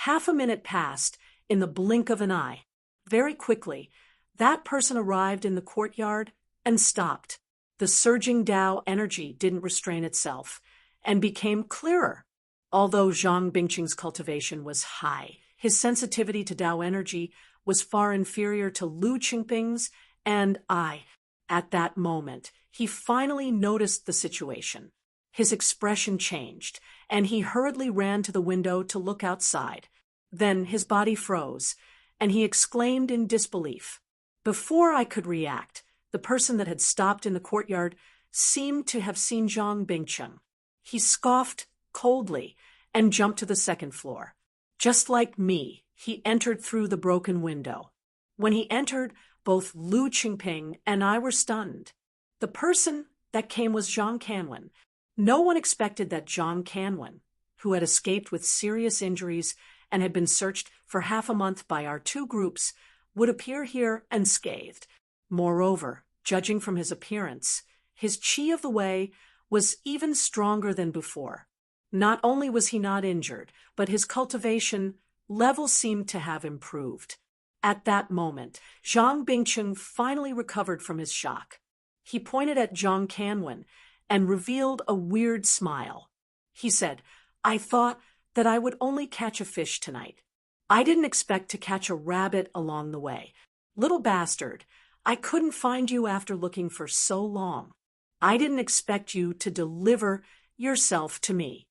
Half a minute passed in the blink of an eye. Very quickly, that person arrived in the courtyard and stopped. The surging Tao energy didn't restrain itself and became clearer. Although Zhang Bingqing's cultivation was high, his sensitivity to Tao energy was far inferior to Lu Qingping's, and at that moment, he finally noticed the situation. His expression changed, and he hurriedly ran to the window to look outside. Then his body froze, and he exclaimed in disbelief. Before I could react, the person that had stopped in the courtyard seemed to have seen Zhang Bingqing. He scoffed coldly and jumped to the second floor. Just like me, he entered through the broken window. When he entered, both Lu Qingping and I were stunned. The person that came was Zhang Canwen. No one expected that Zhang Canwen, who had escaped with serious injuries and had been searched for half a month by our two groups, would appear here unscathed. Moreover, judging from his appearance, his qi of the way was even stronger than before. Not only was he not injured, but his cultivation level seemed to have improved. At that moment, Zhang Bingqing finally recovered from his shock. He pointed at Zhang Canwen and revealed a weird smile. He said, "I thought that I would only catch a fish tonight. I didn't expect to catch a rabbit along the way. Little bastard, I couldn't find you after looking for so long. I didn't expect you to deliver yourself to me."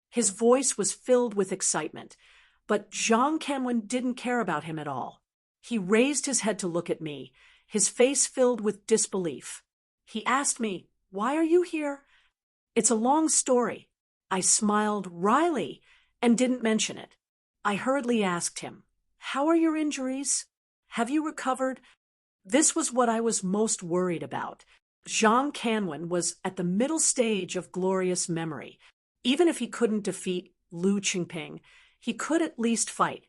His voice was filled with excitement, but Zhang Canwen didn't care about him at all. He raised his head to look at me, his face filled with disbelief. He asked me, "Why are you here?" "It's a long story." I smiled wryly and didn't mention it. I hurriedly asked him, "How are your injuries? Have you recovered?" This was what I was most worried about. Zhang Canwen was at the middle stage of glorious memory. Even if he couldn't defeat Lu Qingping, he could at least fight.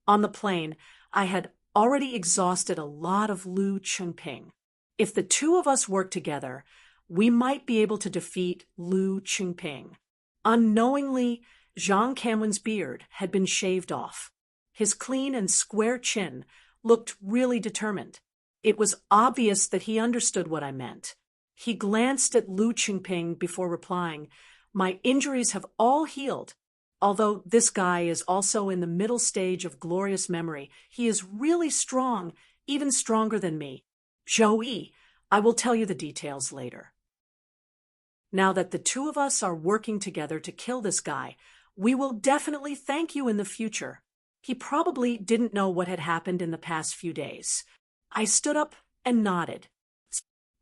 On the plane, I had already exhausted a lot of Lu Qingping. If the two of us worked together, we might be able to defeat Lu Qingping. Unknowingly, Zhang Canwen's beard had been shaved off. His clean and square chin looked really determined. It was obvious that he understood what I meant. He glanced at Lu Qingping before replying, "My injuries have all healed. Although this guy is also in the middle stage of glorious memory, he is really strong, even stronger than me. Zhou, I will tell you the details later. Now that the two of us are working together to kill this guy, we will definitely thank you in the future." He probably didn't know what had happened in the past few days. I stood up and nodded.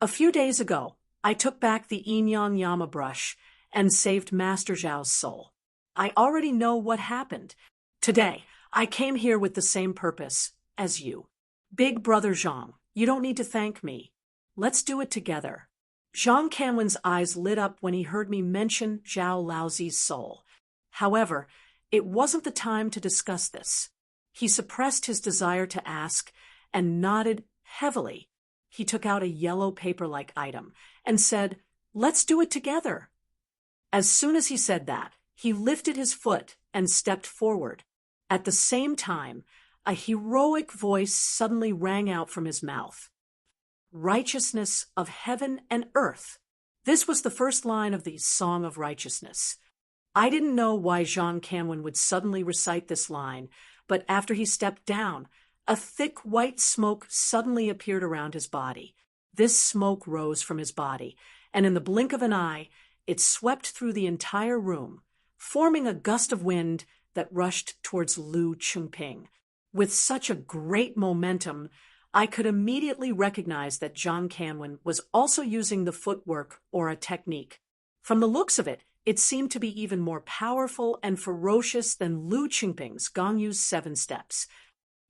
"A few days ago, I took back the Yin-Yang Yama brush and saved Master Zhao's soul. I already know what happened. Today, I came here with the same purpose as you. Big Brother Zhang, you don't need to thank me. Let's do it together." Zhang Canwen's eyes lit up when he heard me mention Zhao Laozi's soul. However, it wasn't the time to discuss this. He suppressed his desire to ask and nodded heavily. He took out a yellow paper-like item and said, "Let's do it together." As soon as he said that, he lifted his foot and stepped forward. At the same time, a heroic voice suddenly rang out from his mouth. "Righteousness of heaven and earth." This was the first line of the Song of Righteousness. I didn't know why Zhang Canwen would suddenly recite this line, but after he stepped down, a thick white smoke suddenly appeared around his body. This smoke rose from his body, and in the blink of an eye, it swept through the entire room, forming a gust of wind that rushed towards Lu Qingping. With such a great momentum, I could immediately recognize that Zhang Canwen was also using the footwork or a technique. From the looks of it, it seemed to be even more powerful and ferocious than Lu Qingping's Gangyu's 7 steps.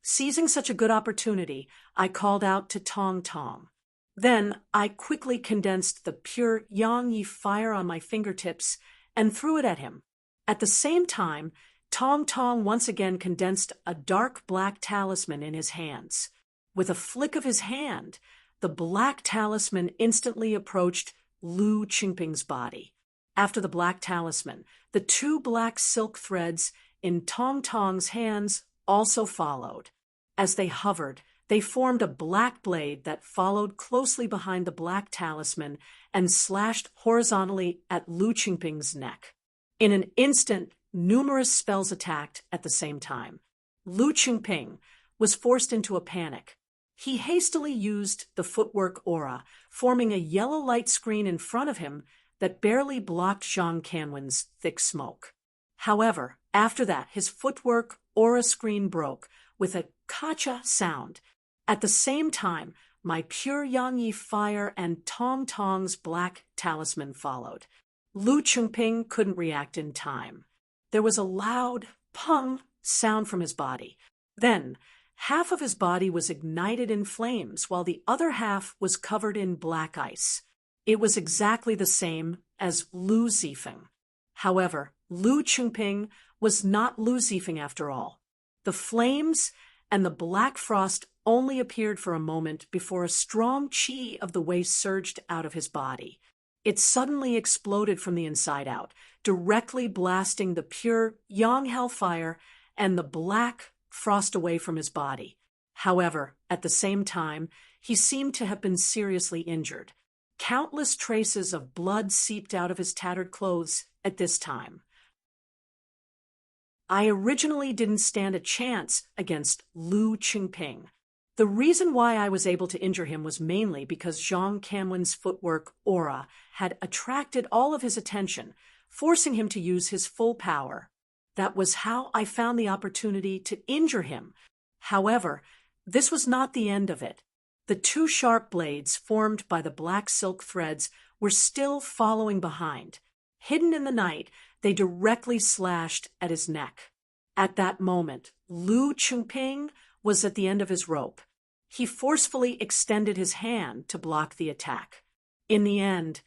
Seizing such a good opportunity, I called out to Tong Tong. Then I quickly condensed the pure yang yi fire on my fingertips and threw it at him. At the same time, Tong Tong once again condensed a dark black talisman in his hands. With a flick of his hand, the black talisman instantly approached Lu Qingping's body. After the black talisman, the two black silk threads in Tong Tong's hands also followed. As they hovered, they formed a black blade that followed closely behind the black talisman and slashed horizontally at Lu Qingping's neck. In an instant, numerous spells attacked at the same time. Lu Qingping was forced into a panic. He hastily used the footwork aura, forming a yellow light screen in front of him that barely blocked Zhang Canwen's thick smoke. However, after that, his footwork aura screen broke with a kacha sound. At the same time, my pure yang yi fire and Tong Tong's black talisman followed. Lu Qingping couldn't react in time. There was a loud pung sound from his body. Then, half of his body was ignited in flames, while the other half was covered in black ice. It was exactly the same as Lu Zifeng. However, Lu Qingping was not Lu Zifeng after all. The flames and the black frost only appeared for a moment before a strong qi of the wei surged out of his body. It suddenly exploded from the inside out, directly blasting the pure yang hellfire and the black frost away from his body. However, at the same time, he seemed to have been seriously injured. Countless traces of blood seeped out of his tattered clothes at this time. I originally didn't stand a chance against Lu Qingping. The reason why I was able to injure him was mainly because Zhang Canwen's footwork aura had attracted all of his attention, forcing him to use his full power. That was how I found the opportunity to injure him. However, this was not the end of it. The two sharp blades formed by the black silk threads were still following behind. Hidden in the night, they directly slashed at his neck. At that moment, Lu Qingping was at the end of his rope. He forcefully extended his hand to block the attack. In the end,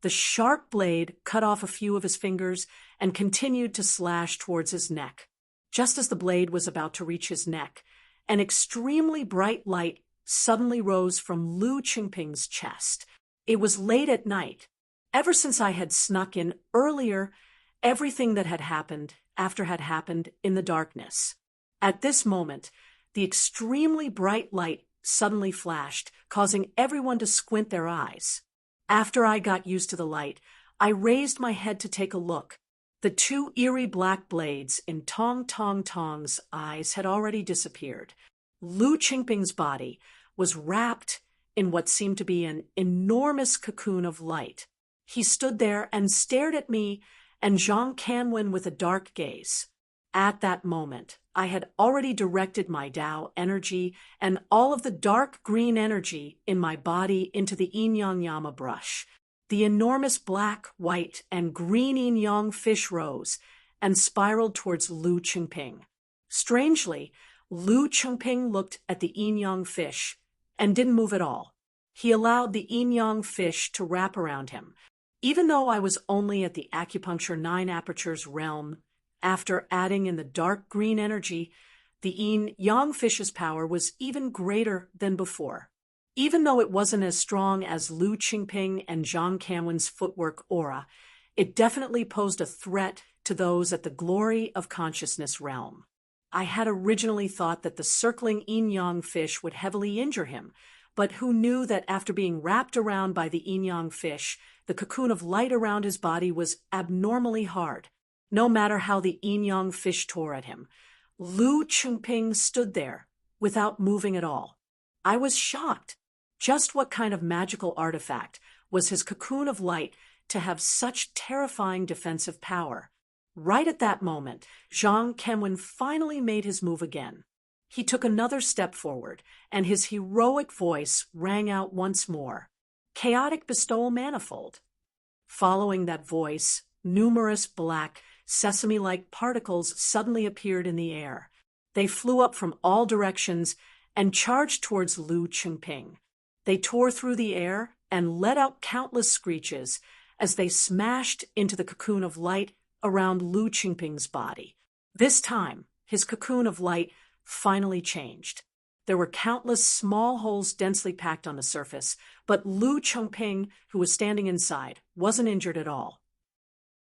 the sharp blade cut off a few of his fingers and continued to slash towards his neck. Just as the blade was about to reach his neck, an extremely bright light suddenly rose from Lu Qingping's chest. It was late at night. Ever since I had snuck in earlier, everything that had happened had happened in the darkness. At this moment, the extremely bright light suddenly flashed, causing everyone to squint their eyes. After I got used to the light, I raised my head to take a look. The two eerie black blades in Tong Tong's eyes had already disappeared. Lu Qingping's body was wrapped in what seemed to be an enormous cocoon of light. He stood there and stared at me and Zhang Canwen with a dark gaze. At that moment, I had already directed my Tao energy and all of the dark green energy in my body into the yin-yang yama brush. The enormous black, white, and green yin-yang fish rose and spiraled towards Lu Qingping. Strangely, Lu Qingping looked at the yin-yang fish and didn't move at all. He allowed the yin-yang fish to wrap around him. Even though I was only at the acupuncture 9 apertures realm, after adding in the dark green energy, the yin-yang fish's power was even greater than before. Even though it wasn't as strong as Lu Qingping and Zhang Canwen's footwork aura, it definitely posed a threat to those at the glory of consciousness realm. I had originally thought that the circling yin-yang fish would heavily injure him, but who knew that after being wrapped around by the yin-yang fish, the cocoon of light around his body was abnormally hard. No matter how the yin-yang fish tore at him, Lu Qingping stood there without moving at all. I was shocked. Just what kind of magical artifact was his cocoon of light to have such terrifying defensive power? Right at that moment, Zhang Canwen finally made his move again. He took another step forward, and his heroic voice rang out once more. Chaotic bestowal manifold. Following that voice, numerous black, sesame-like particles suddenly appeared in the air. They flew up from all directions and charged towards Lu Qingping. They tore through the air and let out countless screeches as they smashed into the cocoon of light around Lu Qingping's body. This time, his cocoon of light finally changed. There were countless small holes densely packed on the surface, but Lu Qingping, who was standing inside, wasn't injured at all.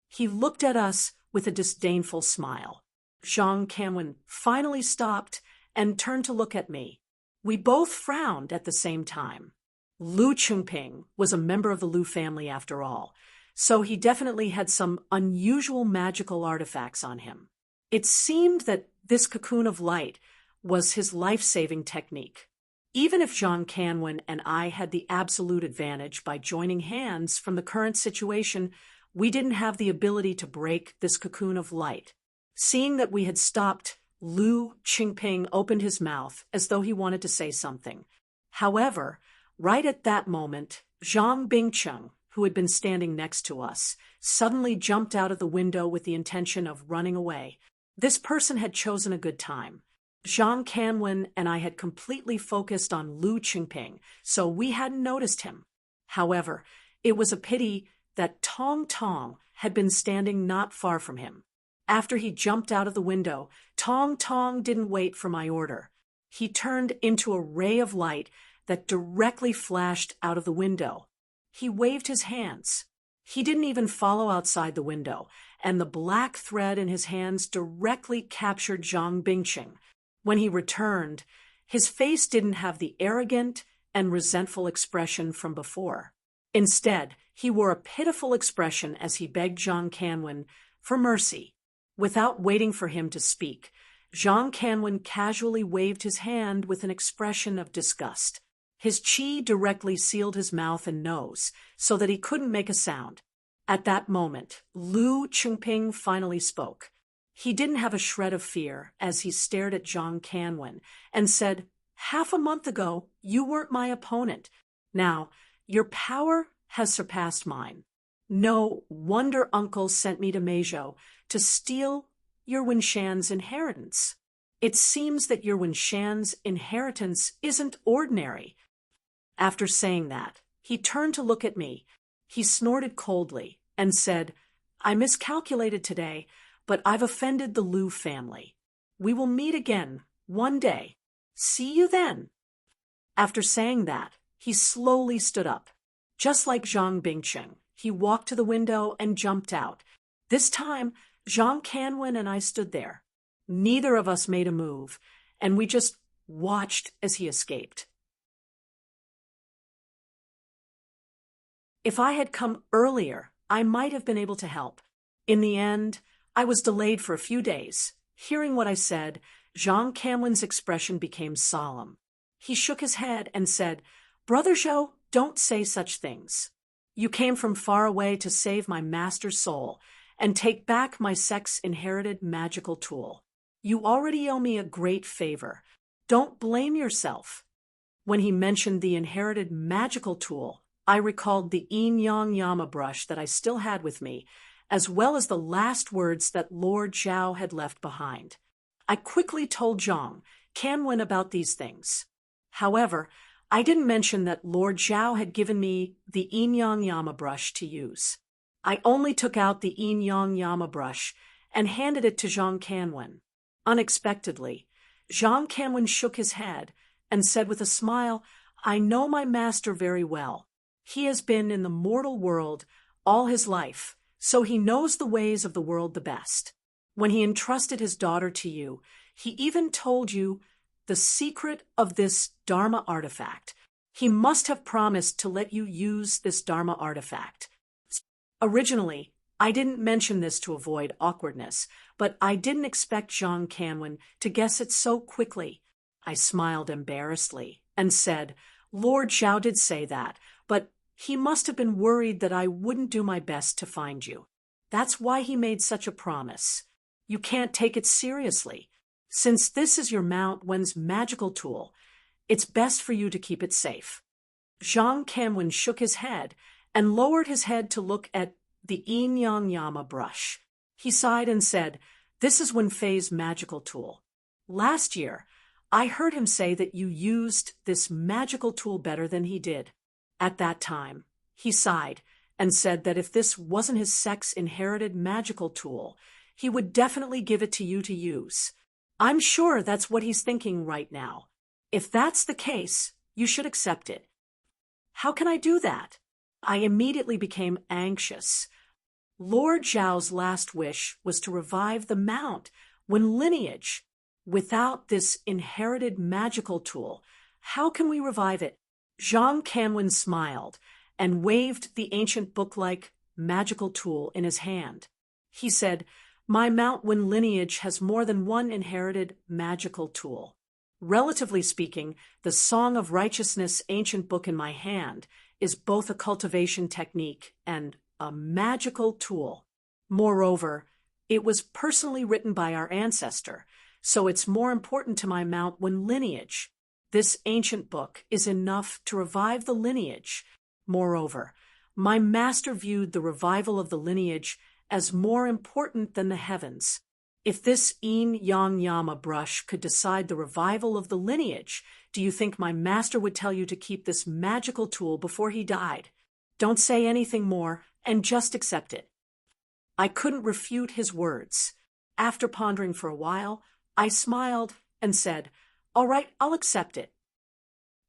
He looked at us with a disdainful smile. Zhang Kanwen finally stopped and turned to look at me. We both frowned at the same time. Lu Qingping was a member of the Lu family after all, so he definitely had some unusual magical artifacts on him. It seemed that this cocoon of light was his life-saving technique. Even if Zhang Kanwen and I had the absolute advantage by joining hands from the current situation, we didn't have the ability to break this cocoon of light. Seeing that we had stopped, Lu Qingping opened his mouth as though he wanted to say something. However, right at that moment, Zhang Bingcheng, who had been standing next to us, suddenly jumped out of the window with the intention of running away. This person had chosen a good time. Zhang Kanwen and I had completely focused on Lu Qingping, so we hadn't noticed him. However, it was a pity that Tong Tong had been standing not far from him. After he jumped out of the window, Tong Tong didn't wait for my order. He turned into a ray of light that directly flashed out of the window. He waved his hands. He didn't even follow outside the window, and the black thread in his hands directly captured Zhang Bingcheng. When he returned, his face didn't have the arrogant and resentful expression from before. Instead, he wore a pitiful expression as he begged Zhang Kanwen for mercy. Without waiting for him to speak, Zhang Kanwen casually waved his hand with an expression of disgust. His qi directly sealed his mouth and nose so that he couldn't make a sound. At that moment, Lu Qingping finally spoke. He didn't have a shred of fear as he stared at Zhang Kanwen and said, "Half a month ago, you weren't my opponent. Now, your power has surpassed mine. No wonder Uncle sent me to Meizhou to steal your Winshan's inheritance. It seems that your Winshan's inheritance isn't ordinary." After saying that, he turned to look at me. He snorted coldly and said, "I miscalculated today, but I've offended the Lu family. We will meet again one day. See you then." After saying that, he slowly stood up. Just like Zhang Bingcheng, he walked to the window and jumped out. This time, Zhang Kanwen and I stood there. Neither of us made a move, and we just watched as he escaped. If I had come earlier, I might have been able to help. In the end, I was delayed for a few days. Hearing what I said, Zhang Kanwen's expression became solemn. He shook his head and said, "Brother Zhou, don't say such things. You came from far away to save my master's soul and take back my sex-inherited magical tool. You already owe me a great favor. Don't blame yourself." When he mentioned the inherited magical tool, I recalled the yin-yang yama brush that I still had with me, as well as the last words that Lord Zhao had left behind. I quickly told Zhang Kanwen about these things. However, I didn't mention that Lord Zhao had given me the yin-yang yama brush to use. I only took out the yin-yang yama brush and handed it to Zhang Kanwen. Unexpectedly, Zhang Kanwen shook his head and said with a smile, "I know my master very well. He has been in the mortal world all his life, so he knows the ways of the world the best. When he entrusted his daughter to you, he even told you the secret of this Dharma artifact. He must have promised to let you use this Dharma artifact." Originally, I didn't mention this to avoid awkwardness, but I didn't expect Zhang Kanwen to guess it so quickly. I smiled embarrassedly and said, "Lord Zhao did say that, but he must have been worried that I wouldn't do my best to find you. That's why he made such a promise. You can't take it seriously. Since this is your Mount Wen's magical tool, it's best for you to keep it safe." Zhang Kanwen shook his head and lowered his head to look at the yin-yang yama brush. He sighed and said, "This is Wenfei's magical tool. Last year, I heard him say that you used this magical tool better than he did. At that time, he sighed and said that if this wasn't his sex-inherited magical tool, he would definitely give it to you to use. I'm sure that's what he's thinking right now. If that's the case, you should accept it. How can I do that? I immediately became anxious. Lord Zhao's last wish was to revive the Mount when lineage. Without this inherited magical tool, how can we revive it? Zhang Kanwen smiled and waved the ancient book-like magical tool in his hand. He said, "My Mount Wen lineage has more than one inherited magical tool. Relatively speaking, the Song of Righteousness ancient book in my hand is both a cultivation technique and a magical tool. Moreover, it was personally written by our ancestor, so it's more important to my Mount Wen lineage. This ancient book is enough to revive the lineage. Moreover, my master viewed the revival of the lineage as more important than the heavens. If this yin-yang yama brush could decide the revival of the lineage, do you think my master would tell you to keep this magical tool before he died? Don't say anything more and just accept it." I couldn't refute his words. After pondering for a while, I smiled and said, "All right, I'll accept it."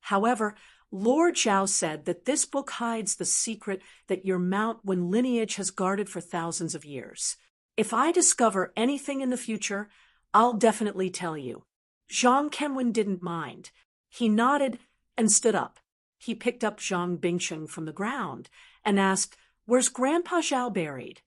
However, Lord Zhao said that this book hides the secret that your Mount Wen lineage has guarded for thousands of years. If I discover anything in the future, I'll definitely tell you. Zhang Kenwen didn't mind. He nodded and stood up. He picked up Zhang Bingcheng from the ground and asked, "Where's Grandpa Zhao buried?"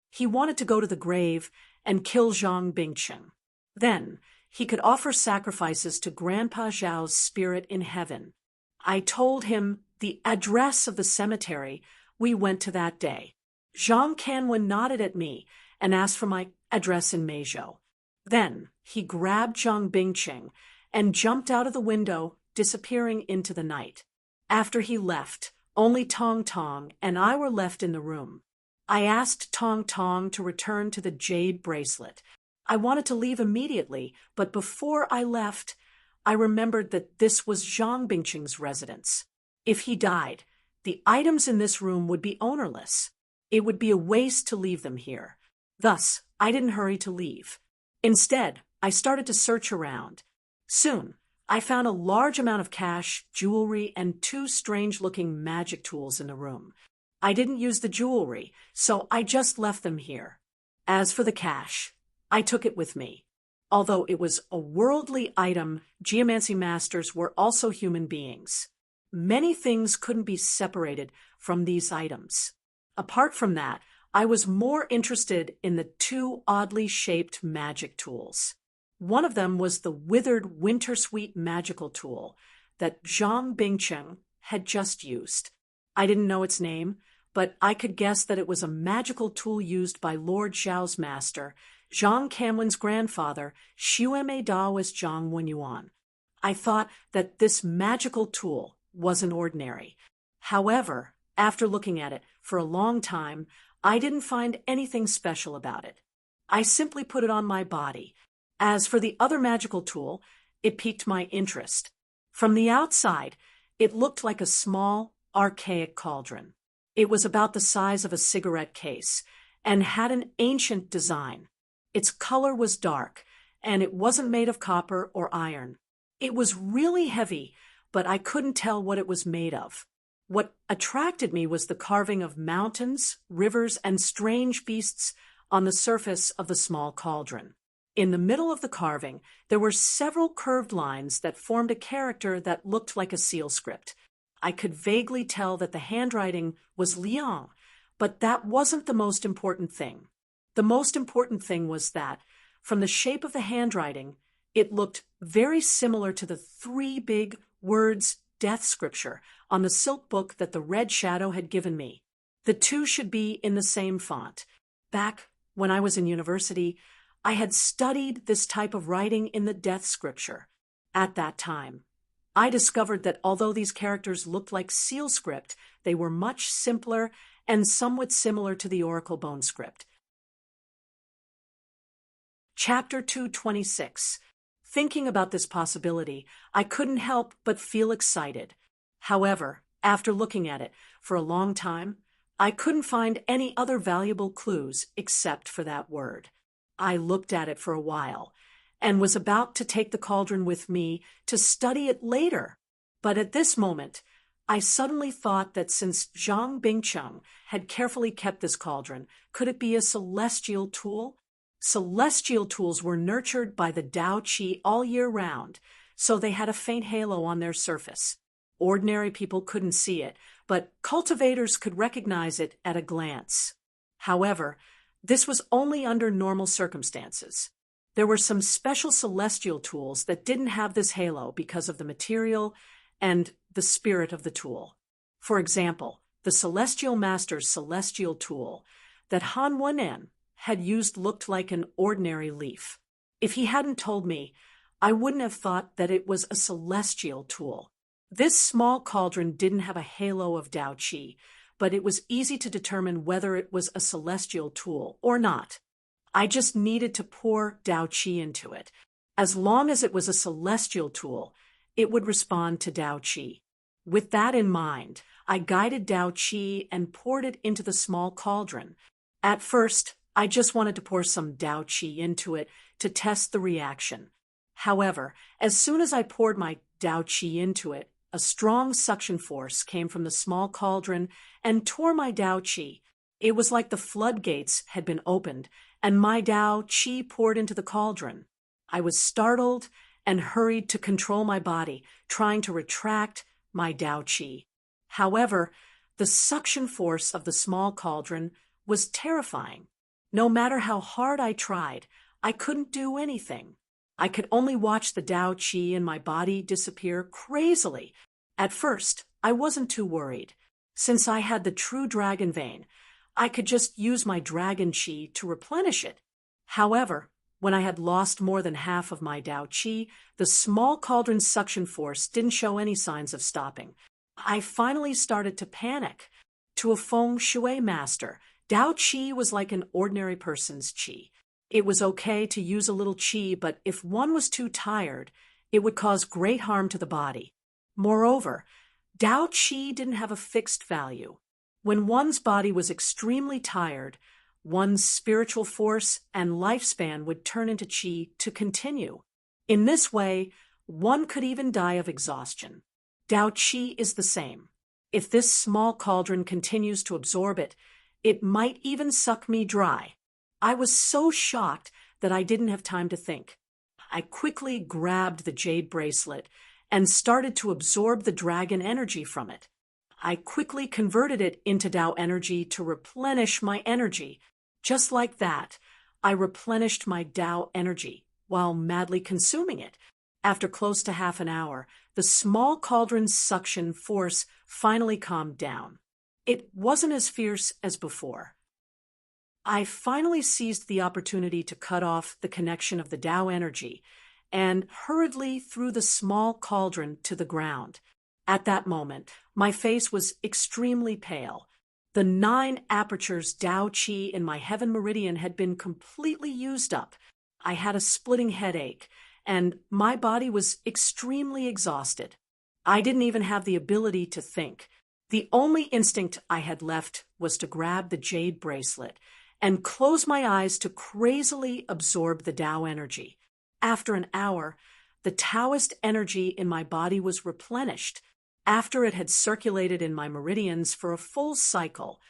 He wanted to go to the grave and kill Zhang Bingcheng. Then he could offer sacrifices to Grandpa Zhao's spirit in heaven. I told him the address of the cemetery we went to that day. Zhang Kanwen nodded at me and asked for my address in Meizhou. Then he grabbed Zhang Bingcheng and jumped out of the window, disappearing into the night. After he left, only Tong Tong and I were left in the room. I asked Tong Tong to return to the jade bracelet. I wanted to leave immediately, but before I left, I remembered that this was Zhang Bingcheng's residence. If he died, the items in this room would be ownerless. It would be a waste to leave them here. Thus, I didn't hurry to leave. Instead, I started to search around. Soon, I found a large amount of cash, jewelry, and two strange-looking magic tools in the room. I didn't use the jewelry, so I just left them here. As for the cash, I took it with me. Although it was a worldly item, geomancy masters were also human beings. Many things couldn't be separated from these items. Apart from that, I was more interested in the two oddly shaped magic tools. One of them was the withered Wintersweet magical tool that Zhang Bingcheng had just used. I didn't know its name, but I could guess that it was a magical tool used by Lord Zhao's master, Zhang Kanwen's grandfather, Xueme Daoist Zhang Wenyuan. I thought that this magical tool wasn't ordinary. However, after looking at it for a long time, I didn't find anything special about it. I simply put it on my body. As for the other magical tool, it piqued my interest. From the outside, it looked like a small, archaic cauldron. It was about the size of a cigarette case and had an ancient design. Its color was dark, and it wasn't made of copper or iron. It was really heavy, but I couldn't tell what it was made of. What attracted me was the carving of mountains, rivers, and strange beasts on the surface of the small cauldron. In the middle of the carving, there were several curved lines that formed a character that looked like a seal script. I could vaguely tell that the handwriting was Liang, but that wasn't the most important thing. The most important thing was that, from the shape of the handwriting, it looked very similar to the three big words death scripture on the silk book that the Red Shadow had given me. The two should be in the same font. Back when I was in university, I had studied this type of writing in the death scripture. At that time, I discovered that although these characters looked like seal script, they were much simpler and somewhat similar to the Oracle Bone script. Chapter 226. Thinking about this possibility, I couldn't help but feel excited. However, after looking at it for a long time, I couldn't find any other valuable clues except for that word. I looked at it for a while and was about to take the cauldron with me to study it later. But at this moment, I suddenly thought that since Zhang Bingcheng had carefully kept this cauldron, could it be a celestial tool? Celestial tools were nurtured by the Tao Qi all year round, so they had a faint halo on their surface. Ordinary people couldn't see it, but cultivators could recognize it at a glance. However, this was only under normal circumstances. There were some special celestial tools that didn't have this halo because of the material and the spirit of the tool. For example, the Celestial Master's celestial tool that Han Wen'an had used looked like an ordinary leaf. If he hadn't told me, I wouldn't have thought that it was a celestial tool. This small cauldron didn't have a halo of Tao Qi, but it was easy to determine whether it was a celestial tool or not. I just needed to pour Tao Qi into it. As long as it was a celestial tool, it would respond to Tao Qi. With that in mind, I guided Tao Qi and poured it into the small cauldron. At first, I just wanted to pour some Tao Qi into it to test the reaction. However, as soon as I poured my Tao Qi into it, a strong suction force came from the small cauldron and tore my Tao Qi. It was like the floodgates had been opened, and my Tao Qi poured into the cauldron. I was startled and hurried to control my body, trying to retract my Tao Qi. However, the suction force of the small cauldron was terrifying. No matter how hard I tried, I couldn't do anything. I could only watch the Tao Qi in my body disappear crazily. At first, I wasn't too worried. Since I had the true dragon vein, I could just use my dragon Qi to replenish it. However, when I had lost more than half of my Tao Qi, the small cauldron's suction force didn't show any signs of stopping. I finally started to panic. To a feng shui master, Tao Qi was like an ordinary person's Qi. It was okay to use a little Qi, but if one was too tired, it would cause great harm to the body. Moreover, Tao Qi didn't have a fixed value. When one's body was extremely tired, one's spiritual force and lifespan would turn into Qi to continue. In this way, one could even die of exhaustion. Tao Qi is the same. If this small cauldron continues to absorb it, it might even suck me dry. I was so shocked that I didn't have time to think. I quickly grabbed the jade bracelet and started to absorb the dragon energy from it. I quickly converted it into Tao energy to replenish my energy. Just like that, I replenished my Tao energy while madly consuming it. After close to half an hour, the small cauldron's suction force finally calmed down. It wasn't as fierce as before. I finally seized the opportunity to cut off the connection of the Tao energy and hurriedly threw the small cauldron to the ground. At that moment, my face was extremely pale. The 9 apertures Tao Qi in my heaven meridian had been completely used up. I had a splitting headache, and my body was extremely exhausted. I didn't even have the ability to think. The only instinct I had left was to grab the jade bracelet and close my eyes to crazily absorb the Tao energy. After an hour, the Taoist energy in my body was replenished. After it had circulated in my meridians for a full cycle,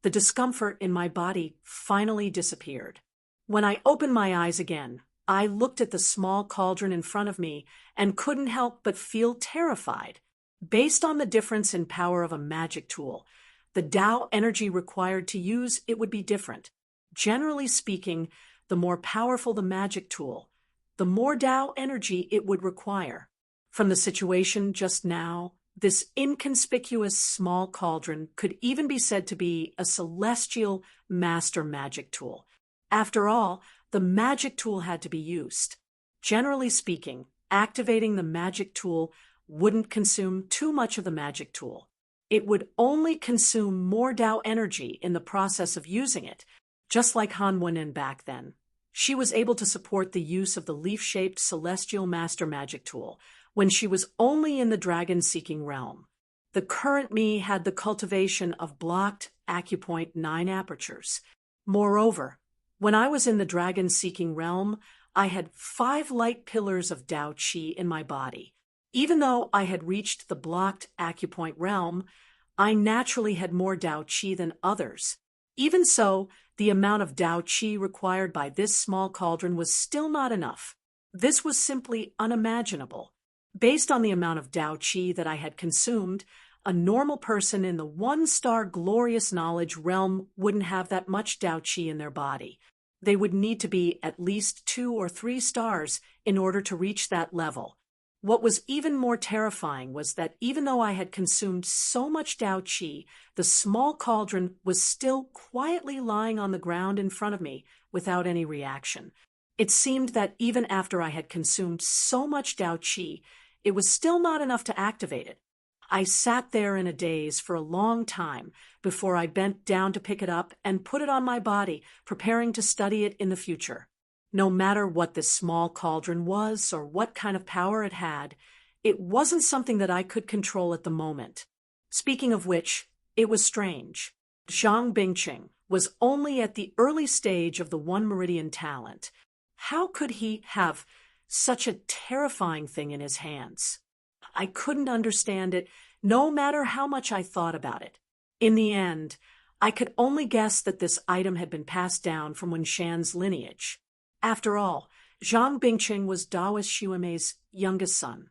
the discomfort in my body finally disappeared. When I opened my eyes again, I looked at the small cauldron in front of me and couldn't help but feel terrified. Based on the difference in power of a magic tool, the Tao energy required to use it would be different. Generally speaking, the more powerful the magic tool, the more Tao energy it would require. From the situation just now, this inconspicuous small cauldron could even be said to be a celestial master magic tool. After all, the magic tool had to be used. Generally speaking, activating the magic tool wouldn't consume too much of the magic tool. It would only consume more Tao energy in the process of using it, just like Han Wen'an back then. She was able to support the use of the leaf-shaped celestial master magic tool when she was only in the dragon-seeking realm. The current me had the cultivation of blocked acupoint 9 apertures. Moreover, when I was in the dragon-seeking realm, I had 5 light pillars of Tao Qi in my body. Even though I had reached the blocked acupoint realm, I naturally had more Tao Qi than others. Even so, the amount of Tao Qi required by this small cauldron was still not enough. This was simply unimaginable. Based on the amount of Tao Qi that I had consumed, a normal person in the 1-star glorious knowledge realm wouldn't have that much Tao Qi in their body. They would need to be at least 2 or 3 stars in order to reach that level. What was even more terrifying was that even though I had consumed so much Tao Qi, the small cauldron was still quietly lying on the ground in front of me without any reaction. It seemed that even after I had consumed so much Tao Qi, it was still not enough to activate it. I sat there in a daze for a long time before I bent down to pick it up and put it on my body, preparing to study it in the future. No matter what this small cauldron was or what kind of power it had, it wasn't something that I could control at the moment. Speaking of which, it was strange. Zhang Bingqing was only at the early stage of the One Meridian talent. How could he have such a terrifying thing in his hands? I couldn't understand it, no matter how much I thought about it. In the end, I could only guess that this item had been passed down from Wenshan's lineage. After all, Zhang Bingqing was Daoist Xuemei's youngest son.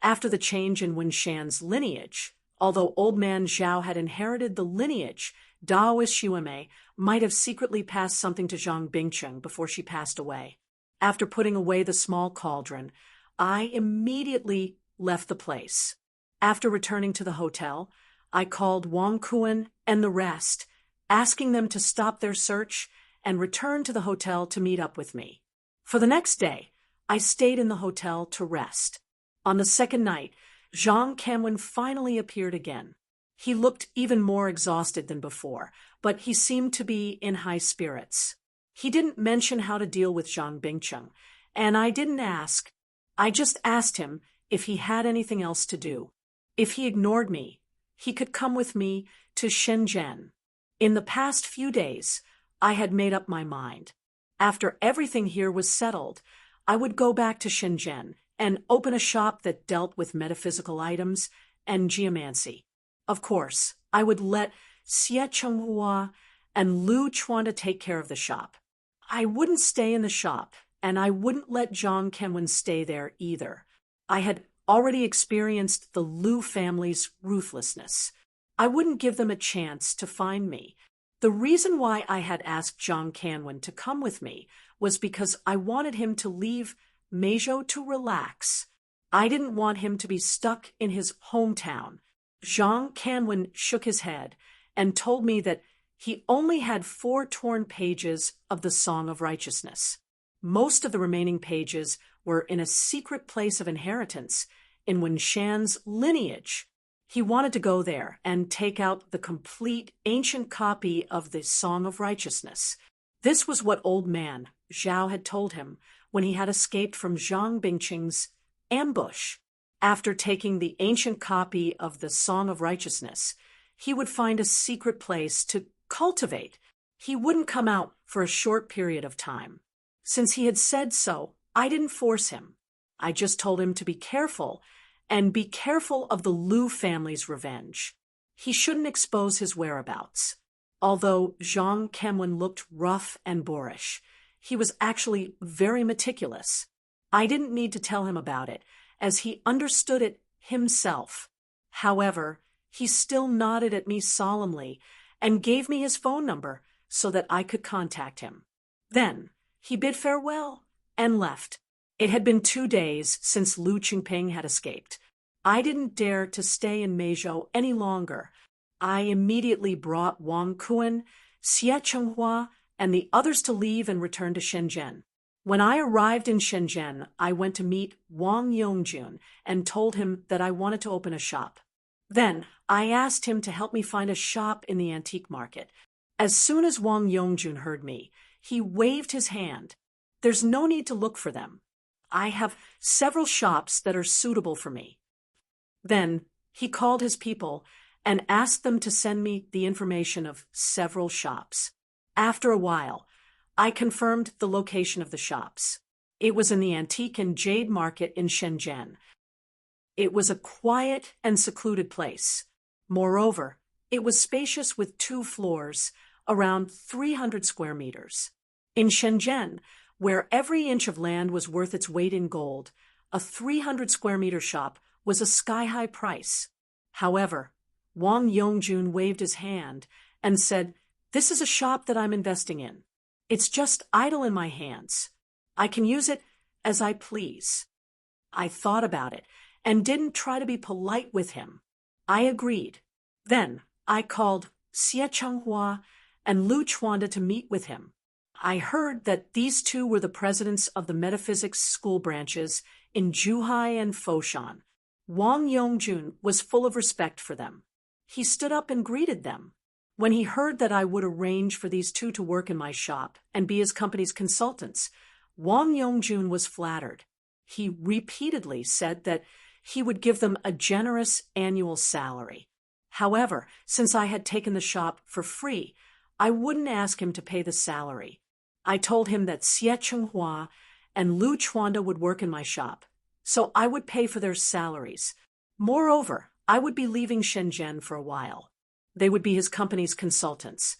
After the change in Wenshan's lineage, although old man Zhao had inherited the lineage, Daoist Xuemei might have secretly passed something to Zhang Bingqing before she passed away. After putting away the small cauldron, I immediately left the place. After returning to the hotel, I called Wang Kuan and the rest, asking them to stop their search and return to the hotel to meet up with me. For the next day, I stayed in the hotel to rest. On the second night, Zhang Kanwen finally appeared again. He looked even more exhausted than before, but he seemed to be in high spirits. He didn't mention how to deal with Zhang Bingqing, and I didn't ask. I just asked him if he had anything else to do. If he ignored me, he could come with me to Shenzhen. In the past few days, I had made up my mind. After everything here was settled, I would go back to Shenzhen and open a shop that dealt with metaphysical items and geomancy. Of course, I would let Xie Chenghua and Lu Chuan take care of the shop. I wouldn't stay in the shop, and I wouldn't let Zhang Kanwen stay there either. I had already experienced the Lu family's ruthlessness. I wouldn't give them a chance to find me. The reason why I had asked Zhang Kanwen to come with me was because I wanted him to leave Meizhou to relax. I didn't want him to be stuck in his hometown. Zhang Kanwen shook his head and told me that he only had 4 torn pages of the Song of Righteousness. Most of the remaining pages were in a secret place of inheritance in Wenshan's lineage. He wanted to go there and take out the complete ancient copy of the Song of Righteousness. This was what old man Zhao had told him when he had escaped from Zhang Bingqing's ambush. After taking the ancient copy of the Song of Righteousness, he would find a secret place to cultivate. He wouldn't come out for a short period of time. Since he had said so, I didn't force him. I just told him to be careful, and be careful of the Lu family's revenge. He shouldn't expose his whereabouts. Although Zhang Kanwen looked rough and boorish, he was actually very meticulous. I didn't need to tell him about it, as he understood it himself. However, he still nodded at me solemnly and gave me his phone number so that I could contact him. Then he bid farewell and left. It had been 2 days since Lu Qingping had escaped. I didn't dare to stay in Meizhou any longer. I immediately brought Wang Kuan, Xie Chenghua, and the others to leave and return to Shenzhen. When I arrived in Shenzhen, I went to meet Wang Yongjun and told him that I wanted to open a shop. Then I asked him to help me find a shop in the antique market. As soon as Wang Yongjun heard me, He waved his hand. There's no need to look for them. I have several shops that are suitable for me. Then he called his people and asked them to send me the information of several shops. After a while, I confirmed the location of the shops. It was in the antique and jade market in Shenzhen. It was a quiet and secluded place. Moreover, it was spacious with 2 floors, around 300 square meters. In Shenzhen, where every inch of land was worth its weight in gold, a 300 square meter shop was a sky-high price. However, Wang Yongjun waved his hand and said, "This is a shop that I'm investing in. It's just idle in my hands. I can use it as I please." I thought about it and didn't try to be polite with him. I agreed. Then I called Xie Changhua and Lu Chuanda to meet with him. I heard that these 2 were the presidents of the metaphysics school branches in Zhuhai and Foshan. Wang Yongjun was full of respect for them. He stood up and greeted them. When he heard that I would arrange for these 2 to work in my shop and be his company's consultants, Wang Yongjun was flattered. He repeatedly said that he would give them a generous annual salary. However, since I had taken the shop for free, I wouldn't ask him to pay the salary. I told him that Xie Chenghua and Lu Chuanda would work in my shop, so I would pay for their salaries. Moreover, I would be leaving Shenzhen for a while. They would be his company's consultants,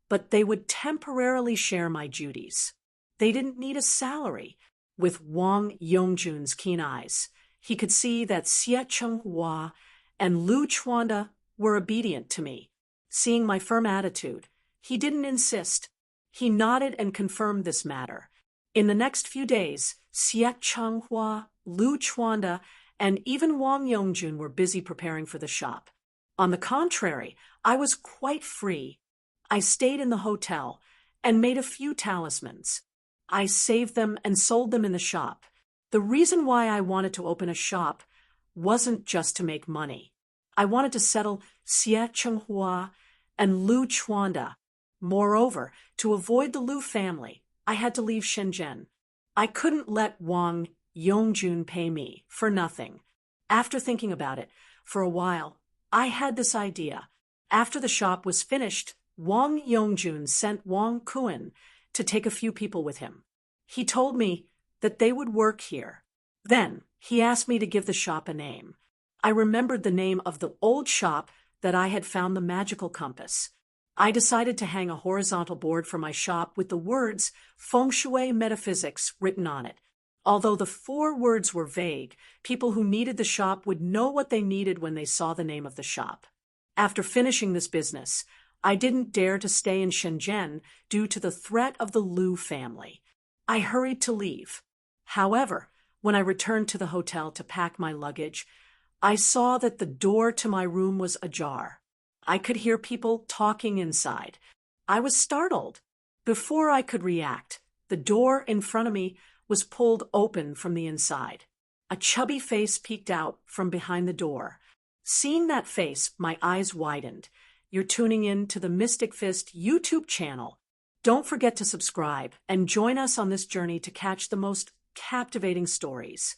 but they would temporarily share my duties. They didn't need a salary. With Wang Yongjun's keen eyes, he could see that Xie Chenghua and Lu Chuanda were obedient to me. Seeing my firm attitude, he didn't insist. He nodded and confirmed this matter. In the next few days, Xie Chenghua, Lu Chuanda, and even Wang Yongjun were busy preparing for the shop. On the contrary, I was quite free. I stayed in the hotel and made a few talismans. I saved them and sold them in the shop. The reason why I wanted to open a shop wasn't just to make money. I wanted to settle Xie Chenghua and Lu Chuanda. Moreover, to avoid the Lu family, I had to leave Shenzhen. I couldn't let Wang Yongjun pay me for nothing. After thinking about it for a while, I had this idea. After the shop was finished, Wang Yongjun sent Wang Kuan to take a few people with him. He told me that they would work here. Then he asked me to give the shop a name. I remembered the name of the old shop that I had found the magical compass. I decided to hang a horizontal board for my shop with the words Feng Shui Metaphysics written on it. Although the 4 words were vague, people who needed the shop would know what they needed when they saw the name of the shop. After finishing this business, I didn't dare to stay in Shenzhen due to the threat of the Lu family. I hurried to leave. However, when I returned to the hotel to pack my luggage, I saw that the door to my room was ajar. I could hear people talking inside. I was startled. Before I could react, the door in front of me was pulled open from the inside. A chubby face peeked out from behind the door. Seeing that face, my eyes widened. You're tuning in to the Mystic Fist YouTube channel. Don't forget to subscribe and join us on this journey to catch the most captivating stories.